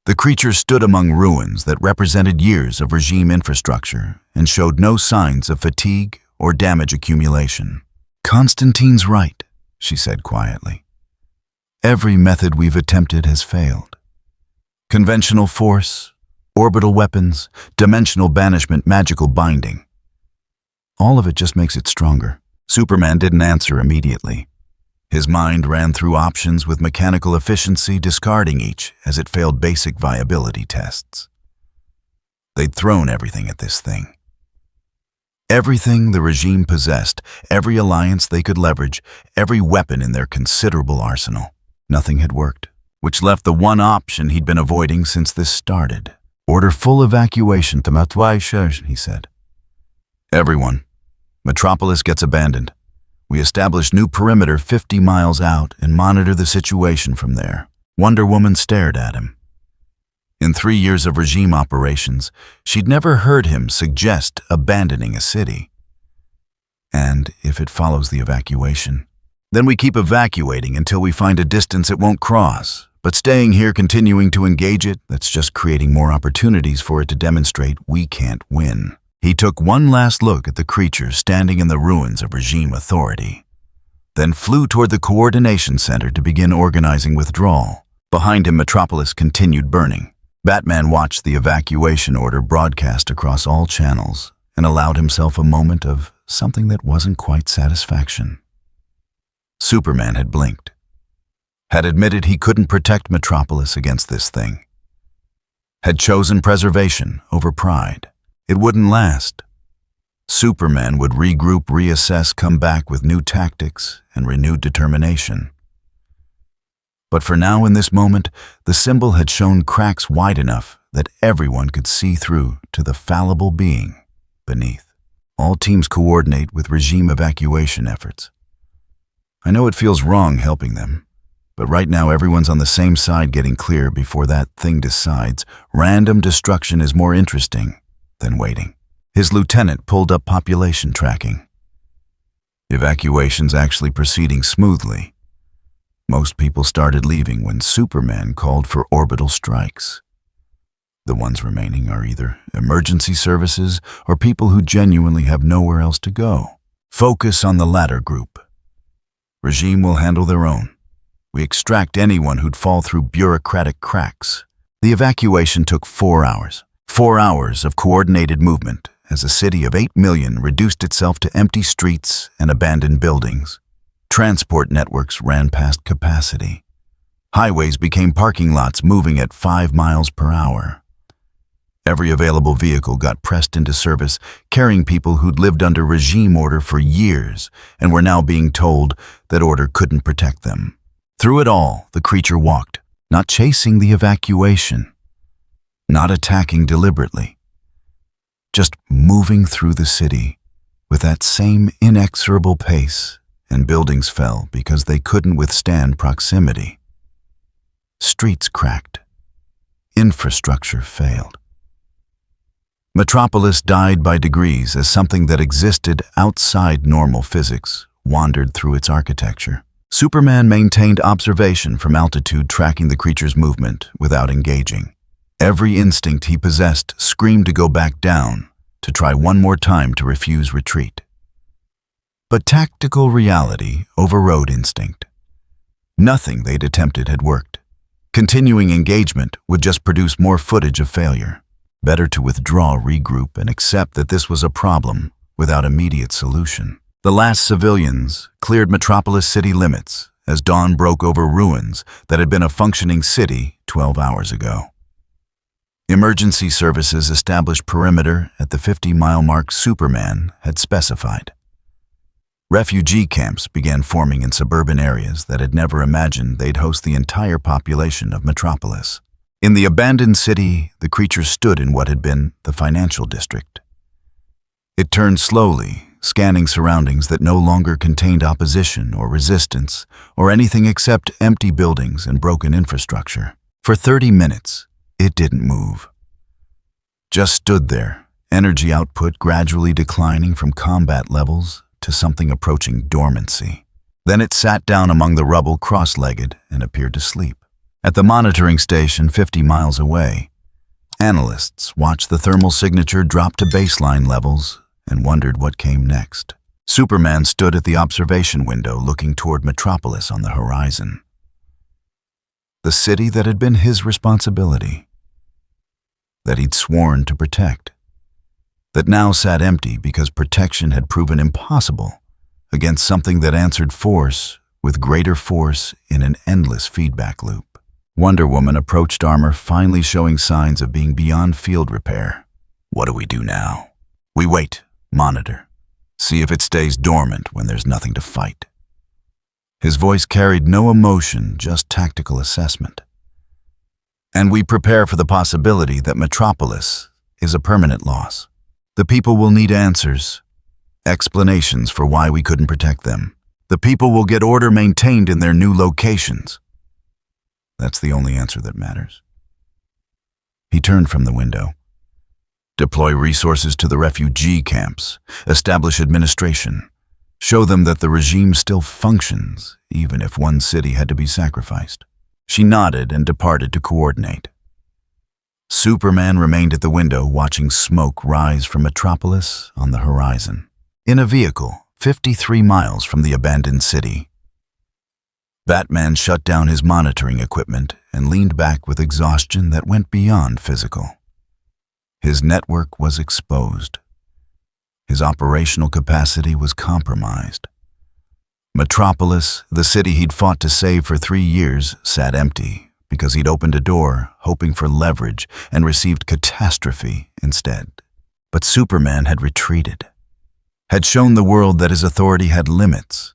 [SPEAKER 1] The creature stood among ruins that represented years of regime infrastructure and showed no signs of fatigue or damage accumulation. Constantine's right, she said quietly. Every method we've attempted has failed. Conventional force, orbital weapons, dimensional banishment, magical binding. All of it just makes it stronger. Superman didn't answer immediately. His mind ran through options with mechanical efficiency, discarding each as it failed basic viability tests. They'd thrown everything at this thing. Everything the regime possessed, every alliance they could leverage, every weapon in their considerable arsenal. Nothing had worked, which left the one option he'd been avoiding since this started. Order full evacuation to Multiverse, he said. Everyone. Metropolis gets abandoned. We establish new perimeter 50 miles out and monitor the situation from there. Wonder Woman stared at him. In 3 years of regime operations, she'd never heard him suggest abandoning a city. And if it follows the evacuation, then we keep evacuating until we find a distance it won't cross. But staying here, continuing to engage it, that's just creating more opportunities for it to demonstrate we can't win. He took one last look at the creature standing in the ruins of regime authority, then flew toward the coordination center to begin organizing withdrawal. Behind him, Metropolis continued burning. Batman watched the evacuation order broadcast across all channels and allowed himself a moment of something that wasn't quite satisfaction. Superman had blinked, had admitted he couldn't protect Metropolis against this thing, had chosen preservation over pride. It wouldn't last. Superman would regroup, reassess, come back with new tactics and renewed determination. But for now, in this moment, the symbol had shown cracks wide enough that everyone could see through to the fallible being beneath. All teams coordinate with regime evacuation efforts. I know it feels wrong helping them, but right now everyone's on the same side getting clear before that thing decides random destruction is more interesting than waiting. His lieutenant pulled up population tracking. Evacuation's actually proceeding smoothly. Most people started leaving when Superman called for orbital strikes. The ones remaining are either emergency services or people who genuinely have nowhere else to go. Focus on the latter group. Regime will handle their own. We extract anyone who'd fall through bureaucratic cracks. The evacuation took 4 hours. 4 hours of coordinated movement as a city of 8 million reduced itself to empty streets and abandoned buildings. Transport networks ran past capacity. Highways became parking lots moving at 5 miles per hour. Every available vehicle got pressed into service, carrying people who'd lived under regime order for years and were now being told that order couldn't protect them. Through it all, the creature walked, not chasing the evacuation, not attacking deliberately, just moving through the city, with that same inexorable pace, and buildings fell because they couldn't withstand proximity. Streets cracked. Infrastructure failed. Metropolis died by degrees as something that existed outside normal physics wandered through its architecture. Superman maintained observation from altitude, tracking the creature's movement without engaging. Every instinct he possessed screamed to go back down, to try one more time to refuse retreat. But tactical reality overrode instinct. Nothing they'd attempted had worked. Continuing engagement would just produce more footage of failure. Better to withdraw, regroup, and accept that this was a problem without immediate solution. The last civilians cleared Metropolis city limits as dawn broke over ruins that had been a functioning city 12 hours ago. Emergency services established perimeter at the 50-mile mark Superman had specified. Refugee camps began forming in suburban areas that had never imagined they'd host the entire population of Metropolis. In the abandoned city, the creature stood in what had been the financial district. It turned slowly, scanning surroundings that no longer contained opposition or resistance or anything except empty buildings and broken infrastructure. For 30 minutes, it didn't move. Just stood there, energy output gradually declining from combat levels to something approaching dormancy. Then it sat down among the rubble cross-legged and appeared to sleep. At the monitoring station 50 miles away, analysts watched the thermal signature drop to baseline levels and wondered what came next. Superman stood at the observation window looking toward Metropolis on the horizon. The city that had been his responsibility, that he'd sworn to protect, that now sat empty because protection had proven impossible against something that answered force with greater force in an endless feedback loop. Wonder Woman approached armor finally showing signs of being beyond field repair. What do we do now? We wait, monitor, see if it stays dormant when there's nothing to fight. His voice carried no emotion, just tactical assessment. And we prepare for the possibility that Metropolis is a permanent loss. The people will need answers, explanations for why we couldn't protect them. The people will get order maintained in their new locations. That's the only answer that matters. He turned from the window. Deploy resources to the refugee camps, establish administration, show them that the regime still functions, even if one city had to be sacrificed. She nodded and departed to coordinate. Superman remained at the window watching smoke rise from Metropolis on the horizon. In a vehicle, 53 miles from the abandoned city, Batman shut down his monitoring equipment and leaned back with exhaustion that went beyond physical. His network was exposed. His operational capacity was compromised. Metropolis, the city he'd fought to save for 3 years, sat empty because he'd opened a door hoping for leverage and received catastrophe instead. But Superman had retreated, had shown the world that his authority had limits,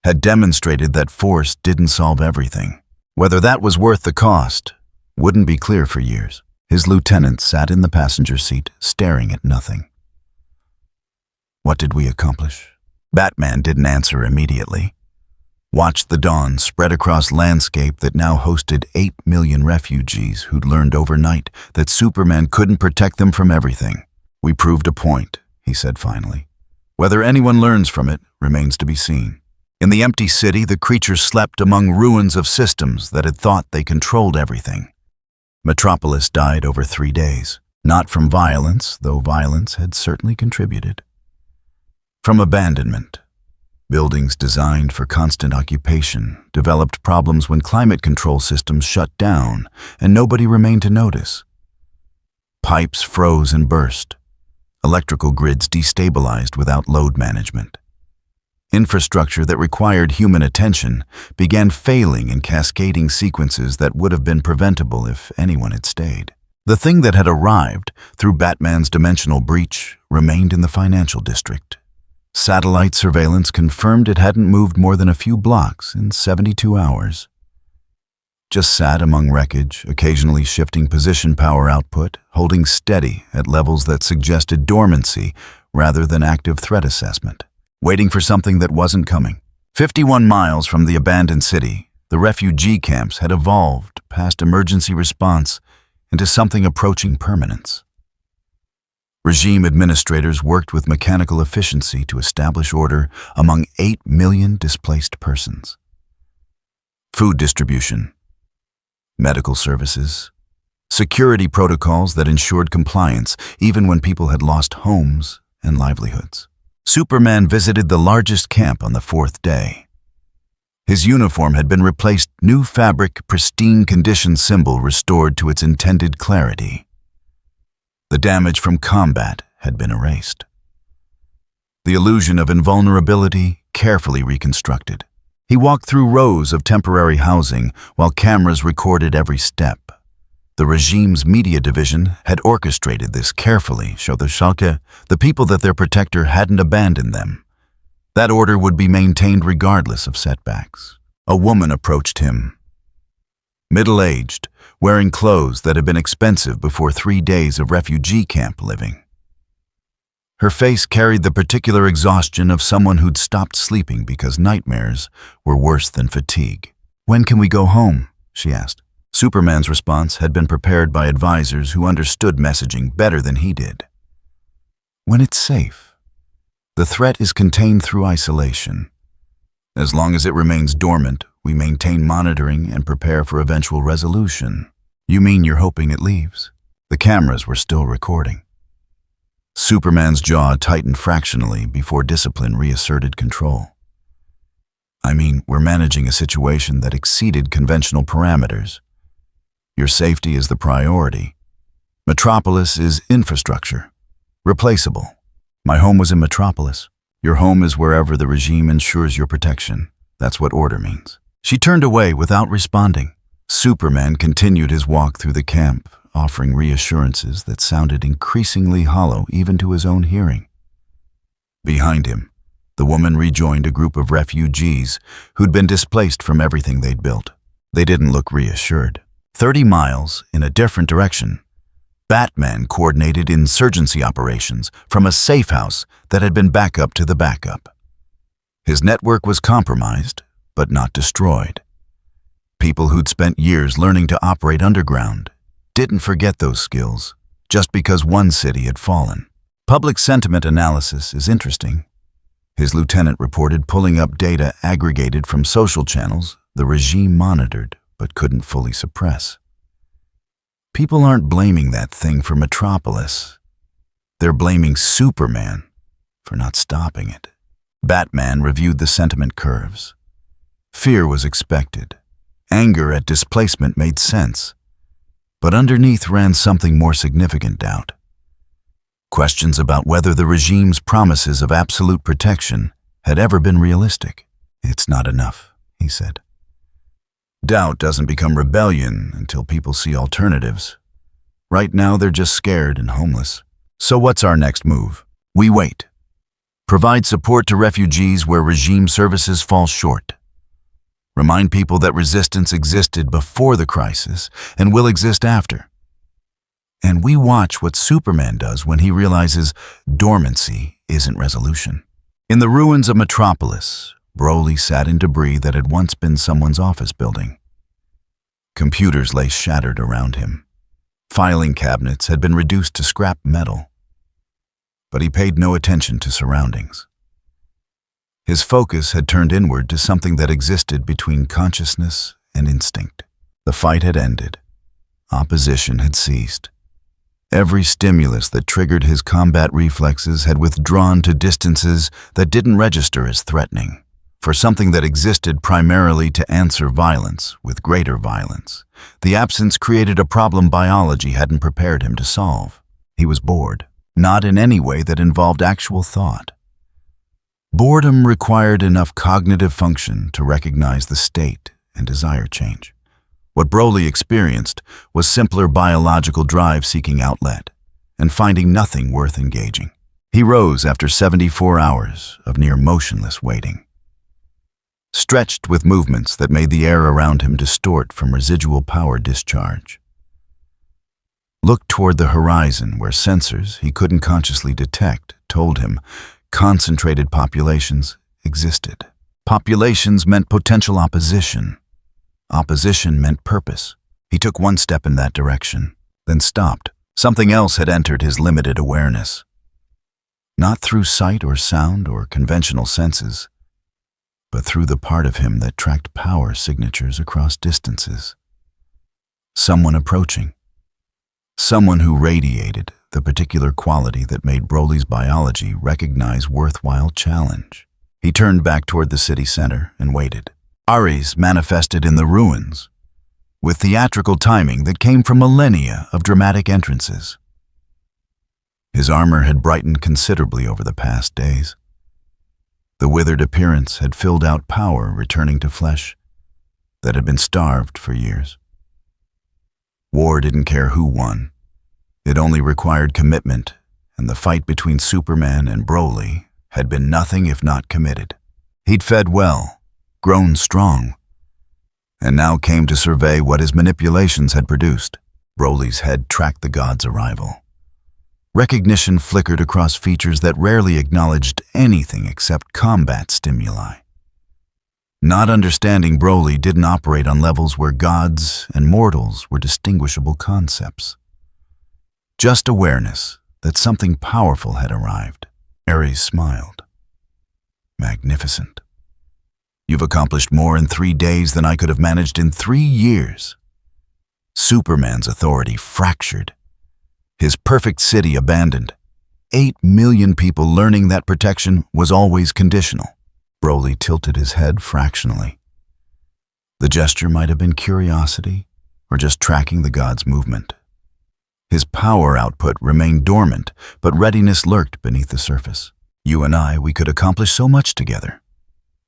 [SPEAKER 1] had demonstrated that force didn't solve everything. Whether that was worth the cost wouldn't be clear for years. His lieutenant sat in the passenger seat, staring at nothing. What did we accomplish? Batman didn't answer immediately. Watched the dawn spread across landscape that now hosted 8 million refugees who'd learned overnight that Superman couldn't protect them from everything. We proved a point, he said finally. Whether anyone learns from it remains to be seen. In the empty city, the creature slept among ruins of systems that had thought they controlled everything. Metropolis died over 3 days, not from violence, though violence had certainly contributed. From abandonment. Buildings designed for constant occupation developed problems when climate control systems shut down and nobody remained to notice. Pipes froze and burst. Electrical grids destabilized without load management. Infrastructure that required human attention began failing in cascading sequences that would have been preventable if anyone had stayed. The thing that had arrived through Batman's dimensional breach remained in the financial district. Satellite surveillance confirmed it hadn't moved more than a few blocks in 72 hours. Just sat among wreckage, occasionally shifting position power output, holding steady at levels that suggested dormancy rather than active threat assessment, waiting for something that wasn't coming. 51 miles from the abandoned city, the refugee camps had evolved past emergency response into something approaching permanence. Regime administrators worked with mechanical efficiency to establish order among 8 million displaced persons. Food distribution, medical services, security protocols that ensured compliance even when people had lost homes and livelihoods. Superman visited the largest camp on the 4th day. His uniform had been replaced, new fabric, pristine condition symbol restored to its intended clarity. The damage from combat had been erased. The illusion of invulnerability carefully reconstructed. He walked through rows of temporary housing while cameras recorded every step. The regime's media division had orchestrated this carefully, show the people that their protector hadn't abandoned them. That order would be maintained regardless of setbacks. A woman approached him. Middle-aged, wearing clothes that had been expensive before 3 days of refugee camp living. Her face carried the particular exhaustion of someone who'd stopped sleeping because nightmares were worse than fatigue. "When can we go home?" she asked. Superman's response had been prepared by advisors who understood messaging better than he did. "When it's safe. The threat is contained through isolation. As long as it remains dormant, we maintain monitoring and prepare for eventual resolution." "You mean you're hoping it leaves?" The cameras were still recording. Superman's jaw tightened fractionally before discipline reasserted control. "I mean, we're managing a situation that exceeded conventional parameters. Your safety is the priority. Metropolis is infrastructure, replaceable. My home was in Metropolis. Your home is wherever the regime ensures your protection. That's what order means." She turned away without responding. Superman continued his walk through the camp, offering reassurances that sounded increasingly hollow even to his own hearing. Behind him, the woman rejoined a group of refugees who'd been displaced from everything they'd built. They didn't look reassured. 30 miles in a different direction, Batman coordinated insurgency operations from a safe house that had been backup to the backup. His network was compromised, but not destroyed. People who'd spent years learning to operate underground didn't forget those skills just because one city had fallen. Public sentiment analysis is interesting. His lieutenant reported pulling up data aggregated from social channels the regime monitored but couldn't fully suppress. People aren't blaming that thing for Metropolis. They're blaming Superman for not stopping it. Batman reviewed the sentiment curves. Fear was expected. Anger at displacement made sense. But underneath ran something more significant doubt. Questions about whether the regime's promises of absolute protection had ever been realistic. "It's not enough," he said. "Doubt doesn't become rebellion until people see alternatives. Right now they're just scared and homeless. So what's our next move? We wait. Provide support to refugees where regime services fall short. Remind people that resistance existed before the crisis and will exist after. And we watch what Superman does when he realizes dormancy isn't resolution." In the ruins of Metropolis, Broly sat in debris that had once been someone's office building. Computers lay shattered around him. Filing cabinets had been reduced to scrap metal. But he paid no attention to surroundings. His focus had turned inward to something that existed between consciousness and instinct. The fight had ended. Opposition had ceased. Every stimulus that triggered his combat reflexes had withdrawn to distances that didn't register as threatening. For something that existed primarily to answer violence with greater violence, the absence created a problem biology hadn't prepared him to solve. He was bored, not in any way that involved actual thought. Boredom required enough cognitive function to recognize the state and desire change. What Broly experienced was simpler biological drive seeking outlet and finding nothing worth engaging. He rose after 74 hours of near motionless waiting. Stretched with movements that made the air around him distort from residual power discharge. Looked toward the horizon where sensors he couldn't consciously detect told him concentrated populations existed. Populations meant potential opposition. Opposition meant purpose. He took one step in that direction, then stopped. Something else had entered his limited awareness. Not through sight or sound or conventional senses, but through the part of him that tracked power signatures across distances. Someone approaching. Someone who radiated the particular quality that made Broly's biology recognize worthwhile challenge. He turned back toward the city center and waited. Ares manifested in the ruins, with theatrical timing that came from millennia of dramatic entrances. His armor had brightened considerably over the past days. The withered appearance had filled out power returning to flesh that had been starved for years. War didn't care who won. It only required commitment, and the fight between Superman and Broly had been nothing if not committed. He'd fed well, grown strong, and now came to survey what his manipulations had produced. Broly's head tracked the god's arrival. Recognition flickered across features that rarely acknowledged anything except combat stimuli. Not understanding Broly didn't operate on levels where gods and mortals were distinguishable concepts. Just awareness that something powerful had arrived. Ares smiled. Magnificent. You've accomplished more in 3 days than I could have managed in 3 years. Superman's authority fractured. His perfect city abandoned. 8 million people learning that protection was always conditional. Broly tilted his head fractionally. The gesture might have been curiosity or just tracking the god's movement. His power output remained dormant, but readiness lurked beneath the surface. You and I, we could accomplish so much together.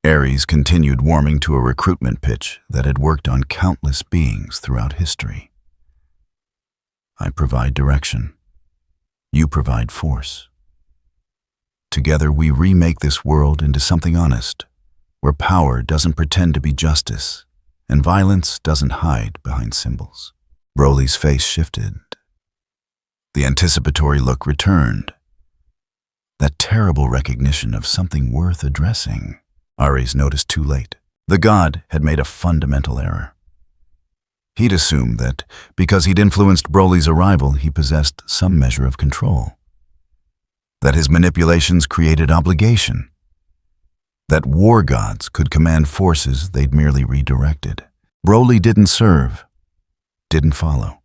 [SPEAKER 1] Ares continued warming to a recruitment pitch that had worked on countless beings throughout history. I provide direction. You provide force. Together we remake this world into something honest, where power doesn't pretend to be justice, and violence doesn't hide behind symbols. Broly's face shifted. The anticipatory look returned. That terrible recognition of something worth addressing. Ares noticed too late. The god had made a fundamental error. He'd assumed that because he'd influenced Broly's arrival, he possessed some measure of control. That his manipulations created obligation. That war gods could command forces they'd merely redirected. Broly didn't serve, didn't follow,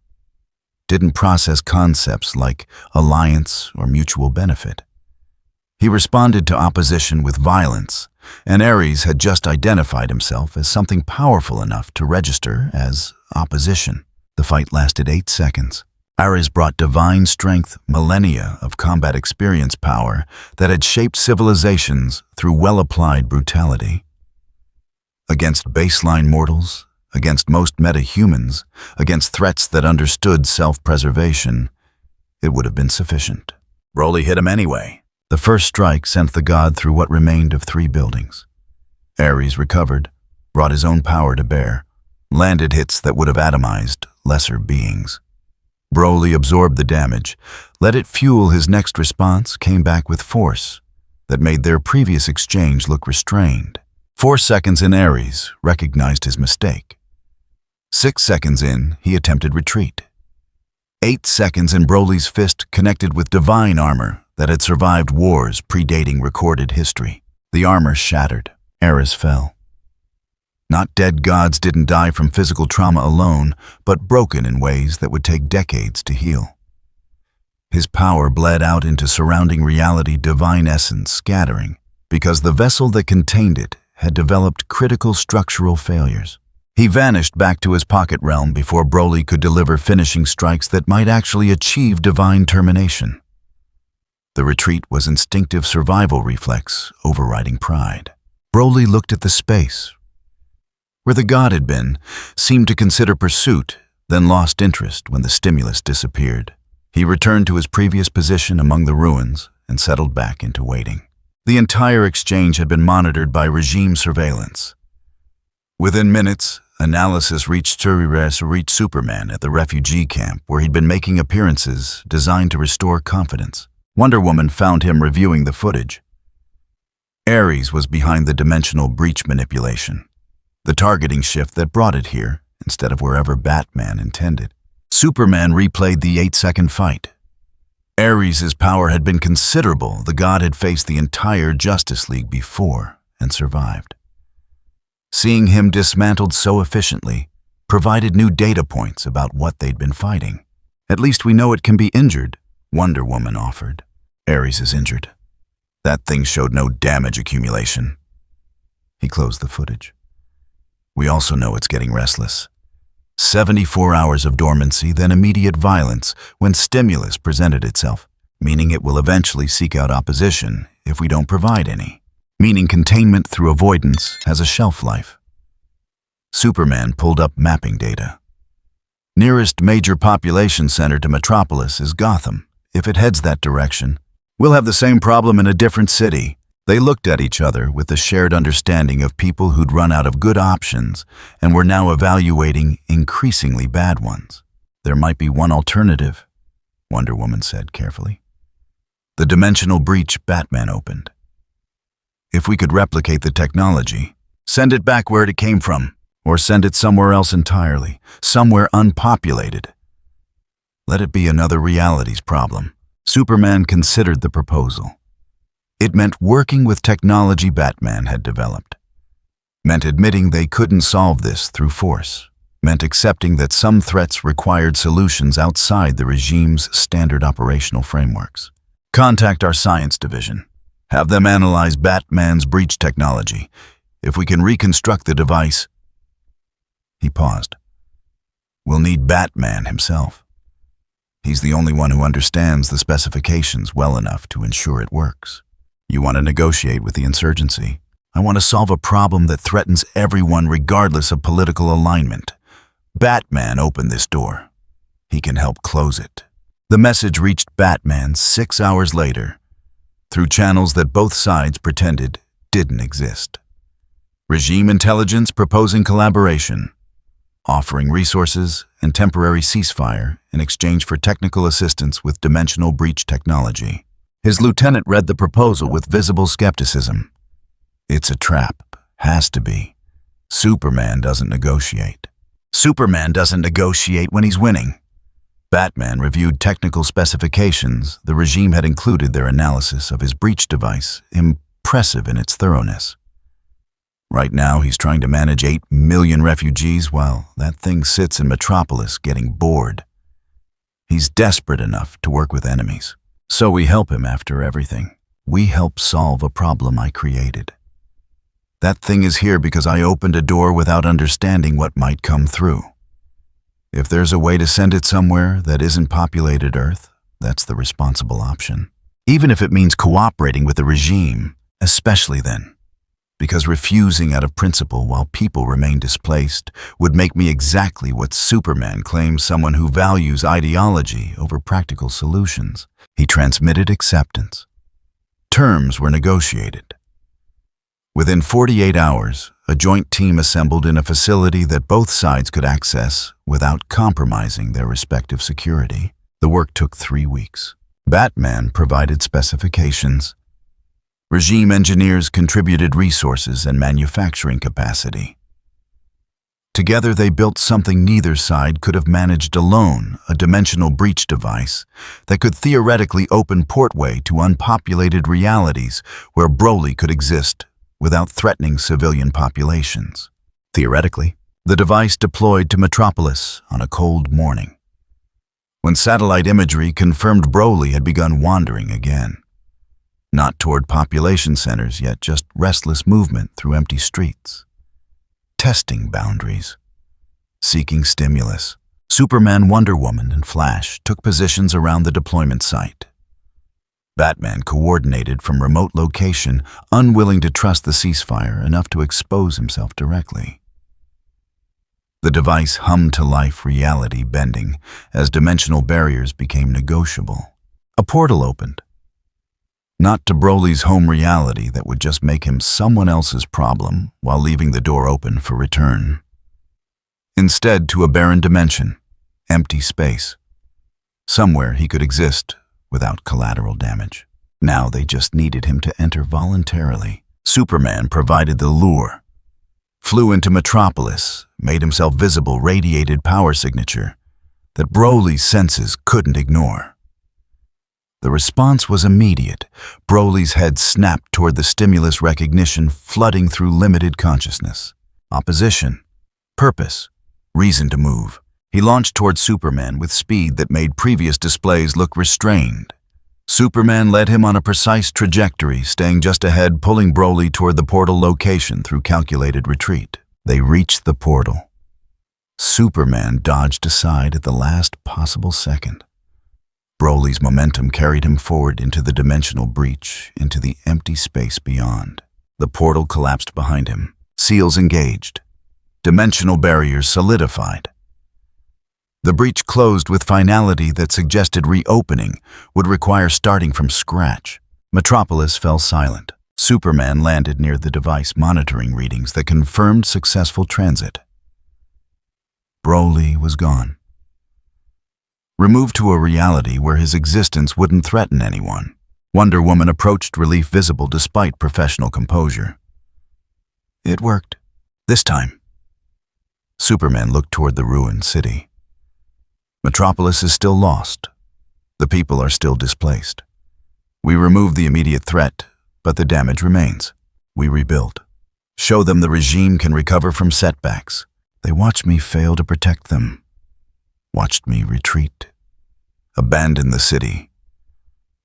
[SPEAKER 1] didn't process concepts like alliance or mutual benefit. He responded to opposition with violence, and Ares had just identified himself as something powerful enough to register as opposition. The fight lasted 8 seconds. Ares brought divine strength, millennia of combat experience power that had shaped civilizations through well-applied brutality. Against baseline mortals, against most meta-humans, against threats that understood self-preservation, it would have been sufficient. Broly hit him anyway. The first strike sent the god through what remained of 3 buildings. Ares recovered, brought his own power to bear, landed hits that would have atomized lesser beings. Broly absorbed the damage, let it fuel his next response, came back with force that made their previous exchange look restrained. 4 seconds in, Ares recognized his mistake. 6 seconds in, he attempted retreat. 8 seconds in, Broly's fist connected with divine armor that had survived wars predating recorded history. The armor shattered. Ares fell. Not dead gods didn't die from physical trauma alone, but broken in ways that would take decades to heal. His power bled out into surrounding reality, divine essence scattering, because the vessel that contained it had developed critical structural failures. He vanished back to his pocket realm before Broly could deliver finishing strikes that might actually achieve divine termination. The retreat was instinctive survival reflex, overriding pride. Broly looked at the space where the god had been, seemed to consider pursuit, then lost interest when the stimulus disappeared. He returned to his previous position among the ruins and settled back into waiting. The entire exchange had been monitored by regime surveillance. Within minutes, analysis reached Superman at the refugee camp where he'd been making appearances designed to restore confidence. Wonder Woman found him reviewing the footage. Ares was behind the dimensional breach manipulation, the targeting shift that brought it here instead of wherever Batman intended. Superman replayed the 8-second fight. Ares' power had been considerable. The god had faced the entire Justice League before and survived. Seeing him dismantled so efficiently provided new data points about what they'd been fighting. At least we know it can be injured, Wonder Woman offered. Ares is injured. That thing showed no damage accumulation. He closed the footage. We also know it's getting restless. 74 hours of dormancy, then immediate violence when stimulus presented itself, meaning it will eventually seek out opposition if we don't provide any, meaning containment through avoidance has a shelf life. Superman pulled up mapping data. Nearest major population center to Metropolis is Gotham. If it heads that direction, we'll have the same problem in a different city. They looked at each other with the shared understanding of people who'd run out of good options and were now evaluating increasingly bad ones. There might be one alternative, Wonder Woman said carefully. The dimensional breach Batman opened. If we could replicate the technology, send it back where it came from, or send it somewhere else entirely, somewhere unpopulated. Let it be another reality's problem. Superman considered the proposal. It meant working with technology Batman had developed. Meant admitting they couldn't solve this through force. Meant accepting that some threats required solutions outside the regime's standard operational frameworks. Contact our science division. Have them analyze Batman's breach technology. If we can reconstruct the device... He paused. We'll need Batman himself. He's the only one who understands the specifications well enough to ensure it works. You want to negotiate with the insurgency. I want to solve a problem that threatens everyone regardless of political alignment. Batman opened this door. He can help close it. The message reached Batman 6 hours later, through channels that both sides pretended didn't exist. Regime intelligence proposing collaboration, offering resources and temporary ceasefire in exchange for technical assistance with dimensional breach technology. His lieutenant read the proposal with visible skepticism. It's a trap. Has to be. Superman doesn't negotiate. Superman doesn't negotiate when he's winning. Batman reviewed technical specifications. The regime had included their analysis of his breach device, impressive in its thoroughness. Right now, he's trying to manage 8 million refugees while that thing sits in Metropolis getting bored. He's desperate enough to work with enemies. So we help him after everything. We help solve a problem I created. That thing is here because I opened a door without understanding what might come through. If there's a way to send it somewhere that isn't populated Earth, that's the responsible option. Even if it means cooperating with the regime, especially then. Because refusing out of principle while people remain displaced would make me exactly what Superman claims, someone who values ideology over practical solutions. He transmitted acceptance. Terms were negotiated. Within 48 hours, a joint team assembled in a facility that both sides could access without compromising their respective security. The work took 3 weeks. Batman provided specifications. Regime engineers contributed resources and manufacturing capacity. Together they built something neither side could have managed alone, a dimensional breach device that could theoretically open portway to unpopulated realities where Broly could exist without threatening civilian populations. Theoretically, the device deployed to Metropolis on a cold morning, when satellite imagery confirmed Broly had begun wandering again. Not toward population centers, yet just restless movement through empty streets. Testing boundaries. Seeking stimulus. Superman, Wonder Woman, and Flash took positions around the deployment site. Batman coordinated from remote location, unwilling to trust the ceasefire enough to expose himself directly. The device hummed to life, reality bending, as dimensional barriers became negotiable. A portal opened. Not to Broly's home reality that would just make him someone else's problem while leaving the door open for return. Instead to a barren dimension, empty space. Somewhere he could exist without collateral damage. Now they just needed him to enter voluntarily. Superman provided the lure. Flew into Metropolis, made himself visible, radiated power signature that Broly's senses couldn't ignore. The response was immediate. Broly's head snapped toward the stimulus recognition flooding through limited consciousness. Opposition, purpose, reason to move. He launched toward Superman with speed that made previous displays look restrained. Superman led him on a precise trajectory, staying just ahead, pulling Broly toward the portal location through calculated retreat. They reached the portal. Superman dodged aside at the last possible second. Broly's momentum carried him forward into the dimensional breach, into the empty space beyond. The portal collapsed behind him. Seals engaged. Dimensional barriers solidified. The breach closed with finality that suggested reopening would require starting from scratch. Metropolis fell silent. Superman landed near the device, monitoring readings that confirmed successful transit. Broly was gone. Removed to a reality where his existence wouldn't threaten anyone, Wonder Woman approached relief visible despite professional composure. It worked. This time. Superman looked toward the ruined city. Metropolis is still lost. The people are still displaced. We remove the immediate threat, but the damage remains. We rebuild. Show them the regime can recover from setbacks. They watched me fail to protect them. Watched me retreat. Abandon the city.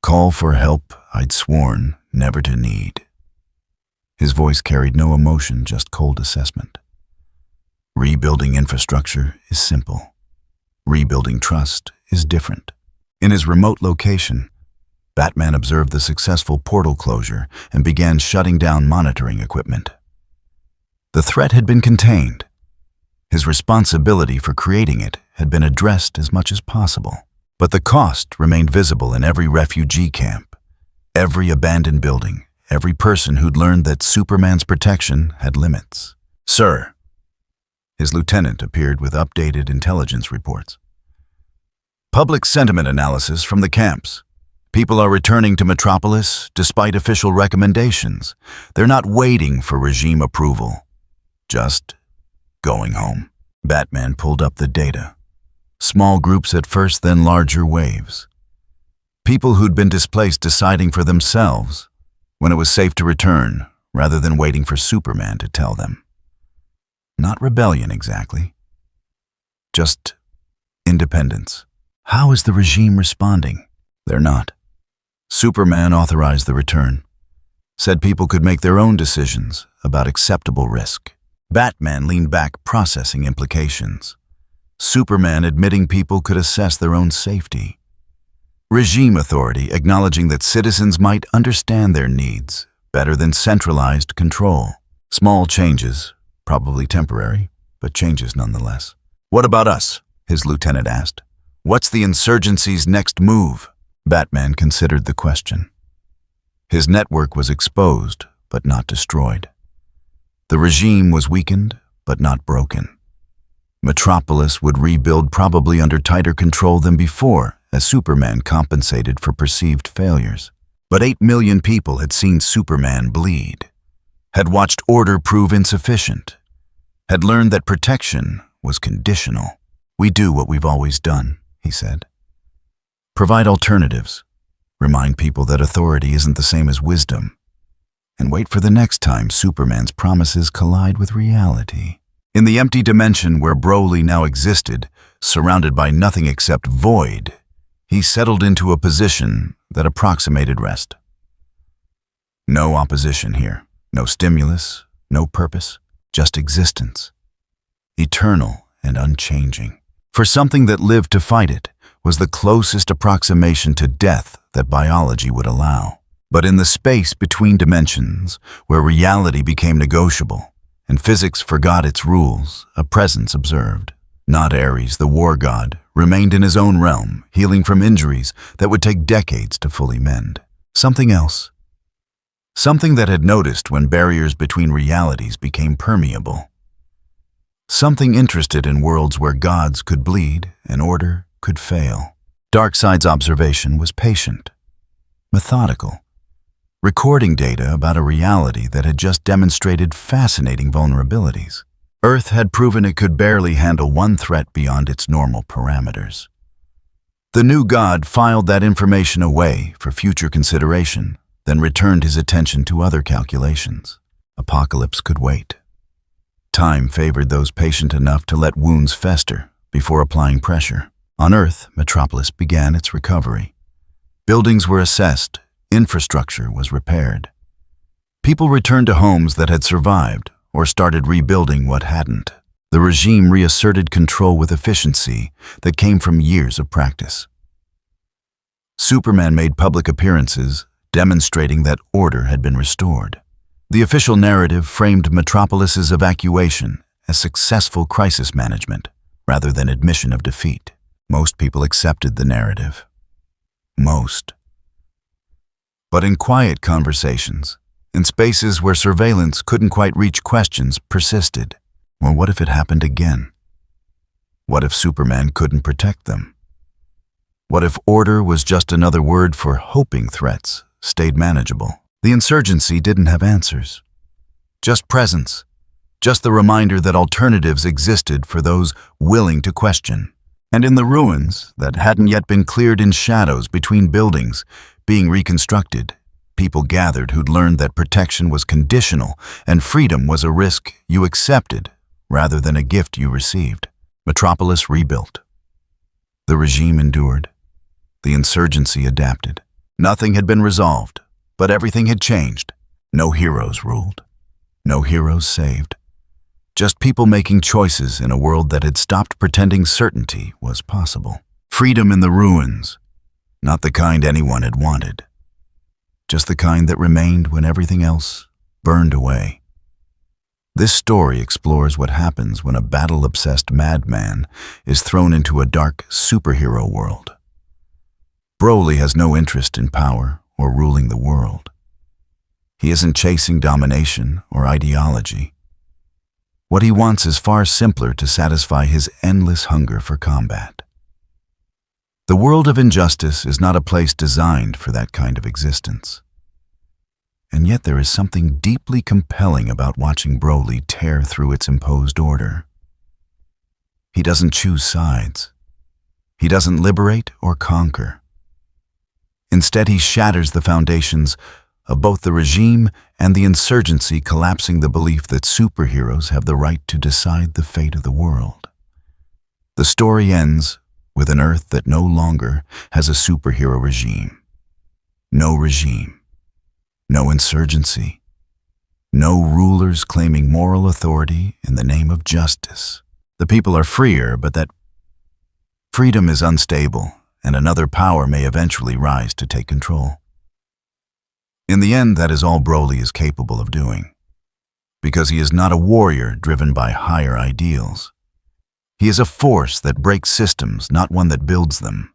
[SPEAKER 1] Call for help I'd sworn never to need. His voice carried no emotion, just cold assessment. Rebuilding infrastructure is simple. Rebuilding trust is different. In his remote location, Batman observed the successful portal closure and began shutting down monitoring equipment. The threat had been contained. His responsibility for creating it had been addressed as much as possible. But the cost remained visible in every refugee camp, every abandoned building, every person who'd learned that Superman's protection had limits. Sir, his lieutenant appeared with updated intelligence reports. Public sentiment analysis from the camps. People are returning to Metropolis despite official recommendations. They're not waiting for regime approval, just going home. Batman pulled up the data. Small groups at first, then larger waves. People who'd been displaced deciding for themselves when it was safe to return, rather than waiting for Superman to tell them. Not rebellion exactly, just independence. How is the regime responding? They're not. Superman authorized the return, said people could make their own decisions about acceptable risk. Batman leaned back, processing implications. Superman admitting people could assess their own safety. Regime authority acknowledging that citizens might understand their needs better than centralized control. Small changes, probably temporary, but changes nonetheless. What about us? His lieutenant asked. What's the insurgency's next move? Batman considered the question. His network was exposed, but not destroyed. The regime was weakened, but not broken. Metropolis would rebuild probably under tighter control than before, as Superman compensated for perceived failures. But 8 million people had seen Superman bleed, had watched order prove insufficient, had learned that protection was conditional. We do what we've always done, he said. Provide alternatives, remind people that authority isn't the same as wisdom, and wait for the next time Superman's promises collide with reality. In the empty dimension where Broly now existed, surrounded by nothing except void, he settled into a position that approximated rest. No opposition here, no stimulus, no purpose, just existence. Eternal and unchanging. For something that lived to fight it was the closest approximation to death that biology would allow. But in the space between dimensions, where reality became negotiable, and physics forgot its rules, a presence observed. Not Ares, the war god, remained in his own realm, healing from injuries that would take decades to fully mend. Something else. Something that had noticed when barriers between realities became permeable. Something interested in worlds where gods could bleed and order could fail. Darkseid's observation was patient, methodical, recording data about a reality that had just demonstrated fascinating vulnerabilities. Earth had proven it could barely handle one threat beyond its normal parameters. The new god filed that information away for future consideration, then returned his attention to other calculations. Apocalypse could wait. Time favored those patient enough to let wounds fester before applying pressure. On Earth, Metropolis began its recovery. Buildings were assessed, infrastructure was repaired. People returned to homes that had survived or started rebuilding what hadn't. The regime reasserted control with efficiency that came from years of practice. Superman made public appearances, demonstrating that order had been restored. The official narrative framed Metropolis's evacuation as successful crisis management, rather than admission of defeat. Most people accepted the narrative. Most. But in quiet conversations, in spaces where surveillance couldn't quite reach, questions persisted. Well, what if it happened again? What if Superman couldn't protect them? What if order was just another word for hoping threats stayed manageable? The insurgency didn't have answers. Just presence. Just the reminder that alternatives existed for those willing to question. And in the ruins that hadn't yet been cleared in shadows between buildings being reconstructed, people gathered who'd learned that protection was conditional and freedom was a risk you accepted rather than a gift you received. Metropolis rebuilt. The regime endured. The insurgency adapted. Nothing had been resolved, but everything had changed. No heroes ruled. No heroes saved. Just people making choices in a world that had stopped pretending certainty was possible. Freedom in the ruins, not the kind anyone had wanted. Just the kind that remained when everything else burned away. This story explores what happens when a battle-obsessed madman is thrown into a dark superhero world. Broly has no interest in power or ruling the world. He isn't chasing domination or ideology. What he wants is far simpler to satisfy his endless hunger for combat. The world of injustice is not a place designed for that kind of existence. And yet there is something deeply compelling about watching Broly tear through its imposed order. He doesn't choose sides. He doesn't liberate or conquer. Instead, he shatters the foundations of both the regime and the insurgency, collapsing the belief that superheroes have the right to decide the fate of the world. The story ends with an Earth that no longer has a superhero regime. No regime. No insurgency. No rulers claiming moral authority in the name of justice. The people are freer, but that freedom is unstable, and another power may eventually rise to take control. In the end, that is all Broly is capable of doing, because he is not a warrior driven by higher ideals. He is a force that breaks systems, not one that builds them.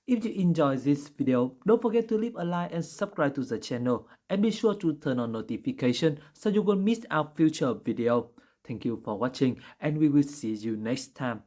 [SPEAKER 2] If you enjoyed this video, don't forget to leave a like and subscribe to the channel, and be sure to turn on notification so you won't miss our future video. Thank you for watching, and we will see you next time.